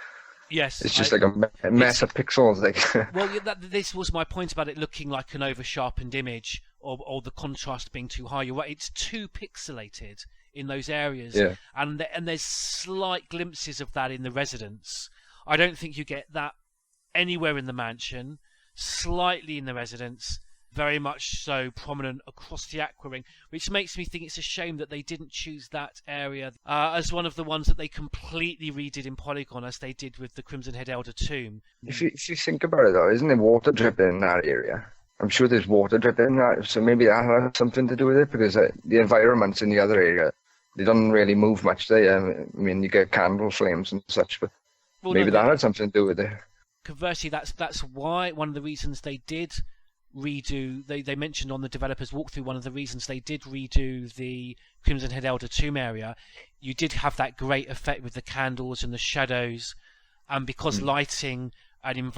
yes, it's just like a mess of pixels. Like, well, this was my point about it looking like an over-sharpened image, or the contrast being too high. You're right; it's too pixelated in those areas, yeah. And there's slight glimpses of that in the residence. I don't think you get that anywhere in the mansion, slightly in the residence, very much so prominent across the Aqua Ring, which makes me think it's a shame that they didn't choose that area as one of the ones that they completely redid in polygon, as they did with the Crimson Head Elder tomb. If you think about it, though, isn't there water dripping in that area? I'm sure there's water dripping, so maybe that has something to do with it, because the environments in the other area, they don't really move much. I mean, you get candle flames and such, but maybe that had something to do with it. Conversely, that's why one of the reasons they did redo, they mentioned on the developers walkthrough, one of the reasons they did redo the Crimson Head Elder Tomb area, you did have that great effect with the candles and the shadows, and because lighting and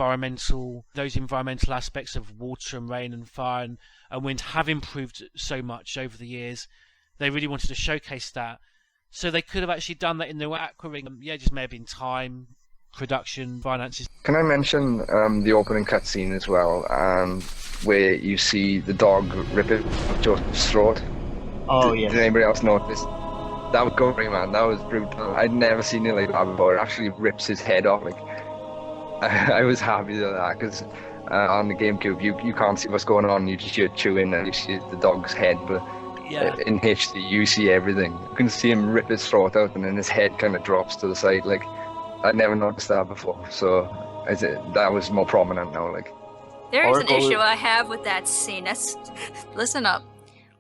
those environmental aspects of water and rain and fire and wind have improved so much over the years, they really wanted to showcase that. So they could have actually done that in the Aqua Ring. Yeah, just may have been time, production, finances. Can I mention the opening cutscene as well, where you see the dog ripping Joseph's throat? Oh, yeah. Did anybody else notice? That was gory, man. That was brutal. I'd never seen it like that before. It actually rips his head off. Like, I was happy with that, because on the GameCube you can't see what's going on. You just hear chewing and you see the dog's head, but in HD you see everything. You can see him rip his throat out, and then his head kind of drops to the side. Like, I'd never noticed that before, so that was more prominent now. Like, there is an issue I have with that scene. Listen up.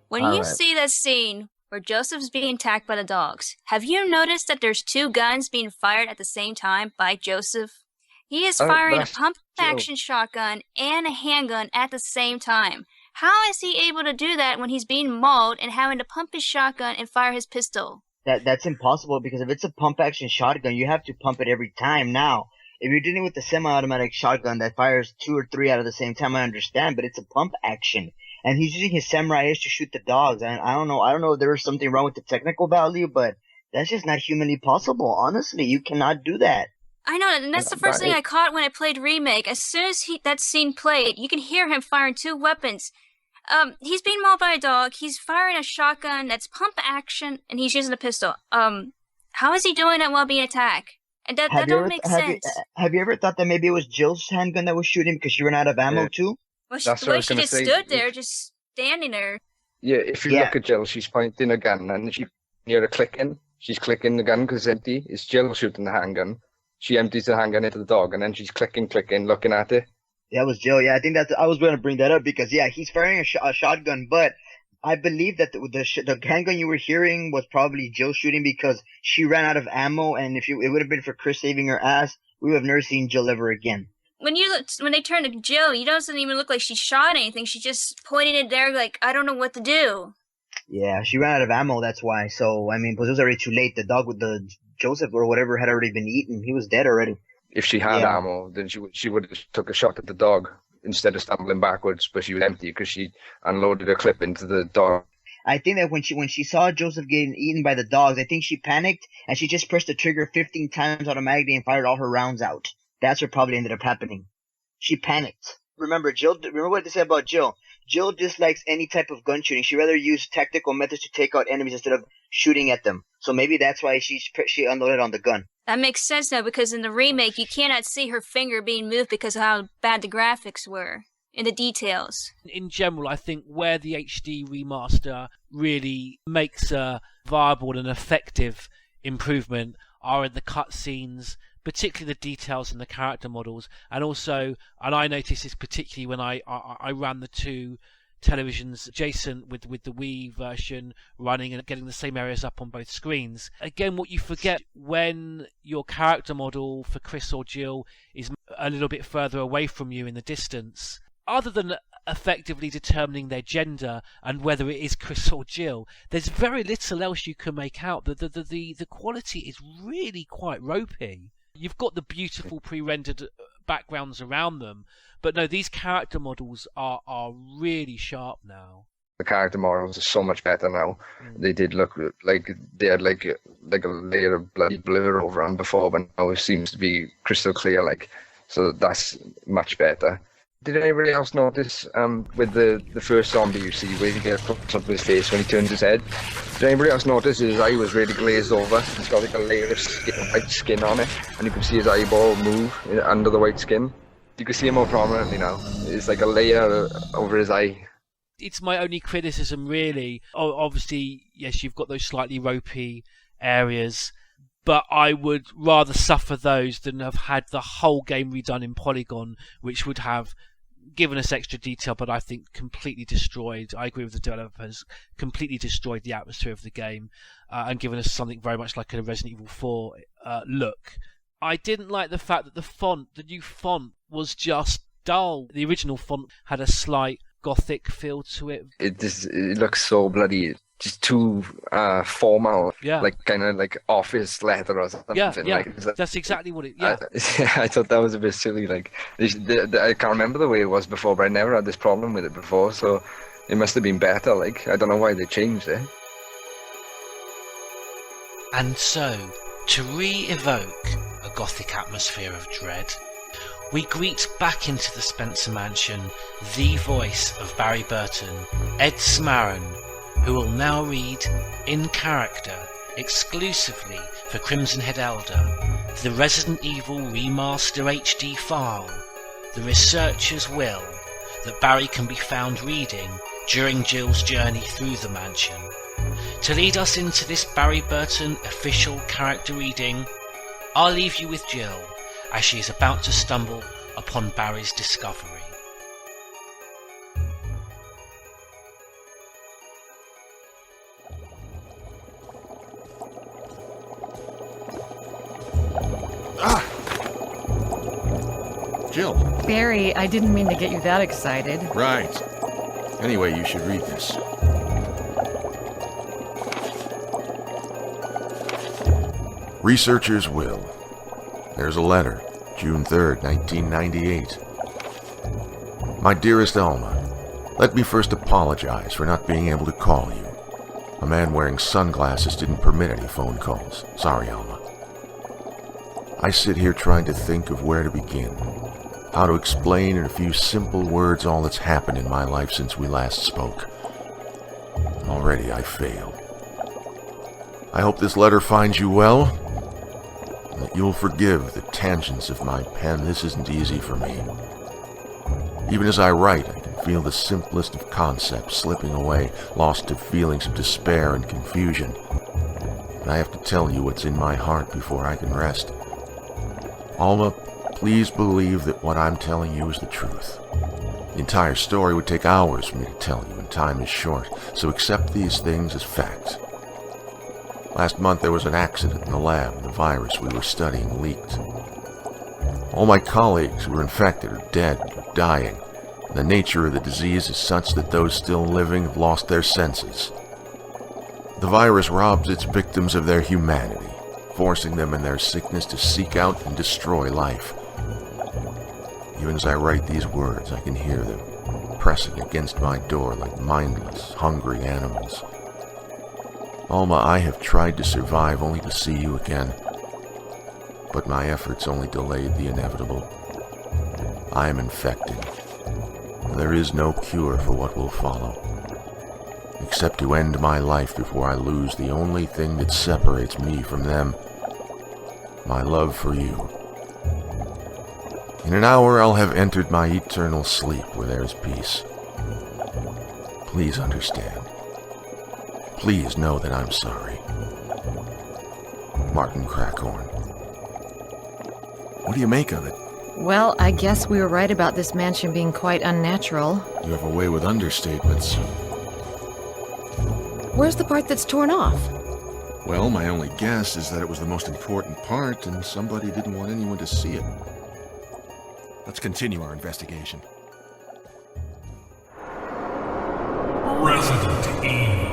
When you see that scene where Joseph's being attacked by the dogs, have you noticed that there's two guns being fired at the same time by Joseph? He is firing a pump-action shotgun and a handgun at the same time. How is he able to do that when he's being mauled and having to pump his shotgun and fire his pistol? That's impossible, because if it's a pump-action shotgun, you have to pump it every time now. If you're dealing with a semi-automatic shotgun that fires 2 or 3 out at the same time, I understand, but it's a pump action. And he's using his samurai ace to shoot the dogs. And I don't know if there was something wrong with the technical value, but that's just not humanly possible. Honestly, you cannot do that. I know, and that's the first thing I caught when I played Remake. As soon as that scene played, you can hear him firing 2 weapons. He's being mauled by a dog, he's firing a shotgun that's pump action, and he's using a pistol. How is he doing that while being attacked? And that don't make sense. Have you ever thought that maybe it was Jill's handgun that was shooting because she ran out of ammo too? Well, the way she just stood there, just standing there. Yeah, if you look at Jill, she's pointing a gun, and she hear her clicking. She's clicking the gun because it's empty. It's Jill shooting the handgun. She empties the handgun into the dog, and then she's clicking, looking at it. Yeah, it was Jill. Yeah, I think I was going to bring that up because, he's firing a shotgun, but I believe that the handgun you were hearing was probably Jill shooting because she ran out of ammo, and it would have been for Chris saving her ass, we would have never seen Jill ever again. When they turn to Jill, it doesn't even look like she shot anything. She just pointed it there like, I don't know what to do. Yeah, she ran out of ammo, that's why. So, I mean, because it was already too late. The dog with the Joseph or whatever had already been eaten. He was dead already. If she had ammo, then she would have took a shot at the dog instead of stumbling backwards, but she was empty because she unloaded a clip into the dog. I think that when she saw Joseph getting eaten by the dogs, I think she panicked and she just pressed the trigger 15 times automatically and fired all her rounds out. That's what probably ended up happening. She panicked. Remember what they said about Jill? Jill dislikes any type of gun shooting. She'd rather use tactical methods to take out enemies instead of shooting at them. So maybe that's why she unloaded on the gun. That makes sense now, because in the remake, you cannot see her finger being moved because of how bad the graphics were in the details. In general, I think where the HD remaster really makes a viable and effective improvement are in the cutscenes, particularly the details in the character models, and I noticed this particularly when I ran the 2 televisions adjacent with the Wii version running and getting the same areas up on both screens. Again, what you forget when your character model for Chris or Jill is a little bit further away from you in the distance, other than effectively determining their gender and whether it is Chris or Jill, there's very little else you can make out. The quality is really quite ropey. You've got the beautiful pre-rendered backgrounds around them, but no, these character models are really sharp now. The character models are so much better now. They did look like they had like a layer of bloody blur over them before, but now it seems to be crystal clear. So that's much better. Did anybody else notice with the first zombie you see where you get a close up of his face when he turns his head? Did anybody else notice his eye was really glazed over? He's got like a layer of white skin on it, and you can see his eyeball move under the white skin. You can see him more prominently now. It's like a layer over his eye. It's my only criticism, really. Obviously, yes, you've got those slightly ropey areas, but I would rather suffer those than have had the whole game redone in polygon, which would have given us extra detail, but I think completely destroyed. I agree with the developers, completely destroyed the atmosphere of the game, and given us something very much like a Resident Evil 4 look. I didn't like the fact that the new font was just dull. The original font had a slight gothic feel to it. It looks so bloody just too formal. Yeah. Like kind of like office letter or something. Yeah, Like, that's exactly what it. Yeah. I thought that was a bit silly. Like I can't remember the way it was before, but I never had this problem with it before. So it must have been better. Like I don't know why they changed it. And so, to re-evoke a gothic atmosphere of dread, we greet back into the Spencer Mansion the voice of Barry Burton, Ed Smaran, who will now read, in character, exclusively for Crimson Head Elder, the Resident Evil Remaster HD file, The Researcher's Will, that Barry can be found reading during Jill's journey through the mansion. To lead us into this Barry Burton official character reading, I'll leave you with Jill, as she is about to stumble upon Barry's discovery. Jill. Barry, I didn't mean to get you that excited. Right. Anyway, you should read this. Researcher's Will. There's a letter, June 3rd, 1998. My dearest Alma, let me first apologize for not being able to call you. A man wearing sunglasses didn't permit any phone calls. Sorry, Alma. I sit here trying to think of where to begin, how to explain in a few simple words all that's happened in my life since we last spoke. Already I failed. I hope this letter finds you well, and that you'll forgive the tangents of my pen. This isn't easy for me. Even as I write, I can feel the simplest of concepts slipping away, lost to feelings of despair and confusion. And I have to tell you what's in my heart before I can rest. Alma, please believe that what I'm telling you is the truth. The entire story would take hours for me to tell you, and time is short, so accept these things as fact. Last month there was an accident in the lab. The virus we were studying leaked. All my colleagues who were infected are dead or dying. The nature of the disease is such that those still living have lost their senses. The virus robs its victims of their humanity, forcing them in their sickness to seek out and destroy life. Even as I write these words, I can hear them pressing against my door like mindless, hungry animals. Alma, I have tried to survive only to see you again, but my efforts only delayed the inevitable. I am infected, and there is no cure for what will follow, except to end my life before I lose the only thing that separates me from them, my love for you. In an hour I'll have entered my eternal sleep where there is peace. Please understand. Please know that I'm sorry. Martin Crackhorn. What do you make of it? Well, I guess we were right about this mansion being quite unnatural. You have a way with understatements. Where's the part that's torn off? Well, my only guess is that it was the most important part and somebody didn't want anyone to see it. Let's continue our investigation. Resident Evil.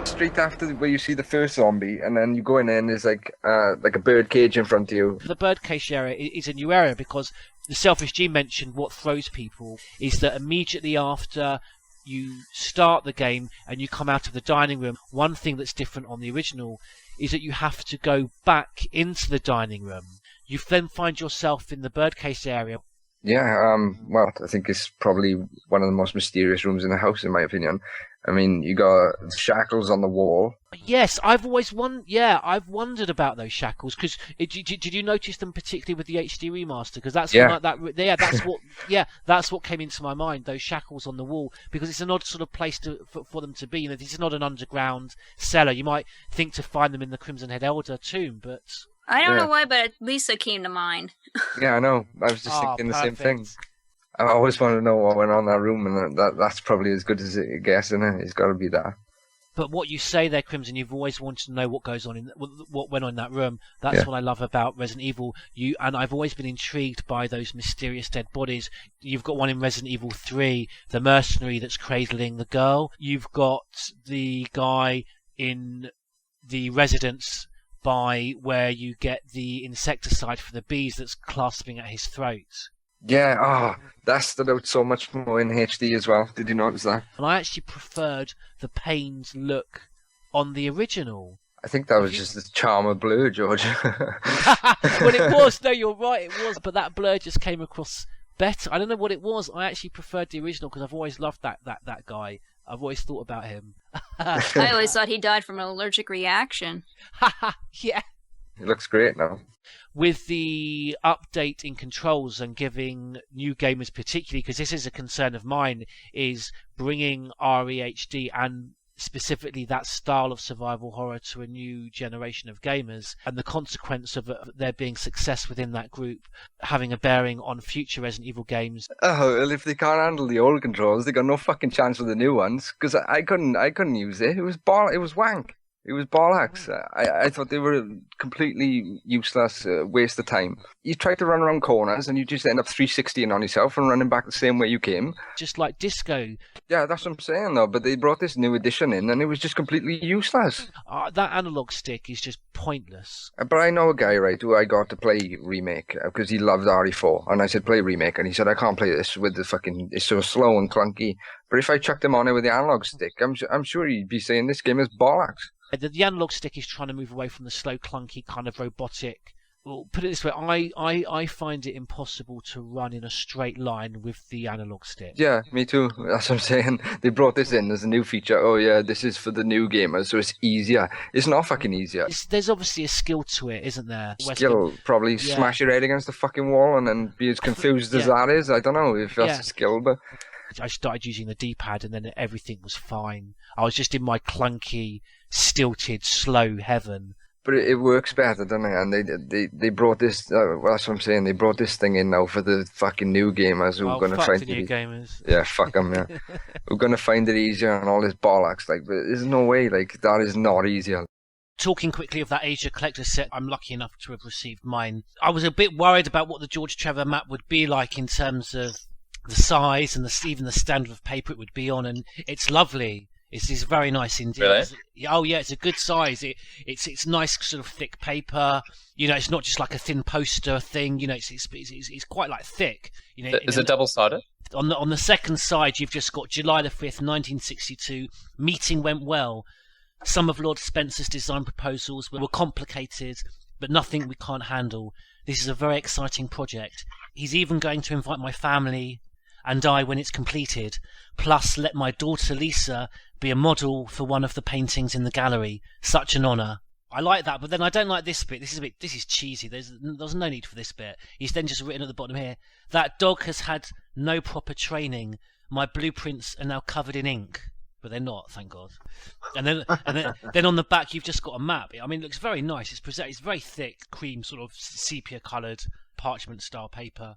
Straight after where you see the first zombie, and then you go in there and there's like a bird cage in front of you. The bird cage area is a new area because the Selfish G mentioned what throws people is that immediately after you start the game and you come out of the dining room, one thing that's different on the original is that you have to go back into the dining room. You then find yourself in the birdcase area. Yeah, well, I think it's probably one of the most mysterious rooms in the house, in my opinion. I mean, you got shackles on the wall. Yes, I've I've wondered about those shackles because did you notice them particularly with the HD remaster? Because that's that's what came into my mind. Those shackles on the wall, because it's an odd sort of place for them to be. You know, this is not an underground cellar. You might think to find them in the Crimson Head Elder tomb, but I don't know why, but Lisa came to mind. Yeah, I know. I was just thinking the same thing. I always wanted to know what went on in that room, and that's probably as good as it gets, isn't it? It's got to be that. But what you say there, Crimson, you've always wanted to know what goes on what went on in that room. That's what I love about Resident Evil. And I've always been intrigued by those mysterious dead bodies. You've got one in Resident Evil 3, the mercenary that's cradling the girl. You've got the guy in the residence by where you get the insecticide for the bees that's clasping at his throat. Yeah, that stood out so much more in HD as well. Did you notice that? And I actually preferred the Pain's look on the original. I think that was just the charm of blur, George. Well, it was. No, you're right, it was. But that blur just came across better. I don't know what it was. I actually preferred the original because I've always loved that guy. I've always thought about him. I always thought he died from an allergic reaction. Yeah. He looks great now. With the update in controls and giving new gamers, particularly because this is a concern of mine, is bringing REHD and specifically that style of survival horror to a new generation of gamers, and the consequence of there being success within that group having a bearing on future Resident Evil games. Oh, well, if they can't handle the old controls, they got no fucking chance with the new ones. Because I couldn't use it. It was wank. It was bollocks. I thought they were completely useless, waste of time. You try to run around corners and you just end up 360ing on yourself and running back the same way you came. Just like Disco. Yeah, that's what I'm saying though, but they brought this new edition in and it was just completely useless. That analog stick is just pointless. But I know a guy, right, who I got to play Remake because he loved RE4, and I said play Remake, and he said I can't play this with the fucking, it's so slow and clunky. But if I chucked him on it with the analog stick, I'm sure he'd be saying this game is bollocks. The analog stick is trying to move away from the slow, clunky, kind of robotic. Well, put it this way, I find it impossible to run in a straight line with the analog stick. Yeah, me too. That's what I'm saying. They brought this in as a new feature. Oh yeah, this is for the new gamers, so it's easier. It's not fucking easier. There's obviously a skill to it, isn't there? Skill, probably smash your head against the fucking wall and then be as confused as that is. I don't know if that's a skill, but... I started using the D-pad and then everything was fine. I was just in my clunky, stilted, slow heaven. But it works better, doesn't it? And they brought this. That's what I'm saying. They brought this thing in now for the fucking new gamers who are going to find the new gamers. Yeah, fuck them. Yeah, we're going to find it easier and all this bollocks. Like, but there's no way. Like, that is not easier. Talking quickly of that Asia Collector set, I'm lucky enough to have received mine. I was a bit worried about what the George Trevor map would be like in terms of the size and even the standard of paper it would be on, and it's lovely. It's very nice indeed. Really? Oh yeah, it's a good size. It's nice sort of thick paper. You know, it's not just like a thin poster thing. You know, it's quite like thick. You know, is it double-sided? On the second side, you've just got July the 5th, 1962. Meeting went well. Some of Lord Spencer's design proposals were complicated, but nothing we can't handle. This is a very exciting project. He's even going to invite my family and I when it's completed, plus let my daughter Lisa be a model for one of the paintings in the gallery. Such an honour. I like that, but then I don't like this bit. This is cheesy. There's no need for this bit. He's then just written at the bottom here, that dog has had no proper training. My blueprints are now covered in ink. But they're not, thank God. And then on the back you've just got a map. I mean, it looks very nice. It's very thick, cream, sort of sepia-coloured parchment-style paper.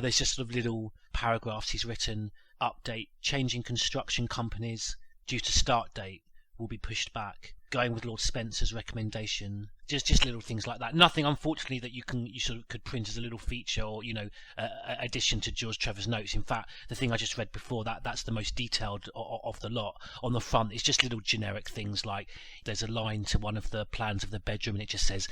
There's just sort of little paragraphs he's written. Update: changing construction companies due to start date will be pushed back. Going with Lord Spencer's recommendation. Just little things like that. Nothing, unfortunately, that you sort of could print as a little feature or addition to George Trevor's notes. In fact, the thing I just read before that's the most detailed of the lot. On the front, it's just little generic things like there's a line to one of the plans of the bedroom and it just says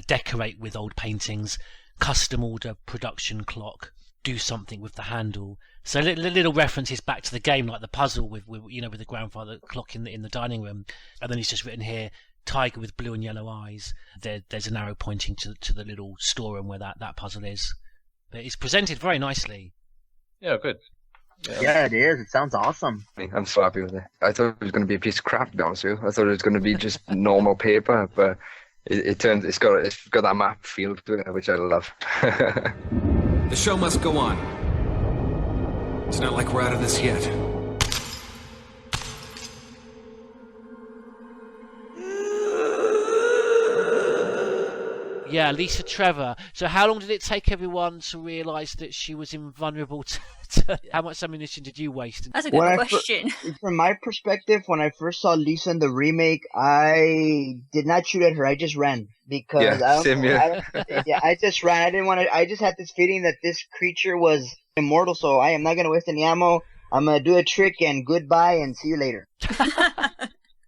decorate with old paintings, custom order production clock, do something with the handle. So little references back to the game, like the puzzle with the grandfather clock in the dining room. And then he's just written here, tiger with blue and yellow eyes. There's an arrow pointing to the little storeroom where that puzzle is. But it's presented very nicely. Yeah, good. Yeah, it is. It sounds awesome. I'm so happy with it. I thought it was going to be a piece of crap, to be honest with you. I thought it was going to be just normal paper, but it turns it's got that map feel to it, which I love. The show must go on. It's not like we're out of this yet. Yeah, Lisa Trevor. So how long did it take everyone to realise that she was invulnerable to how much ammunition did you waste? That's a good question. From my perspective, when I first saw Lisa in the remake, I did not shoot at her. I just ran because I just ran. I didn't want to. I just had this feeling that this creature was immortal, so I am not going to waste any ammo. I'm going to do a trick and goodbye and see you later.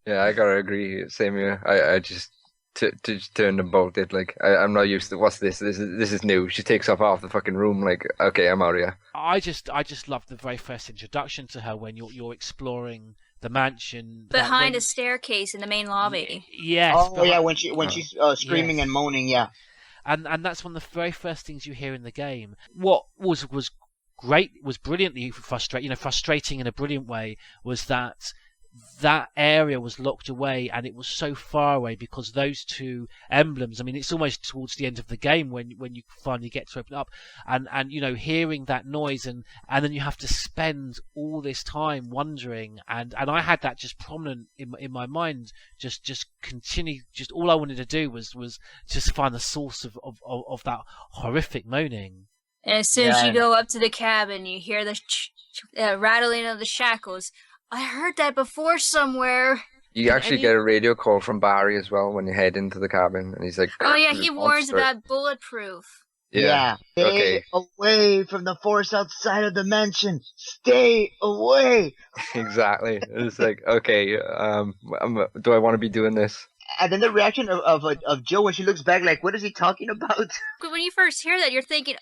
Yeah, I gotta agree. Same here. I just turned and bolted. Like I'm not used to what's this. This is new. She takes off half the fucking room. Like okay, I'm out of here. I just love the very first introduction to her when you're exploring the mansion behind a staircase in the main lobby. Yes. Oh yeah, when she's screaming and moaning. Yeah. And that's one of the very first things you hear in the game. What was great, was brilliantly frustrating in a brilliant way, was that area was locked away, and it was so far away because those two emblems. I mean, it's almost towards the end of the game when you finally get to open up, and hearing that noise, and then you have to spend all this time wondering, and I had that just prominent in my mind, just continue. Just all I wanted to do was just find the source of that horrific moaning. And as soon as you go up to the cabin, you hear the rattling of the shackles. I heard that before somewhere. You actually get a radio call from Barry as well when you head into the cabin, and he's like, "Oh yeah, he warns about bulletproof." Yeah. Stay away from the force outside of the mansion. Stay away. Exactly. It's like, okay, do I want to be doing this? And then the reaction of Joe when she looks back, like, what is he talking about? When you first hear that, you're thinking,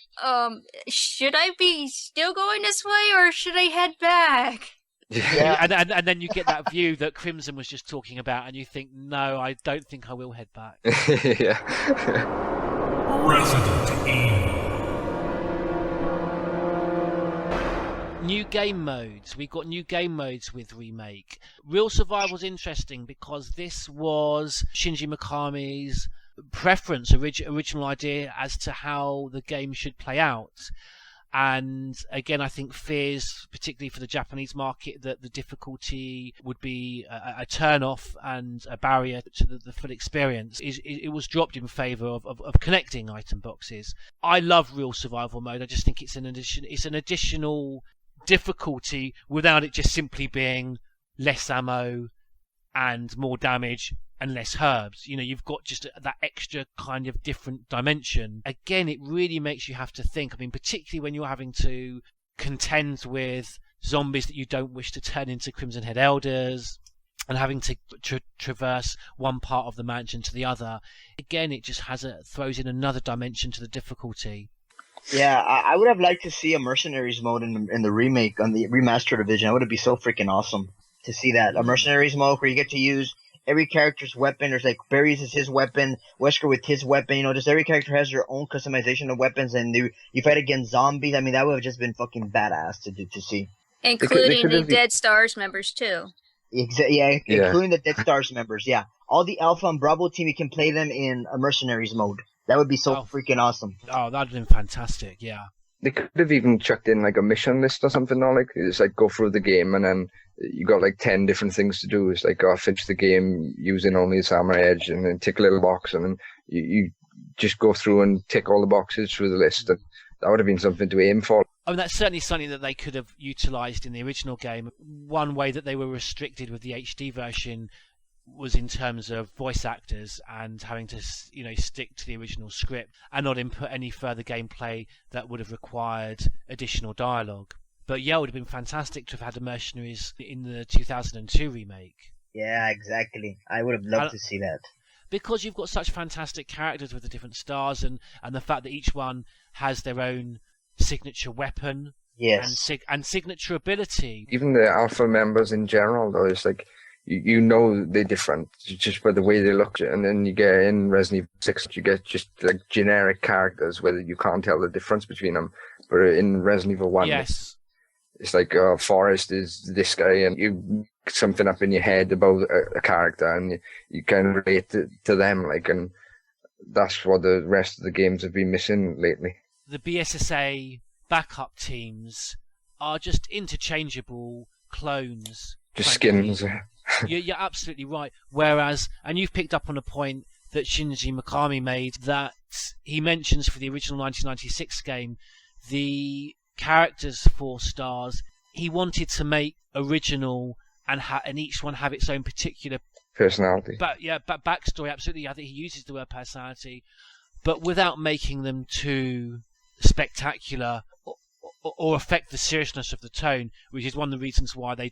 should I be still going this way, or should I head back? Yeah. and then you get that view that Crimson was just talking about, and you think, no, I don't think I will head back. Yeah. Resident Evil. New game modes. We've got new game modes with Remake. Real Survival's interesting because this was Shinji Mikami's preference, original idea as to how the game should play out. And again, I think fears, particularly for the Japanese market, that the difficulty would be a turn-off and a barrier to the full experience. It was dropped in favour of connecting item boxes. I love Real Survival mode. I just think it's an additional difficulty without it just simply being less ammo and more damage and less herbs. You've got just that extra kind of different dimension. Again, it really makes you have to think. I mean, particularly when you're having to contend with zombies that you don't wish to turn into Crimson Head Elders, and having to traverse one part of the mansion to the other. Again, it just throws in another dimension to the difficulty. Yeah, I would have liked to see a mercenaries mode in the remake, on the remaster division. That would be so freaking awesome to see that. A mercenaries mode where you get to use every character's weapon. There's like Barry's is his weapon, Wesker with his weapon. Just every character has their own customization of weapons, and you fight against zombies. I mean, that would have just been fucking badass to see. Including the Dead Stars members too. Including the Dead Stars members. Yeah, all the Alpha and Bravo team, you can play them in a mercenaries mode. That would be so freaking awesome. Oh, that'd have been fantastic. Yeah. They could have even chucked in like a mission list or something, or like it's like go through the game and then you got like 10 different things to do. It's like finish the game using only the Samurai Edge, and then tick a little box, and then you just go through and tick all the boxes through the list. And that would have been something to aim for. I mean, that's certainly something that they could have utilised in the original game. One way that they were restricted with the HD version was in terms of voice actors and having to stick to the original script and not input any further gameplay that would have required additional dialogue. But yeah, it would have been fantastic to have had the mercenaries in the 2002 remake. Yeah, exactly. I would have loved to see that. Because you've got such fantastic characters with the different stars, and the fact that each one has their own signature weapon. Yes. And signature ability. Even the Alpha members in general, though, it's like they're different just by the way they look. And then you get in Resident Evil 6, you get just like generic characters where you can't tell the difference between them. But in Resident Evil 1, it's like Forrest is this guy, and you something up in your head about a character, and you kind of relate to them, like, and that's what the rest of the games have been missing lately. The BSSA backup teams are just interchangeable clones. Just skins. You're absolutely right. Whereas, and you've picked up on a point that Shinji Mikami made that he mentions for the original 1996 game, the characters 4 stars, he wanted to make original and each one have its own particular personality. But backstory, absolutely. I think he uses the word personality, but without making them too spectacular or affect the seriousness of the tone, which is one of the reasons why they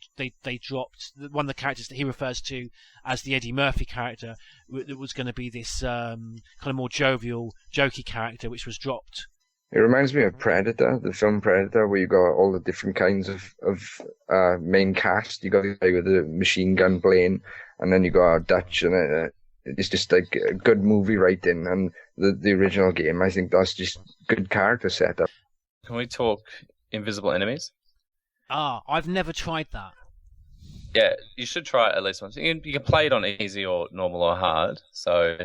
dropped one of the characters that he refers to as the Eddie Murphy character. That was going to be this kind of more jovial, jokey character, which was dropped. It reminds me of Predator, the film Predator, where you got all the different kinds of main cast. You got the guy with the machine gun playing, and then you got Dutch, and it's just like a good movie writing. And the original game, I think that's just good character setup. Can we talk invisible enemies? I've never tried that. Yeah, you should try it at least once. You can play it on easy or normal or hard, so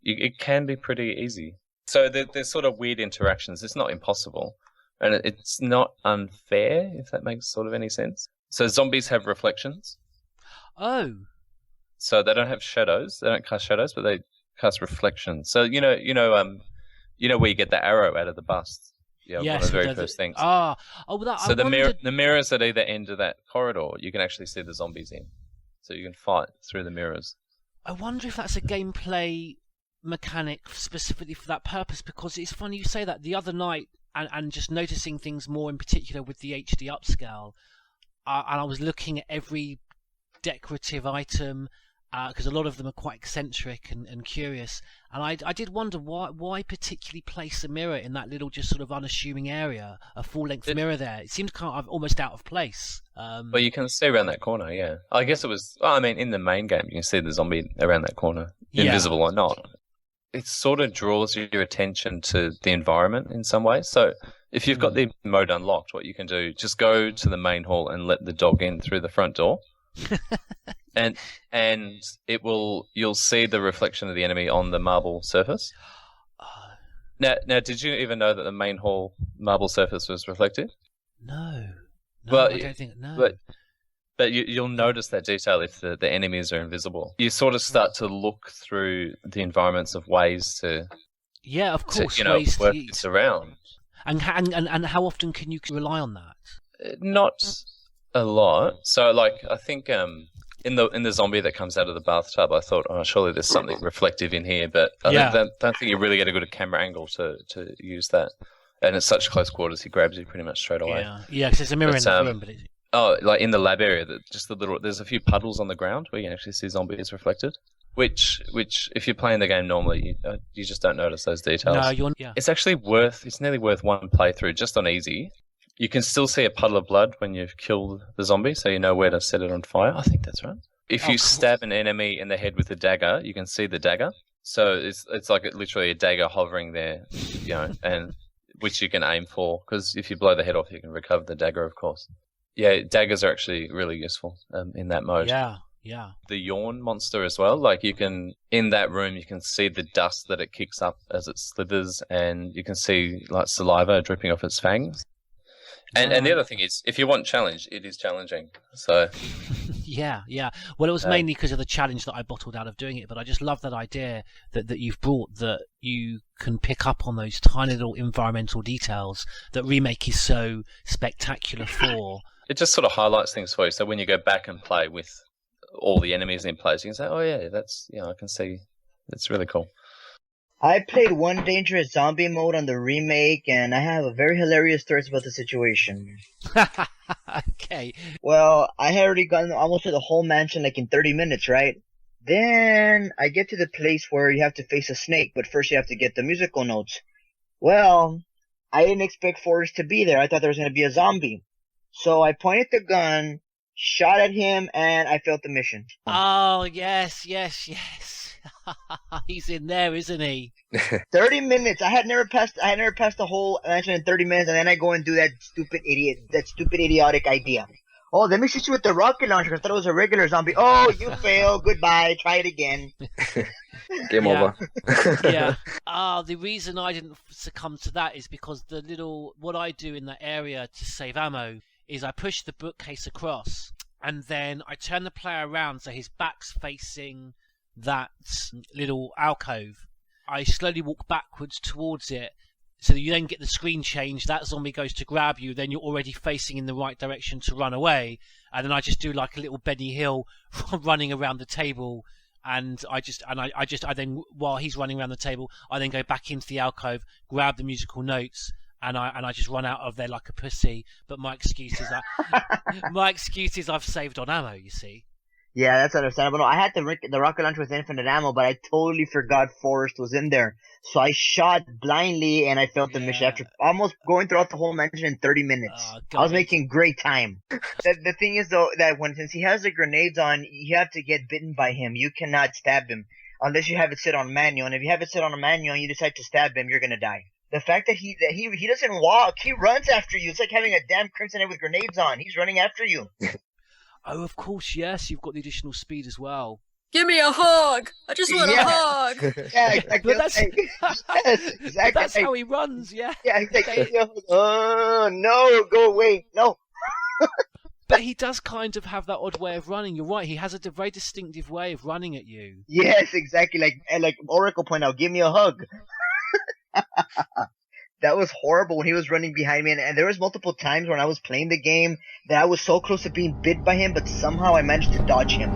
it can be pretty easy. So there's sort of weird interactions. It's not impossible, and it's not unfair, if that makes sort of any sense. So zombies have reflections. Oh. So they don't have shadows. They don't cast shadows, but they cast reflections. So you know where you get the arrow out of the bust. Yeah, yes, one of the very first things. So the mirrors at either end of that corridor, you can actually see the zombies in. So you can fight through the mirrors. I wonder if that's a gameplay mechanic specifically for that purpose, because it's funny you say that. The other night, and just noticing things more in particular with the HD upscale, and I was looking at every decorative item, because a lot of them are quite eccentric and curious, and I did wonder why particularly place a mirror in that little just sort of unassuming area, a full-length mirror there. It seemed kind of almost out of place. Well, you can see around that corner, yeah. I guess it was, in the main game, you can see the zombie around that corner, invisible or not. It sort of draws your attention to the environment in some ways. So if you've got the mode unlocked, what you can do, just go to the main hall and let the dog in through the front door. and you'll see the reflection of the enemy on the marble surface. Now, did you even know that the main hall marble surface was reflective? No, well, I don't think no. But you'll notice that detail if the enemies are invisible. You sort of start to look through the environments of ways to of course work this around. And how often can you rely on that? Not a lot. So I think in the zombie that comes out of the bathtub, I thought, surely there's something reflective in here, but I don't think you really get a good camera angle to use that. And it's such close quarters, he grabs you pretty much straight away. Yeah, because there's a mirror in the room, but in the lab area, there's a few puddles on the ground where you can actually see zombies reflected. Which, if you're playing the game normally, you just don't notice those details. No, It's actually it's nearly worth one playthrough just on easy. You can still see a puddle of blood when you've killed the zombie, so you know where to set it on fire. I think that's right. If you stab an enemy in the head with a dagger, you can see the dagger. So it's like literally a dagger hovering there, and which you can aim for, because if you blow the head off, you can recover the dagger, of course. Yeah, daggers are actually really useful in that mode. Yeah. The yawn monster as well. In that room, you can see the dust that it kicks up as it slithers, and you can see saliva dripping off its fangs. And the other thing is, if you want challenge, it is challenging. So. Yeah. Well, it was mainly because of the challenge that I bottled out of doing it, but I just love that idea that you've brought, that you can pick up on those tiny little environmental details that Remake is so spectacular for. It just sort of highlights things for you, so when you go back and play with all the enemies in place, you can say, oh yeah, that's, I can see, it's really cool. I played one dangerous zombie mode on the remake, and I have a very hilarious story about the situation. Okay. Well, I had already gotten almost to the whole mansion in 30 minutes, right? Then I get to the place where you have to face a snake, but first you have to get the musical notes. Well, I didn't expect Forrest to be there. I thought there was going to be a zombie. So I pointed the gun, shot at him, and I failed the mission. Oh, yes. He's in there, isn't he? 30 minutes. I had never passed the whole mansion in 30 minutes, and then I go and do that stupid idiotic idea. Oh, let me shoot you with the rocket launcher. I thought it was a regular zombie. Oh, you fail. Goodbye. Try it again. Game over. Yeah. The reason I didn't succumb to that is because what I do in that area to save ammo is I push the bookcase across, and then I turn the player around so his back's facing that little alcove. I slowly walk backwards towards it, so that you then get the screen change. That zombie goes to grab you, then you're already facing in the right direction to run away. And then I just do like a little Benny Hill running around the table. And I then, while he's running around the table, I then go back into the alcove, grab the musical notes, and I just run out of there like a pussy. But my excuse is I've saved on ammo, you see. Yeah, that's understandable. No, I had the rocket launcher with infinite ammo, but I totally forgot Forrest was in there. So I shot blindly, and I failed the mission after almost going throughout the whole mission in 30 minutes. I was making great time. The thing is, though, that since he has the grenades on, you have to get bitten by him. You cannot stab him unless you have it sit on manual. And if you have it sit on a manual and you decide to stab him, you're gonna die. The fact that he doesn't walk, he runs after you. It's like having a damn Crimson Head with grenades on. He's running after you. Oh, of course, yes. You've got the additional speed as well. Give me a hug! I just want a hug! Yeah, exactly. But that's, exactly. But that's how he runs, yeah. Yeah, exactly. Oh, no, go away. No. But he does kind of have that odd way of running. You're right. He has a very distinctive way of running at you. Yes, exactly. Like Oracle point out, give me a hug. That was horrible when he was running behind me, and there was multiple times when I was playing the game that I was so close to being bit by him, but somehow I managed to dodge him.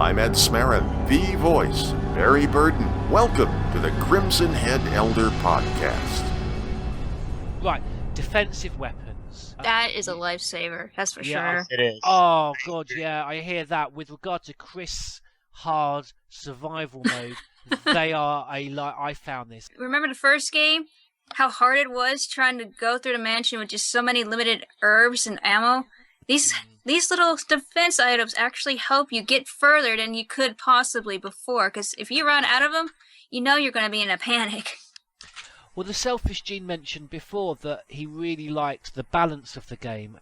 I'm Ed Smarin, the voice, Barry Burton. Welcome to the Crimson Head Elder Podcast. Right, defensive weapons. That is a lifesaver, that's for sure. It is. Oh, God, yeah, I hear that. With regard to Chris Hard Survival Mode, they are I found this. Remember the first game? How hard it was trying to go through the mansion with just so many limited herbs and ammo? These little defense items actually help you get further than you could possibly before, because if you run out of them, you know you're going to be in a panic. Well, the Selfish Gene mentioned before that he really liked the balance of the game.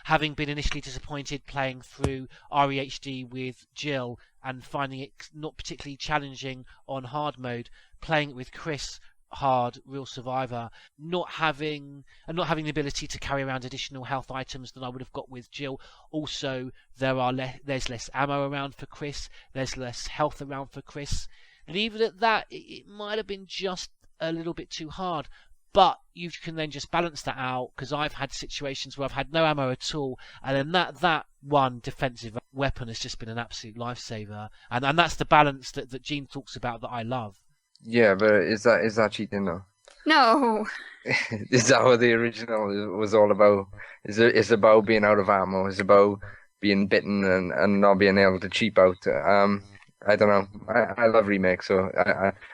Having been initially disappointed playing through REHD with Jill and finding it not particularly challenging on hard mode, playing it with Chris Hard, Real Survivor, not having the ability to carry around additional health items than I would have got with Jill. Also, there's less ammo around for Chris, there's less health around for Chris. Leave it at that. It might have been just a little bit too hard, but you can then just balance that out, because I've had situations where I've had no ammo at all, and then that one defensive weapon has just been an absolute lifesaver, and that's the balance that Gene talks about that I love. Yeah, but is that cheating though? No. Is that what the original was all about? It's about being out of ammo. It's about being bitten and not being able to cheap out. I don't know. I love remakes, so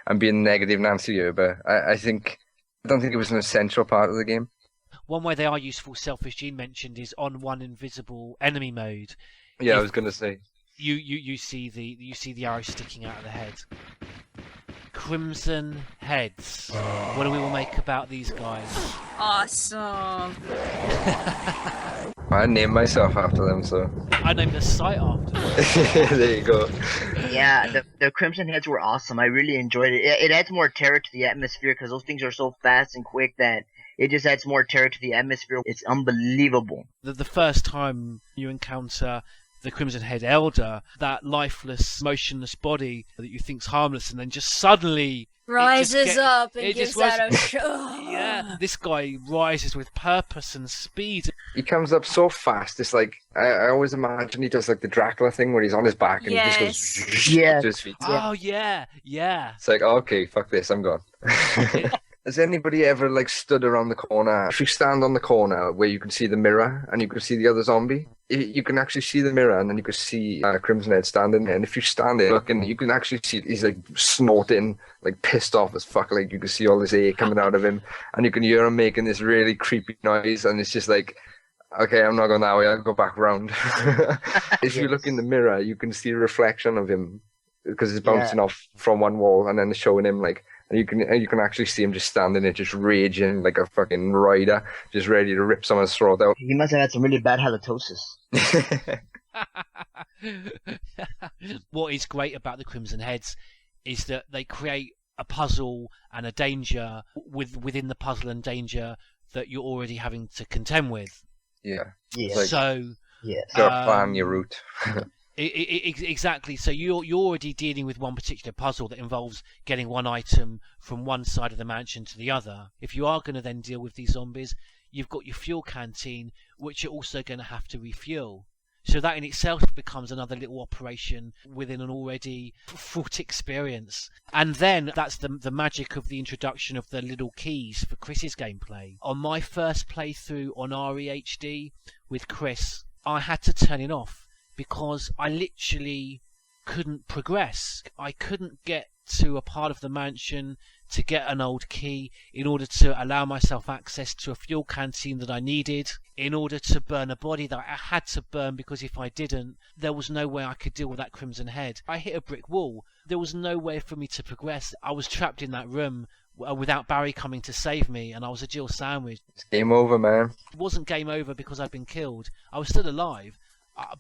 I'm being negative Nancy here, but I don't think it was an essential part of the game. One way they are useful, Selfish Gene mentioned, is on one invisible enemy mode. Yeah, I was gonna say. You see the arrow sticking out of the head. Crimson Heads. What do we all make about these guys? Awesome. I named myself after them, so. I named the site after them. There you go. Yeah, the Crimson Heads were awesome. I really enjoyed it. It adds more terror to the atmosphere because those things are so fast and quick that it just adds more terror to the atmosphere. It's unbelievable. The first time you encounter the Crimson Head Elder, that lifeless, motionless body that you think's harmless, and then just suddenly rises up and gives out a show. Yeah, this guy rises with purpose and speed. He comes up so fast. It's like I always imagine he does like the Dracula thing where he's on his back and he just goes to his feet. Oh yeah. It's like, okay, fuck this, I'm gone. Has anybody ever like stood around the corner? If you stand on the corner where you can see the mirror and you can see the other zombie, you can actually see the mirror and then you can see Crimson Head standing there. And if you stand there looking, you can actually see he's like snorting, like pissed off as fuck. Like you can see all this air coming out of him, and you can hear him making this really creepy noise. And it's just like, okay, I'm not going that way. I'll go back round. If you look in the mirror, you can see a reflection of him because it's bouncing off from one wall, and then it's showing him like. And you can actually see him just standing there, just raging like a fucking rider, just ready to rip someone's throat out. He must have had some really bad halitosis. What is great about the Crimson Heads is that they create a puzzle and a danger within the puzzle and danger that you're already having to contend with. Yeah. Yeah. Like, so gotta plan your route. Exactly. So you're already dealing with one particular puzzle that involves getting one item from one side of the mansion to the other. If you are going to then deal with these zombies, you've got your fuel canteen, which you're also going to have to refuel. So that in itself becomes another little operation within an already fraught experience. And then that's the magic of the introduction of the little keys for Chris's gameplay. On my first playthrough on REHD with Chris, I had to turn it off because I literally couldn't progress. I couldn't get to a part of the mansion to get an old key in order to allow myself access to a fuel canteen that I needed, in order to burn a body that I had to burn, because if I didn't, there was no way I could deal with that crimson head. I hit a brick wall. There was no way for me to progress. I was trapped in that room without Barry coming to save me, and I was a Jill sandwich. It's game over, man. It wasn't game over because I'd been killed. I was still alive,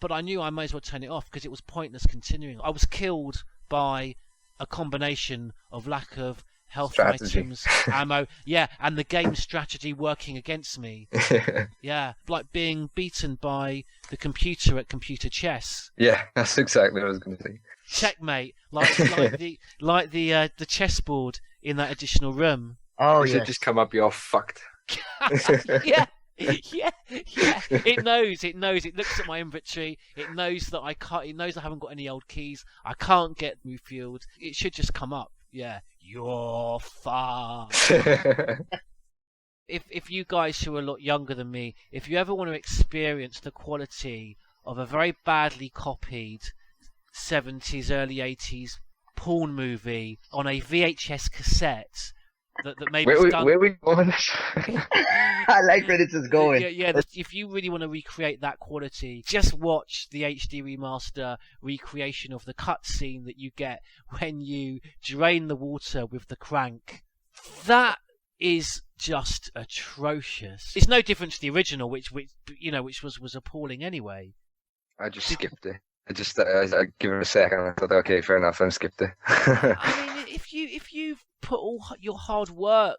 but I knew I might as well turn it off because it was pointless continuing. I was killed by a combination of lack of health items, ammo, and the game strategy working against me. Yeah, like being beaten by the computer at computer chess. Yeah, that's exactly what I was going to say. Checkmate, like the chessboard in that additional room. Oh, yeah. Just come up, you're fucked. Yeah. It knows. It looks at my inventory. It knows that I can't. It knows I haven't got any old keys. I can't get refueled. It should just come up. Yeah, you're fucked. If you guys who are a lot younger than me, if you ever want to experience the quality of a very badly copied 70s, early 80s porn movie on a VHS cassette. That maybe where we going? I like where this is going. Yeah. If you really want to recreate that quality, just watch the HD remaster recreation of the cutscene that you get when you drain the water with the crank. That is just atrocious. It's no different to the original, which was appalling anyway. I just skipped it. I give it a second. I thought, okay, fair enough, and skipped it. I mean, if you've put all your hard work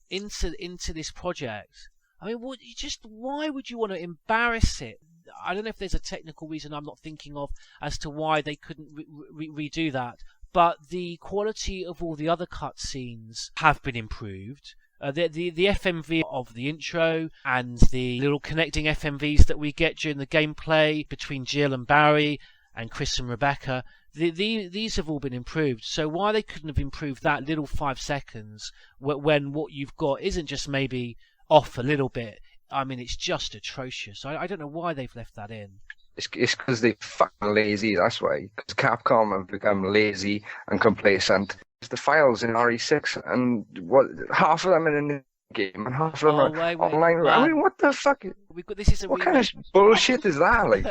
into this project, I mean, why would you want to embarrass it? I don't know if there's a technical reason I'm not thinking of as to why they couldn't redo that, but the quality of all the other cutscenes have been improved. The FMV of the intro and the little connecting FMVs that we get during the gameplay between Jill and Barry and Chris and Rebecca, these have all been improved. So why they couldn't have improved that little 5 seconds when what you've got isn't just maybe off a little bit? I mean, it's just atrocious. I don't know why they've left that in. It's because they're fucking lazy, that's why. Because Capcom have become lazy and complacent. The files in RE6, and half of them in the game, and half of them are online. I mean, what the fuck? What kind of bullshit is that? Like,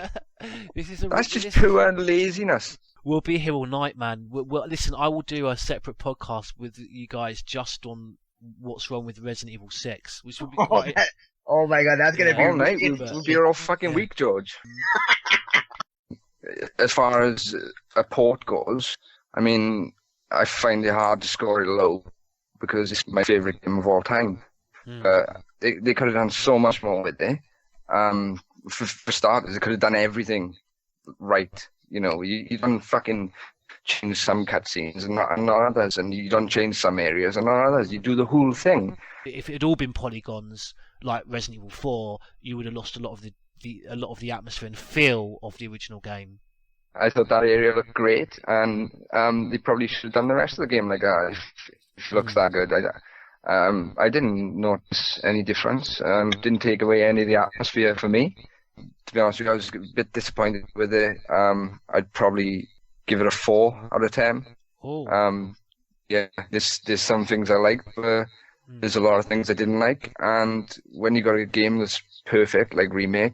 that's just pure laziness. We'll be here all night, man. Listen, I will do a separate podcast with you guys just on what's wrong with Resident Evil 6, which will be quite... Oh my god, that's gonna be all night. We'll be here all fucking week, George. As far as a port goes, I mean, I find it hard to score it low because it's my favourite game of all time. They could have done so much more with it. For starters, they could have done everything right. You know, you don't fucking change some cutscenes and not others, and you don't change some areas and not others. You do the whole thing. If it had all been polygons like Resident Evil 4, you would have lost a lot of the atmosphere and feel of the original game. I thought that area looked great, and they probably should have done the rest of the game like that. If it looks that good, I didn't notice any difference. Didn't take away any of the atmosphere for me. To be honest with you, I was a bit disappointed with it. I'd probably give it a 4 out of 10. Oh. Yeah, there's some things I like, but there's a lot of things I didn't like. And when you got a game that's perfect, like Remake,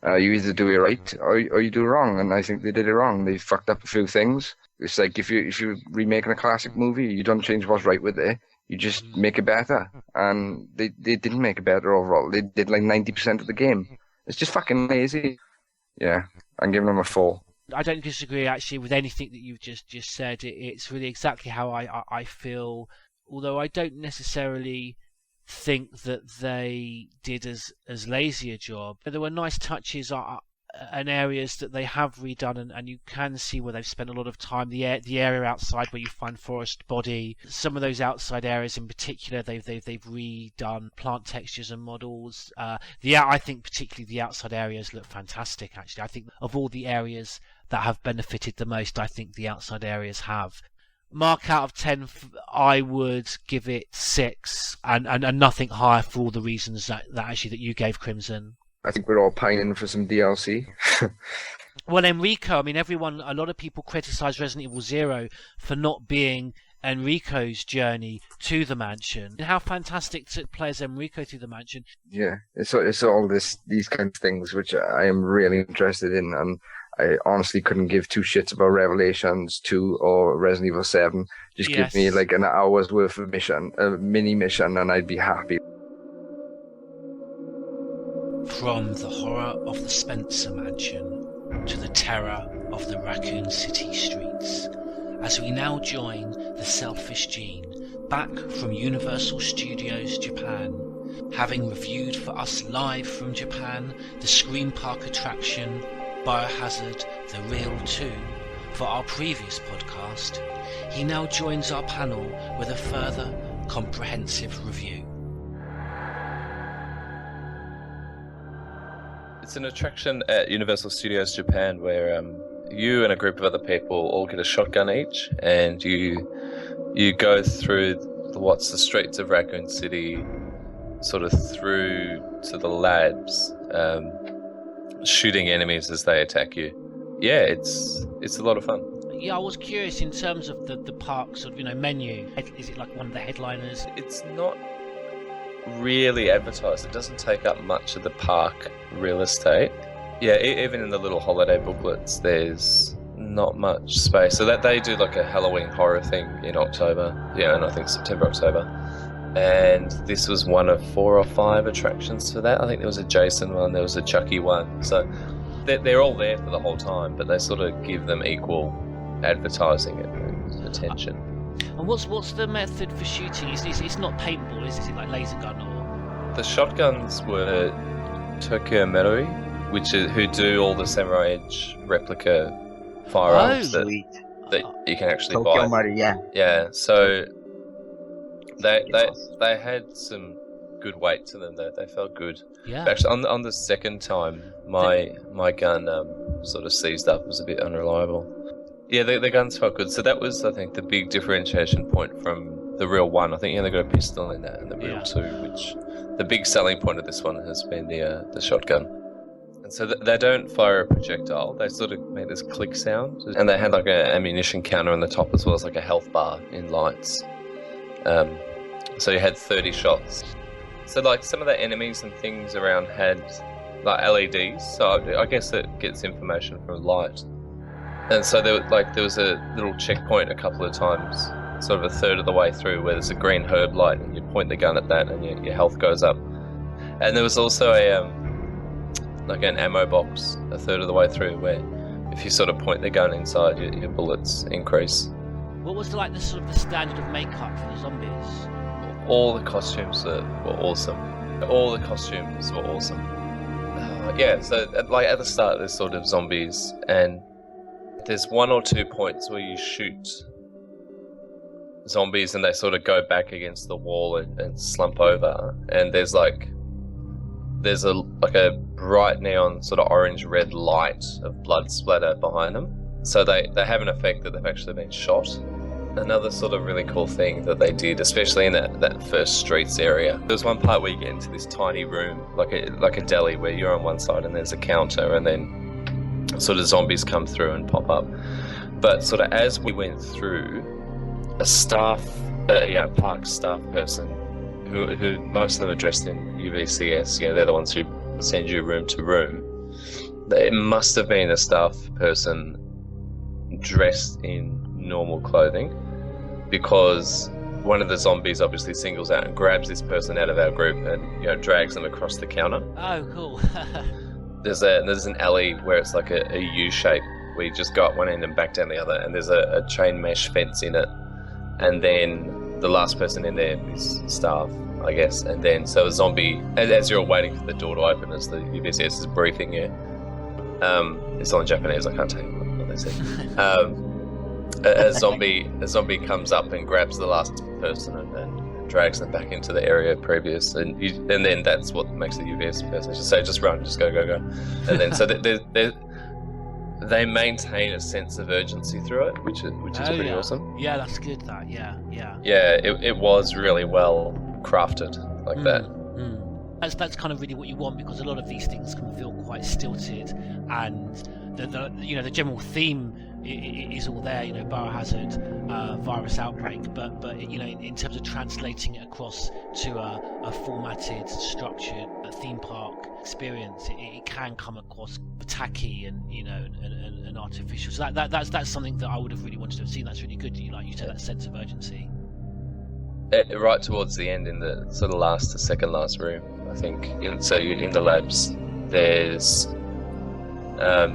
you either do it right or you do it wrong, and I think they did it wrong. They fucked up a few things. It's like if you're remaking a classic movie, you don't change what's right with it. You just make it better, and they didn't make it better overall. They did like 90% of the game. It's just fucking lazy. Yeah, I'm giving them a 4. I don't disagree actually with anything that you've just said. It's really exactly how I feel. Although I don't necessarily think that they did as lazy a job. But there were nice touches. and areas that they have redone, and you can see where they've spent a lot of time. The area outside where you find Forest Body, some of those outside areas in particular, they've redone plant textures and models. I think particularly the outside areas look fantastic. Actually, I think of all the areas that have benefited the most, I think the outside areas have. Mark out of 10, I would give it 6, and nothing higher for all the reasons that you gave, Crimson. I think we're all pining for some DLC. Well, Enrico, I mean, a lot of people criticize Resident Evil 0 for not being Enrico's journey to the mansion. How fantastic to play as Enrico through the mansion. Yeah, it's all these kind of things which I am really interested in, and I honestly couldn't give two shits about Revelations 2 or Resident Evil 7. Just give me like an hour's worth of a mini mission, and I'd be happy. From the horror of the Spencer Mansion to the terror of the Raccoon City streets, as we now join the Selfish Gene back from Universal Studios Japan, having reviewed for us live from Japan the Scream Park attraction Biohazard The Real 2 for our previous podcast. He now joins our panel with a further comprehensive review. It's an attraction at Universal Studios Japan where you and a group of other people all get a shotgun each, and you go through the streets of Raccoon City, sort of through to the labs, shooting enemies as they attack you. Yeah, it's a lot of fun. Yeah, I was curious in terms of the park sort of menu. Is it like one of the headliners? It's not really advertised. It doesn't take up much of the park real estate. Yeah, even in the little holiday booklets, there's not much space. So that they do like a Halloween horror thing in October. Yeah, and I think September, October. And this was one of 4 or 5 attractions for that. I think there was a Jason one, there was a Chucky one. So they're all there for the whole time, but they sort of give them equal advertising and attention. And what's the method for shooting? It's not paintball, is it like laser gun or? The shotguns were Tokyo Marui, who do all the Samurai Edge replica firearms that you can actually Tokyo buy. Marui, yeah. Yeah, so they had some good weight to them. They felt good. Yeah. But actually, on the second time, my gun sort of seized up, was a bit unreliable. Yeah, the guns felt good. So that was, I think, the big differentiation point from the real 1. I think you only got a pistol in that, and the real 2, which the big selling point of this one has been the shotgun. And so they don't fire a projectile. They sort of make this click sound, and they had like an ammunition counter on the top as well as like a health bar in lights. So you had 30 shots. So like some of the enemies and things around had like LEDs. So I guess it gets information from light. And so there was a little checkpoint a couple of times, sort of a third of the way through, where there's a green herb light, and you point the gun at that, and your health goes up. And there was also like an ammo box a third of the way through, where if you sort of point the gun inside, your bullets increase. What was the sort of the standard of makeup for the zombies? All the costumes were awesome. All the costumes were awesome. Yeah, so at the start there's sort of zombies, and there's 1 or 2 points where you shoot zombies and they sort of go back against the wall and slump over, and there's a bright neon sort of orange-red light of blood splatter behind them. So they have an effect that they've actually been shot. Another sort of really cool thing that they did, especially in that first streets area, there's one part where you get into this tiny room, like a deli, where you're on one side and there's a counter, and then sort of zombies come through and pop up. But sort of as we went through, a park staff person, who most of them are dressed in UVCS, they're the ones who send you room to room. It must have been a staff person dressed in normal clothing, because one of the zombies obviously singles out and grabs this person out of our group and drags them across the counter. Oh, cool. There's an alley where it's like a U shape, where you just go up one end and back down the other, and there's a chain mesh fence in it, and then the last person in there is staff, I guess. And then so a zombie, as you're waiting for the door to open, as the UVCS is briefing you, It's all in Japanese. I can't tell you what they say. A zombie comes up and grabs the last person and drags them back into the area previous, and then that's what makes the UVS person say, just run, just go, and then so they maintain a sense of urgency through it, which is pretty awesome. Yeah, that's good. That it was really well crafted like that. That's kind of really what you want, because a lot of these things can feel quite stilted, and the general theme is all there. Biohazard, virus outbreak, but in terms of translating it across to a formatted, structured theme park experience, it can come across tacky and and artificial. So that's something that I would have really wanted to have seen. That's really good. You said, that sense of urgency. Right towards the end, in the sort of second last room, I think. So in the labs, there's a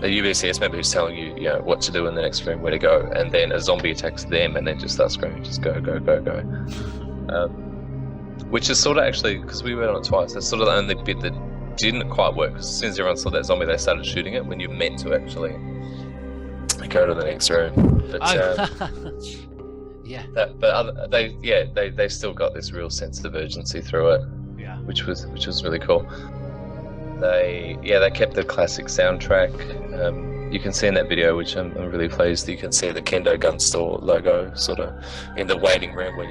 UVCS member who's telling you, what to do in the next room, where to go, and then a zombie attacks them, and then just starts screaming, just go. Which is sort of, actually, because we went on it twice, that's sort of the only bit that didn't quite work. Because as soon as everyone saw that zombie, they started shooting it when you're meant to actually go to the next room. But they still got this real sense of urgency through it, which was really cool. They kept the classic soundtrack. You can see in that video, which I'm really pleased, you can see the Kendo gun store logo sort of in the waiting room where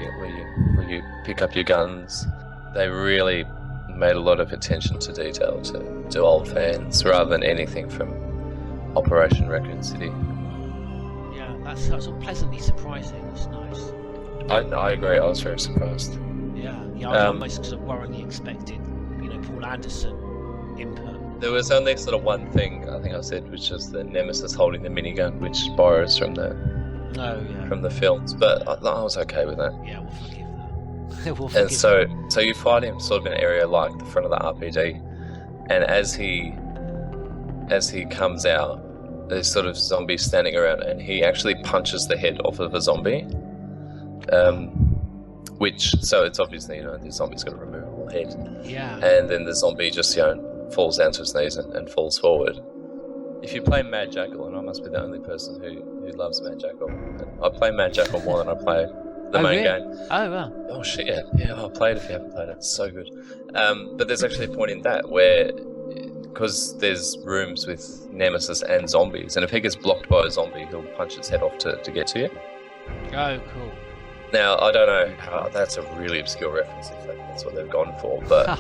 you pick up your guns. They really made a lot of attention to detail to old fans, rather than anything from Operation Raccoon City. That's sort of pleasantly surprising. It's nice. I agree. I was very surprised. I was almost sort of worryingly expected, Paul Anderson input. There was only sort of one thing I think I said, which was the Nemesis holding the minigun, which borrows from the films. But I was okay with that. Yeah, we'll forgive that. We'll and forgive so you fight him sort of in an area like the front of the RPD, and as he comes out, there's sort of zombies standing around, and he actually punches the head off of a zombie. So it's obviously, the zombie's got a removable head. Yeah. And then the zombie just, falls down to his knees and falls forward. If you play Mad Jackal, and I must be the only person who loves Mad Jackal, I play Mad Jackal more than I play the main game. Oh, wow. Oh, shit, yeah. I'll play it if you haven't played it. It's so good. But there's actually a point in that where, because there's rooms with Nemesis and zombies, and if he gets blocked by a zombie, he'll punch his head off to get to you. Oh, cool. Now, I don't know how, that's a really obscure reference, if that's what they've gone for, but...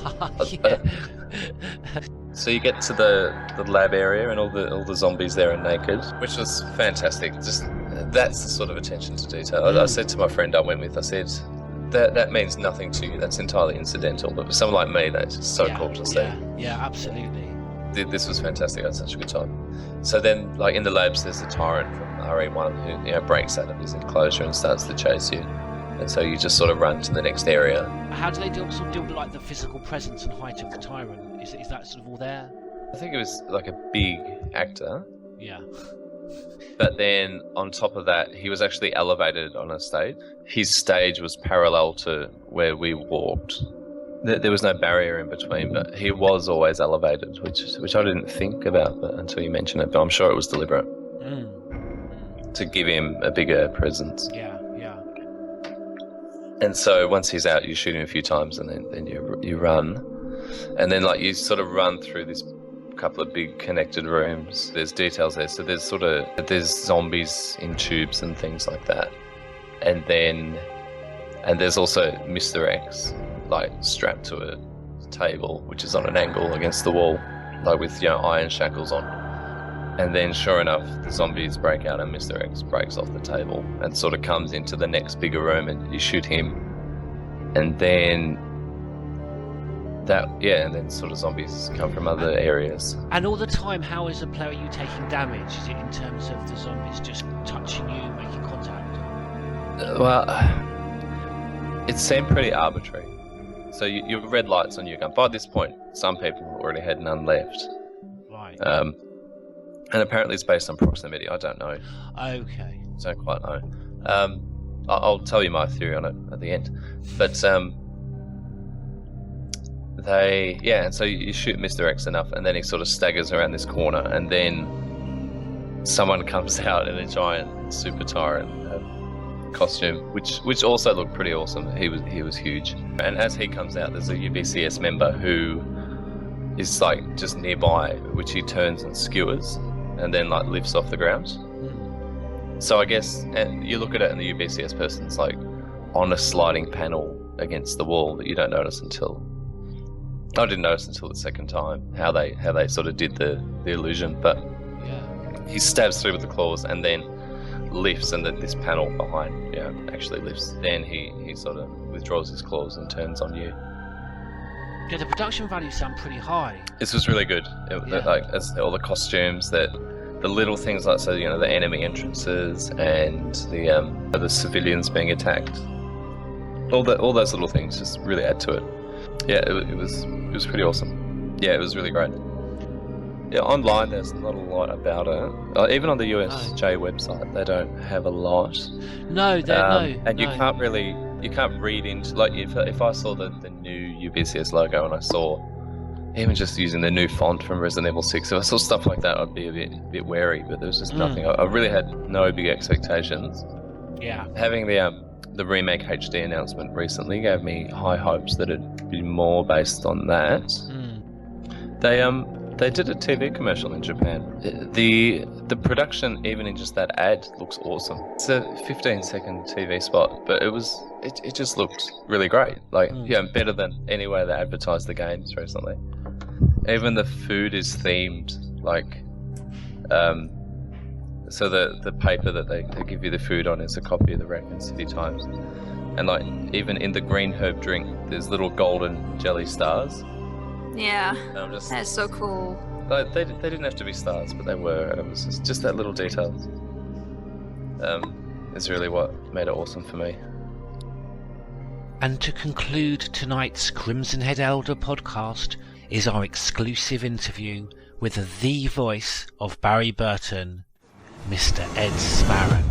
So you get to the lab area, and all the zombies there are naked, which was fantastic. Just that's the sort of attention to detail. I said to my friend I went with, I said, that means nothing to you, that's entirely incidental, but for someone like me, that's just so cool to see. Yeah, absolutely. This was fantastic. I had such a good time. So then, in the labs, there's the tyrant from RE1 who breaks out of his enclosure and starts to chase you, and so you just sort of run to the next area. How do they deal with the physical presence and height of the tyrant? Is that sort of all there? I think it was a big actor. Yeah. But then on top of that, he was actually elevated on a stage. His stage was parallel to where we walked. There was no barrier in between, but he was always elevated, which I didn't think about until you mentioned it, but I'm sure it was deliberate. To give him a bigger presence. Yeah. And so once he's out, you shoot him a few times, and then you run. And then you sort of run through this couple of big connected rooms. There's details there. So there's zombies in tubes and things like that. And there's also Mr. X, strapped to a table, which is on an angle against the wall, with iron shackles on. And then, sure enough, the zombies break out, and Mr. X breaks off the table and sort of comes into the next bigger room, and you shoot him. And then sort of zombies come from other areas. And all the time, how as a player are you taking damage? Is it in terms of the zombies just touching you, making contact? It seemed pretty arbitrary. So you have red lights on your gun. By this point, some people already had none left. Right. And apparently it's based on proximity. I don't know. Okay. Don't quite know. I'll tell you my theory on it at the end. But so you shoot Mr. X enough, and then he sort of staggers around this corner, and then someone comes out in a giant super tyrant costume, which also looked pretty awesome. He was huge, and as he comes out, there's a UBCS member who is like just nearby, which he turns and skewers, and then like lifts off the ground. So I guess you look at it, and the UBCS person's like on a sliding panel against the wall that you don't notice until. I didn't notice until the second time how they sort of did the illusion, but he stabs through with the claws and then lifts, and this panel behind actually lifts. Then he sort of withdraws his claws and turns on you. Yeah, the production values sound pretty high. This was really good. Like as all the costumes, the little things like the enemy entrances and the civilians being attacked. All those little things just really add to it. Yeah, it was pretty awesome. Yeah, it was really great. Yeah, online there's not a lot about it. Even on the USJ website, they don't have a lot. No, and you can't read into, like, if I saw the new UBCS logo and I saw even just using the new font from Resident Evil 6, if I saw stuff like that, I'd be a bit wary. But there was just nothing. I really had no big expectations. Yeah. Having the remake HD announcement recently gave me high hopes that it'd be more based on that. They did a TV commercial in Japan. The production, even in just that ad, looks awesome. It's a 15-second TV spot, but it just looked really great. Like, better than any way they advertised the games recently. Even the food is themed, like, so the paper that they give you the food on is a copy of the Raccoon City Times. And like, even in the green herb drink, there's little golden jelly stars. Yeah, that's so cool. Like, they didn't have to be stars, but they were, and it was just that little detail. Is really what made it awesome for me. And to conclude tonight's Crimson Head Elder podcast is our exclusive interview with the voice of Barry Burton, Mr. Ed Smarren.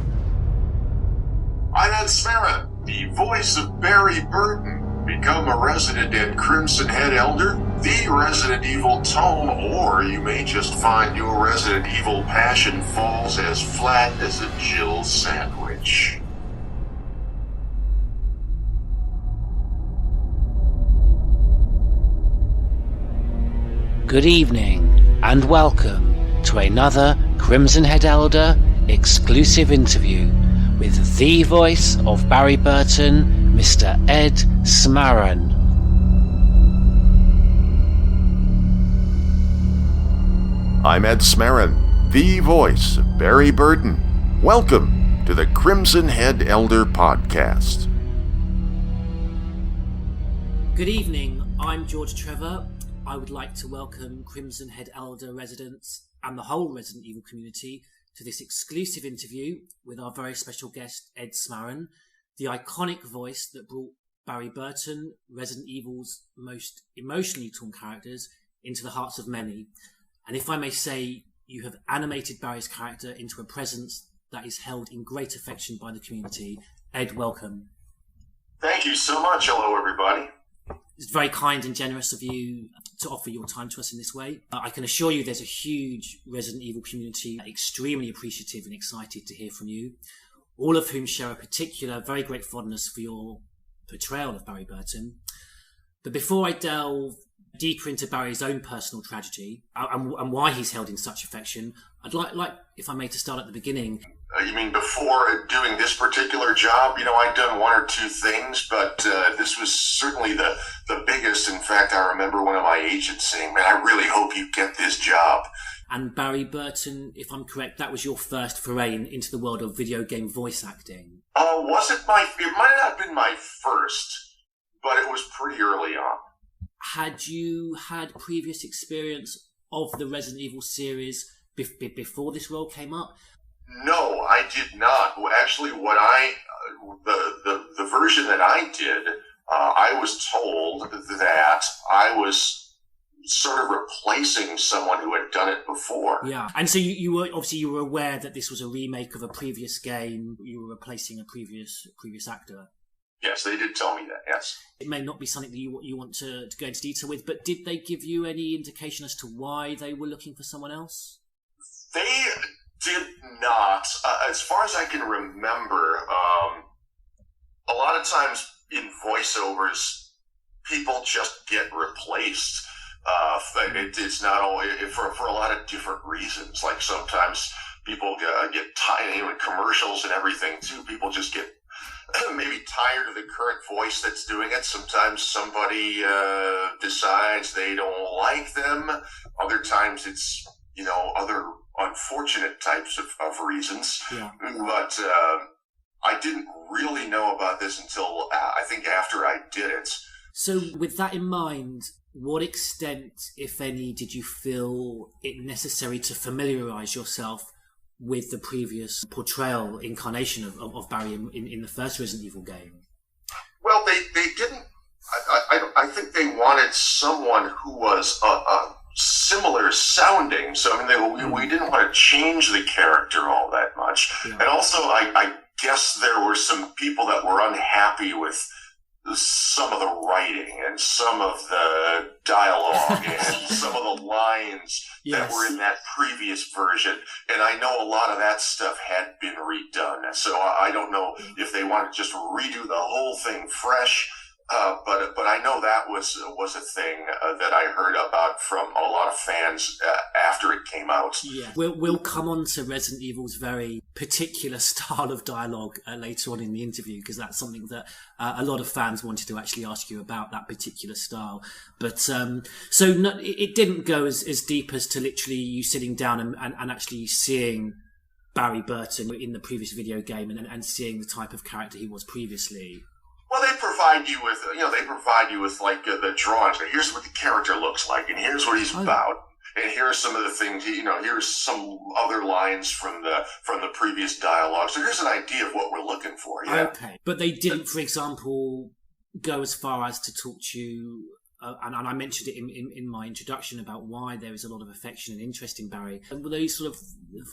I'm Ed Smarren, the voice of Barry Burton. Become a resident at Crimson Head Elder, the Resident Evil tome, or you may just find your Resident Evil passion falls as flat as a Jill sandwich. Good evening, and welcome to another Crimson Head Elder exclusive interview with the voice of Barry Burton, Mr. Ed Smarren. I'm Ed Smarren, the voice of Barry Burton. Welcome to the Crimson Head Elder podcast. Good evening, I'm George Trevor. I would like to welcome Crimson Head Elder residents and the whole Resident Evil community to this exclusive interview with our very special guest, Ed Smarren, the iconic voice that brought Barry Burton, Resident Evil's most emotionally torn characters, into the hearts of many. And if I may say, you have animated Barry's character into a presence that is held in great affection by the community. Ed, welcome. Thank you so much. Hello, everybody. It's very kind and generous of you to offer your time to us in this way. I can assure you there's a huge Resident Evil community, extremely appreciative and excited to hear from you, all of whom share a particular, very great fondness for your portrayal of Barry Burton. But before I delve deeper into Barry's own personal tragedy and why he's held in such affection, I'd like, if I may, to start at the beginning. You mean before doing this particular job? I'd done one or two things, but this was certainly the biggest. In fact, I remember one of my agents saying, "Man, I really hope you get this job." And Barry Burton, if I'm correct, that was your first foray into the world of video game voice acting. Was it it might not have been my first, but it was pretty early on. Had you had previous experience of the Resident Evil series before this role came up? No, I did not. Well, actually, the version that I did, I was told that I was sort of replacing someone who had done it before. Yeah, and so you were aware that this was a remake of a previous game. You were replacing a previous actor. Yes, they did tell me that, yes. It may not be something that you want to go into detail with, but did they give you any indication as to why they were looking for someone else? They did not. As far as I can remember, a lot of times in voiceovers, people just get replaced. It's not always for a lot of different reasons. Like sometimes people get tired, in commercials and everything too. People just get maybe tired of the current voice that's doing it. Sometimes somebody decides they don't like them. Other times it's, other unfortunate types of reasons. Yeah. But I didn't really know about this until I think after I did it. So with that in mind, what extent, if any, did you feel it necessary to familiarise yourself with the previous portrayal, incarnation of Barry in the first Resident Evil game? Well, they didn't. I think they wanted someone who was similar sounding. So, we didn't want to change the character all that much. Yeah. And also, I guess there were some people that were unhappy with some of the writing and some of the dialogue and some of the lines that were in that previous version. And I know a lot of that stuff had been redone. So I don't know if they wanted to just redo the whole thing fresh. But I know that was a thing that I heard about from a lot of fans after it came out. Yeah, we'll come on to Resident Evil's very particular style of dialogue later on in the interview, because that's something that a lot of fans wanted to actually ask you about, that particular style. But it didn't go as deep as to literally you sitting down and actually seeing Barry Burton in the previous video game and seeing the type of character he was previously. Well, they provide you with like the drawings. Here's what the character looks like, and here's what he's about, and here's some of the things. Here's some other lines from the previous dialogue. So here's an idea of what we're looking for. Yeah. Okay, but they didn't, for example, go as far as to talk to you. And I mentioned it in my introduction about why there is a lot of affection and interest in Barry. And were these sort of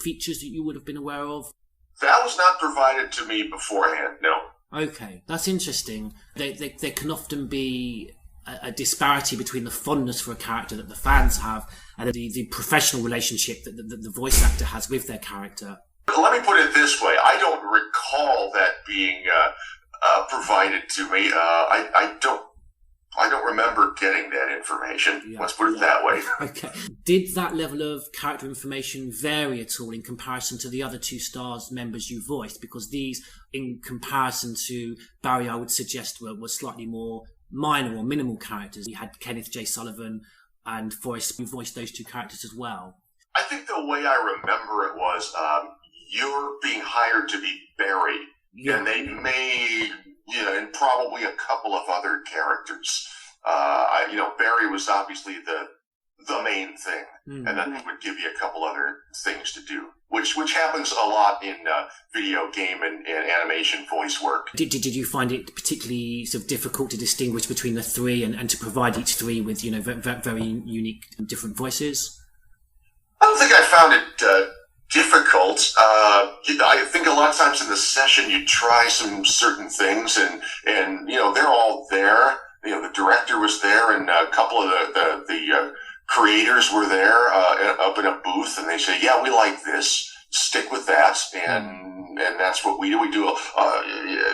features that you would have been aware of? That was not provided to me beforehand. No. Okay, that's interesting. There can often be a disparity between the fondness for a character that the fans have and the professional relationship that the voice actor has with their character. Let me put it this way. I don't recall that being provided to me. I don't remember getting that information. Yeah. Let's put it that way. Okay. Did that level of character information vary at all in comparison to the other two STARS members you voiced? Because these, in comparison to Barry, I would suggest were slightly more minor or minimal characters. You had Kenneth J. Sullivan and Forrest, who voiced those two characters as well. I think the way I remember it was you're being hired to be Barry, and they may... and probably a couple of other characters. Barry was obviously the main thing, and then they would give you a couple other things to do, which happens a lot in video game and animation voice work. Did you find it particularly sort of difficult to distinguish between the three and to provide each three with very unique different voices? I don't think I found it difficult. I think a lot of times in the session you try some certain things and they're all there. The director was there and a couple of the creators were there up in a booth, and they say, yeah, we like this, stick with that, and that's what we do. We do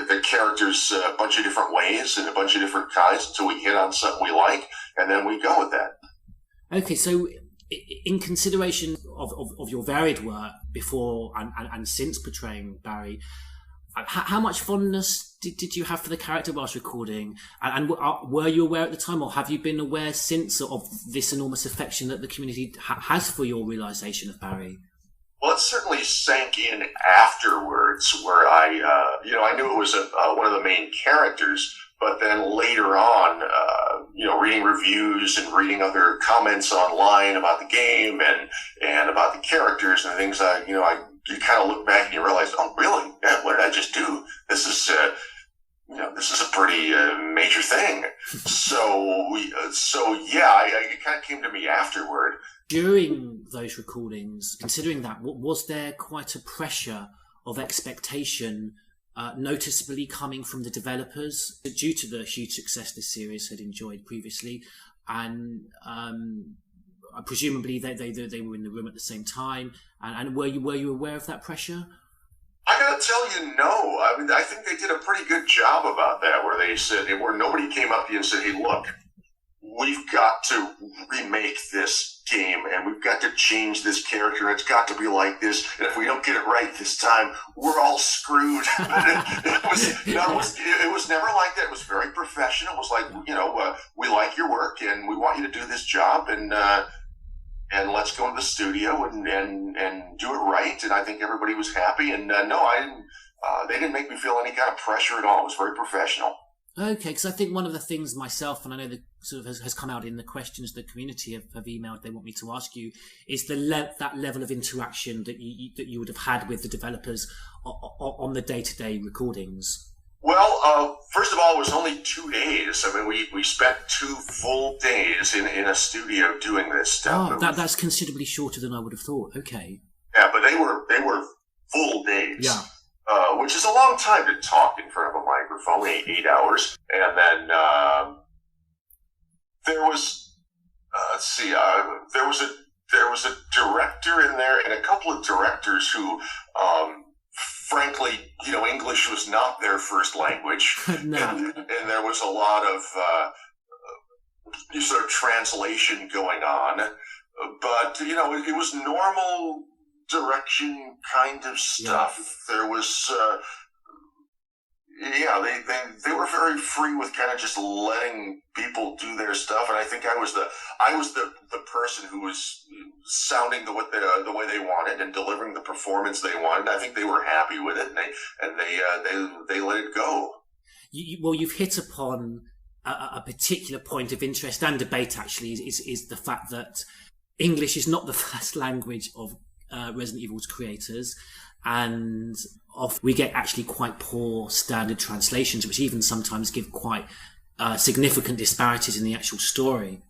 the characters a bunch of different ways and a bunch of different kinds until we hit on something we like, and then we go with that. Okay, so in consideration of your varied work before and since portraying Barry, how much fondness did you have for the character whilst recording? And were you aware at the time, or have you been aware since of this enormous affection that the community has for your realisation of Barry? Well, it certainly sank in afterwards, where I knew it was one of the main characters. But then later on, reading reviews and reading other comments online about the game and about the characters and things, you kind of look back and you realize, oh, really? Yeah, what did I just do? This is a pretty major thing. It kind of came to me afterward. During those recordings, considering that, was there quite a pressure of expectation noticeably coming from the developers due to the huge success this series had enjoyed previously, and presumably they were in the room at the same time. And were you aware of that pressure? I gotta tell you, no. I mean, I think they did a pretty good job about that, where they said, where nobody came up to you and said, "Hey, look, we've got to remake this game, and we've got to change this character, and it's got to be like this, and if we don't get it right this time, we're all screwed." It was never like that. It was very professional. It was like, we like your work, and we want you to do this job, and let's go to the studio and do it right. And I think everybody was happy. And no, I didn't. They didn't make me feel any kind of pressure at all. It was very professional. Okay, because I think one of the things myself, and I know that sort of has come out in the questions the community have emailed, they want me to ask you, is that level of interaction that you would have had with the developers on the day-to-day recordings. Well, first of all, it was only 2 days. I mean, we spent 2 full days in a studio doing this stuff. Oh, that's considerably shorter than I would have thought. Okay. Yeah, but they were full days. Yeah. Which is a long time to talk in front of a microphone, 8 hours. And then there was, there was a director in there and a couple of directors who, frankly, English was not their first language. No. And there was a lot of sort of translation going on. But, it was normal direction kind of stuff. Yeah. There was, they were very free with kind of just letting people do their stuff, and I think I was the person who was sounding the way they wanted and delivering the performance they wanted. I think they were happy with it, and they let it go. You've hit upon a particular point of interest and debate. Actually, is the fact that English is not the first language of Resident Evil's creators, and we get actually quite poor standard translations, which even sometimes give quite significant disparities in the actual story.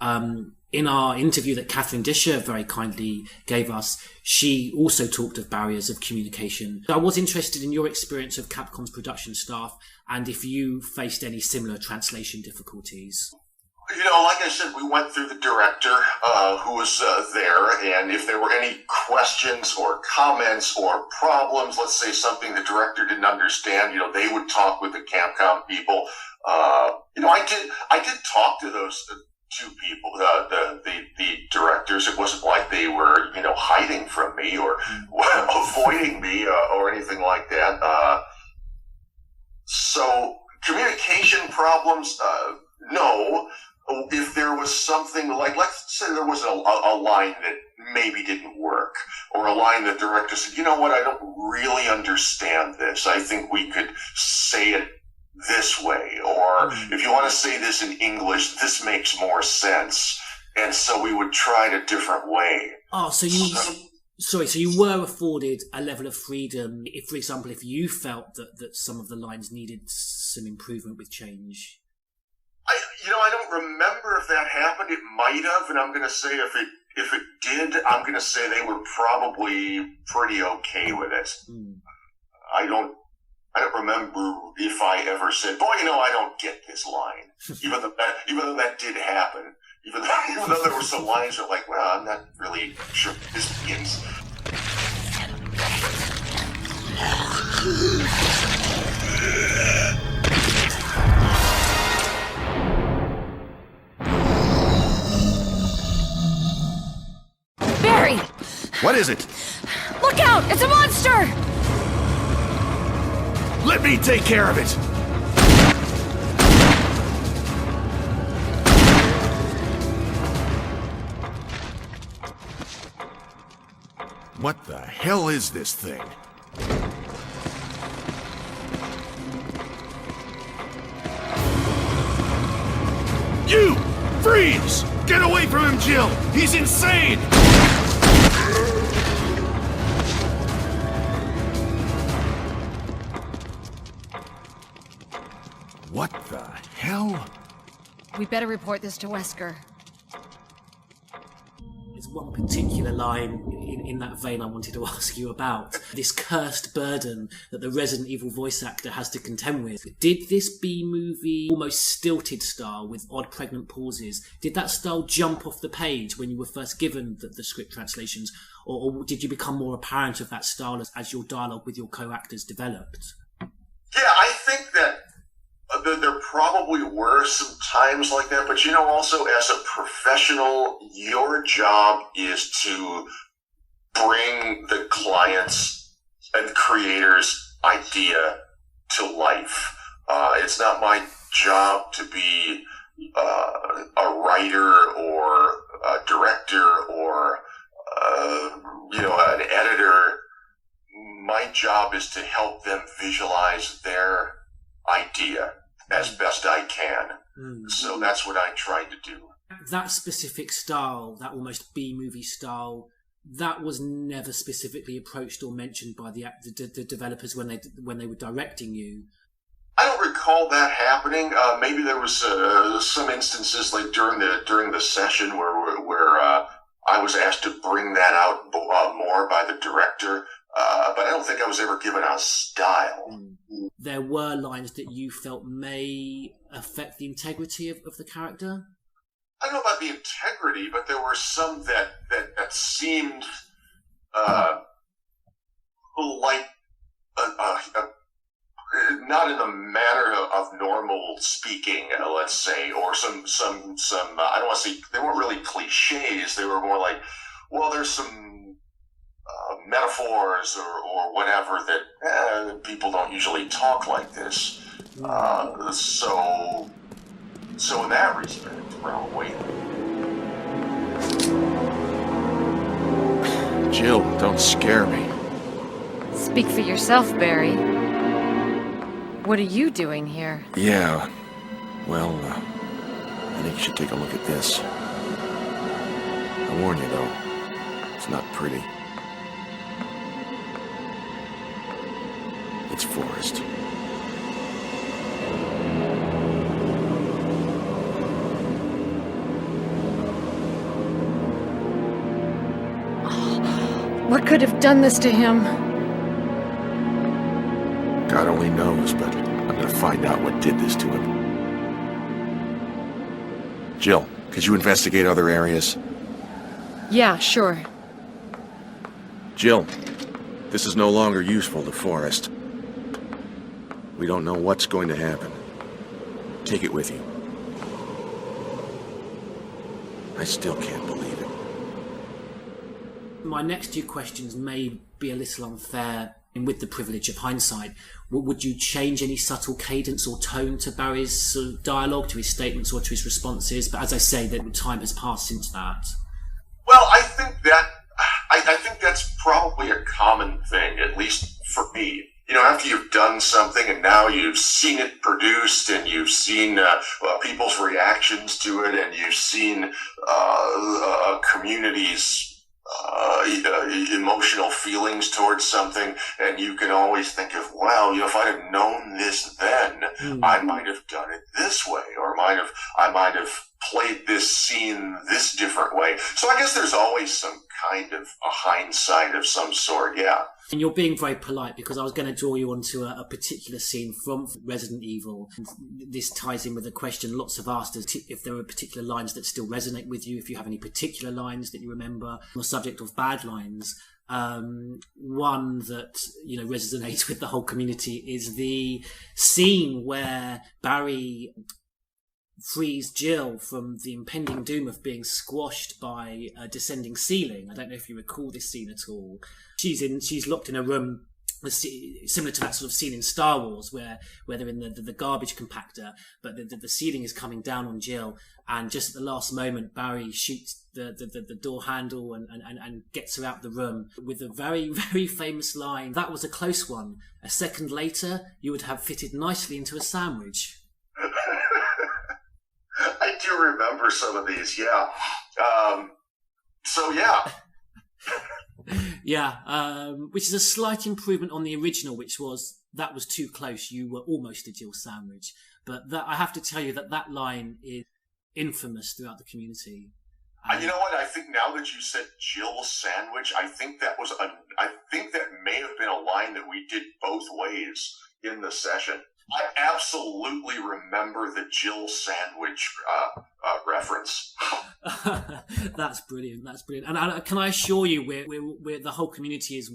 In our interview that Catherine Disher very kindly gave us, she also talked of barriers of communication. I was interested in your experience of Capcom's production staff and if you faced any similar translation difficulties. Like I said, we went through the director who was there, and if there were any questions or comments or problems, let's say something the director didn't understand, they would talk with the Capcom people. I did talk to those 2 people, the directors. It wasn't like they were, hiding from me or avoiding me or anything like that. So communication problems, no. If there was something like, let's say there was a line that maybe didn't work, or a line that the director said, I don't really understand this. I think we could say it this way. Or if you want to say this in English, this makes more sense. And so we would try it a different way. Oh, so you were afforded a level of freedom if, for example, if you felt that some of the lines needed some improvement with change? I don't remember if that happened. It might have, and I'm going to say if it did, I'm going to say they were probably pretty okay with it. I don't remember if I ever said, "Boy, I don't get this line," even though that did happen. Even though there were some lines that were like, "Well, I'm not really sure what this means." Barry! What is it? Look out! It's a monster! Let me take care of it! What the hell is this thing? You! Freeze! Get away from him, Jill! He's insane! What the hell? We better report this to Wesker. It's one particular line in that vein I wanted to ask you about. This cursed burden that the Resident Evil voice actor has to contend with. Did this B-movie, almost stilted style with odd pregnant pauses, did that style jump off the page when you were first given the script translations, or did you become more apparent of that style as your dialogue with your co-actors developed? Yeah, I think that there probably were some times like that, but also as a professional, your job is to bring the client's and creator's idea to life. It's not my job to be a writer or a director or an editor. My job is to help them visualize their idea as best I can. So that's what I tried to do. That specific style, that almost B-movie style, that was never specifically approached or mentioned by the developers when they were directing you. I don't recall that happening. Maybe there was some instances like during the session where I was asked to bring that out more by the director. But I don't think I was ever given a style. There were lines that you felt may affect the integrity of the character? I don't know about the integrity, but there were some that seemed like not in the manner of normal speaking, let's say, or some I don't want to say, they weren't really cliches. They were more like, well, there's some metaphors or whatever that people don't usually talk like this. So in that respect, probably. Jill, don't scare me. Speak for yourself, Barry. What are you doing here? Yeah, well, I think you should take a look at this. I warn you, though, it's not pretty. It's forest. What could have done this to him? God only knows, but I'm gonna find out what did this to him. Jill, could you investigate other areas? Yeah, sure. Jill, this is no longer useful, the forest. We don't know what's going to happen. Take it with you. I still can't believe it. My next two questions may be a little unfair, and with the privilege of hindsight. Would you change any subtle cadence or tone to Barry's sort of dialogue, to his statements or to his responses? But as I say, that time has passed since that. Well, I think that's probably a common thing, at least for me. After you've done something and now you've seen it produced and you've seen people's reactions to it and you've seen communities' emotional feelings towards something, and you can always think of, wow, if I'd have known this then, I might have done it this way, or I might have played this scene this different way. So I guess there's always some kind of a hindsight of some sort, yeah. And you're being very polite, because I was going to draw you onto a particular scene from Resident Evil. This ties in with a question lots have asked, as if there are particular lines that still resonate with you, if you have any particular lines that you remember. On the subject of bad lines, one that resonates with the whole community is the scene where Barry frees Jill from the impending doom of being squashed by a descending ceiling. I don't know if you recall this scene at all. She's locked in a room similar to that sort of scene in Star Wars where they're in the garbage compactor, but the ceiling is coming down on Jill, and just at the last moment Barry shoots the door handle and gets her out the room with a very, very famous line. That was a close one. A second later, you would have fitted nicely into a sandwich. I do remember some of these, yeah. So, yeah. Yeah, which is a slight improvement on the original, which was, that was too close, you were almost a Jill sandwich. But I have to tell you that line is infamous throughout the community. You know what? I think now that you said Jill Sandwich, I think that may have been a line that we did both ways in the session. I absolutely remember the Jill Sandwich reference. That's brilliant. That's brilliant. And can I assure you, we're the whole community is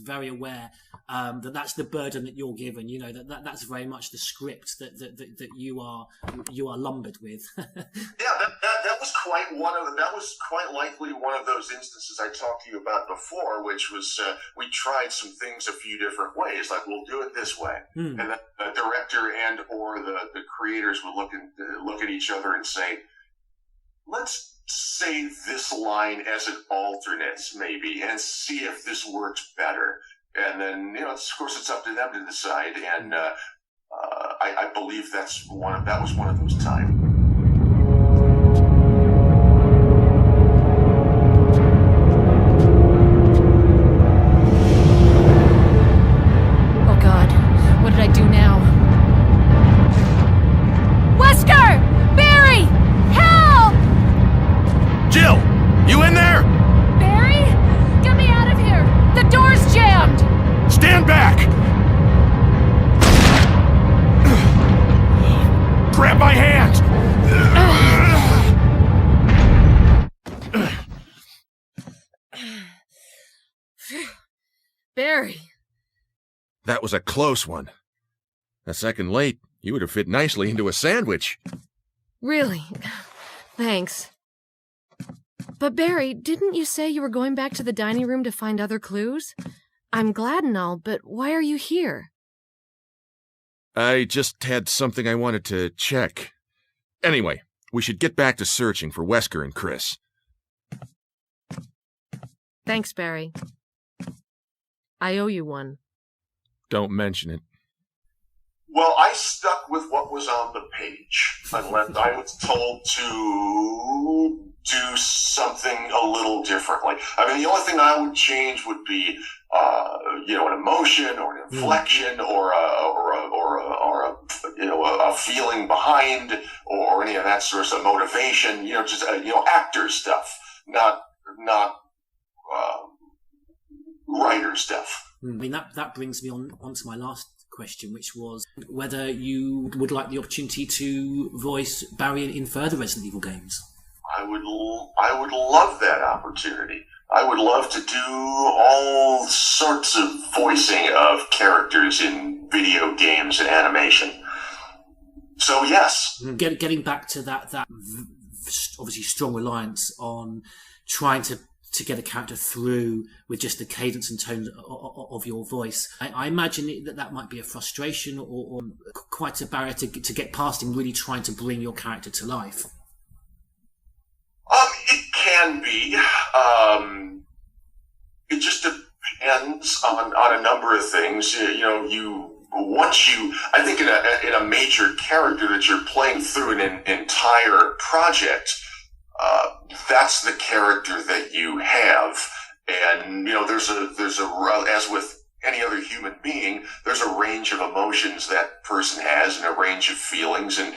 very aware that that's the burden that you're given. You know that's very much the script that you are lumbered with. Yeah, that was quite likely one of those instances I talked to you about before, which was we tried some things a few different ways. Like, we'll do it this way, and then the director and or the creators would look at each other and say, let's say this line as an alternate, maybe, and see if this works better. And then, of course, it's up to them to decide. And I believe that was one of those times. Oh God, what did I do now? Wesker! Barry! Help! Jill, you in there? Barry? Get me out of here! The door's jammed! Stand back! Grab my hand! Barry. That was a close one. A second late, you would have fit nicely into a sandwich. Really? Thanks. But Barry, didn't you say you were going back to the dining room to find other clues? I'm glad and all, but why are you here? I just had something I wanted to check. Anyway, we should get back to searching for Wesker and Chris. Thanks, Barry. I owe you one. Don't mention it. Well, I stuck with what was on the page, unless I was told to do something a little differently. I mean, the only thing I would change would be, an emotion or an inflection or a feeling behind or any of that sort of motivation. Just actor stuff, not writer stuff. I mean, that brings me on to my last question, which was whether you would like the opportunity to voice Barry in further Resident Evil games. I would love that opportunity. I would love to do all sorts of voicing of characters in video games and animation. So yes. Getting back to that obviously strong reliance on trying to get a character through with just the cadence and tone of your voice. I imagine that might be a frustration or quite a barrier to get past in really trying to bring your character to life. It can be. It just depends on a number of things. I think in a major character that you're playing through an entire project, that's the character that you have. And, there's as with any other human being, there's a range of emotions that person has and a range of feelings and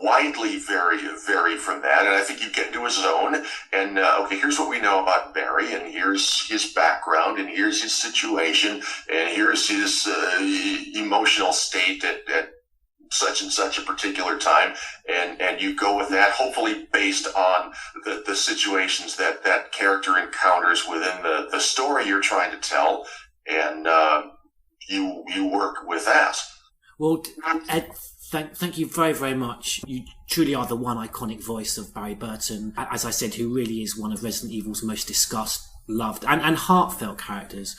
widely vary from that. And I think you get into a zone and, here's what we know about Barry, and here's his background, and here's his situation, and here's his emotional state at such and such a particular time, and you go with that, hopefully based on the situations that character encounters within the story you're trying to tell, and you work with that. Well, Ed, thank you very, very much. You truly are the one iconic voice of Barry Burton, as I said, who really is one of Resident Evil's most discussed, loved, and heartfelt characters.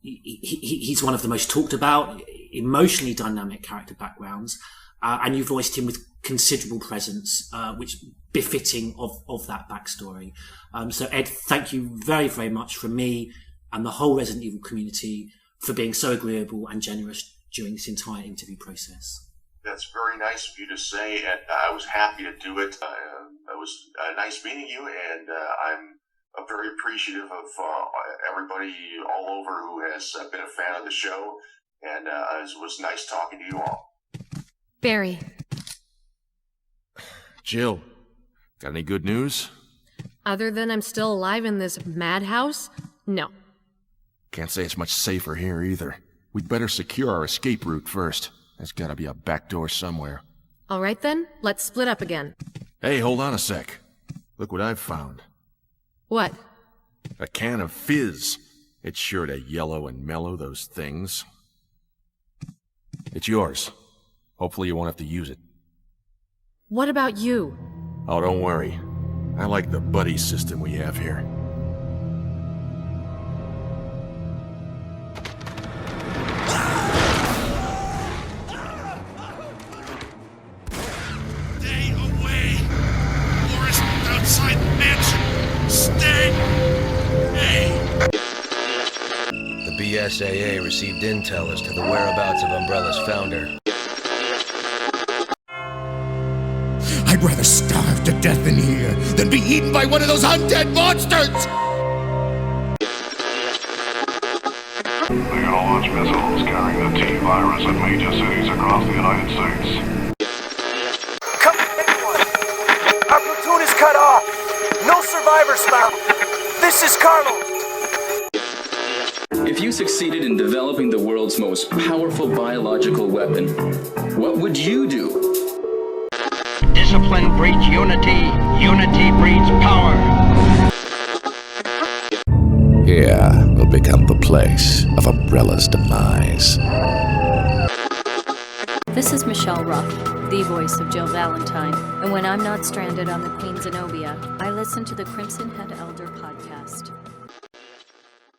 He's one of the most talked about, emotionally dynamic character backgrounds, and you voiced him with considerable presence, which befitting of that backstory. So Ed, thank you very, very much from me and the whole Resident Evil community for being so agreeable and generous during this entire interview process. That's very nice of you to say, and I was happy to do it. It was nice meeting you, and I'm very appreciative of everybody all over who has been a fan of the show, and it was nice talking to you all. Barry. Jill, Got any good news? Other than I'm still alive in this madhouse? No. Can't say it's much safer here either. We'd better secure our escape route first. There's gotta be a back door somewhere. All right then, let's split up again. Hey, hold on a sec. Look what I've found. What? A can of fizz. It's sure to yellow and mellow those things. It's yours. Hopefully you won't have to use it. What about you? Oh, don't worry. I like the buddy system we have here. Stay away! Forest outside the mansion! Stay! Hey! The BSAA received intel as to the whereabouts of Umbrella's founder. I'd rather starve to death in here than be eaten by one of those undead monsters! They're gonna launch missiles carrying the T-virus at major cities across the United States. Come anyone! Our platoon is cut off! No survivors found! This is Carlos! If you succeeded in developing the world's most powerful biological weapon, what would you do? Discipline breeds unity. Unity breeds power. Here will become the place of Umbrella's demise. This is Michelle Ruff, the voice of Jill Valentine. And when I'm not stranded on the Queen Zenobia, I listen to the Crimson Head Elder podcast.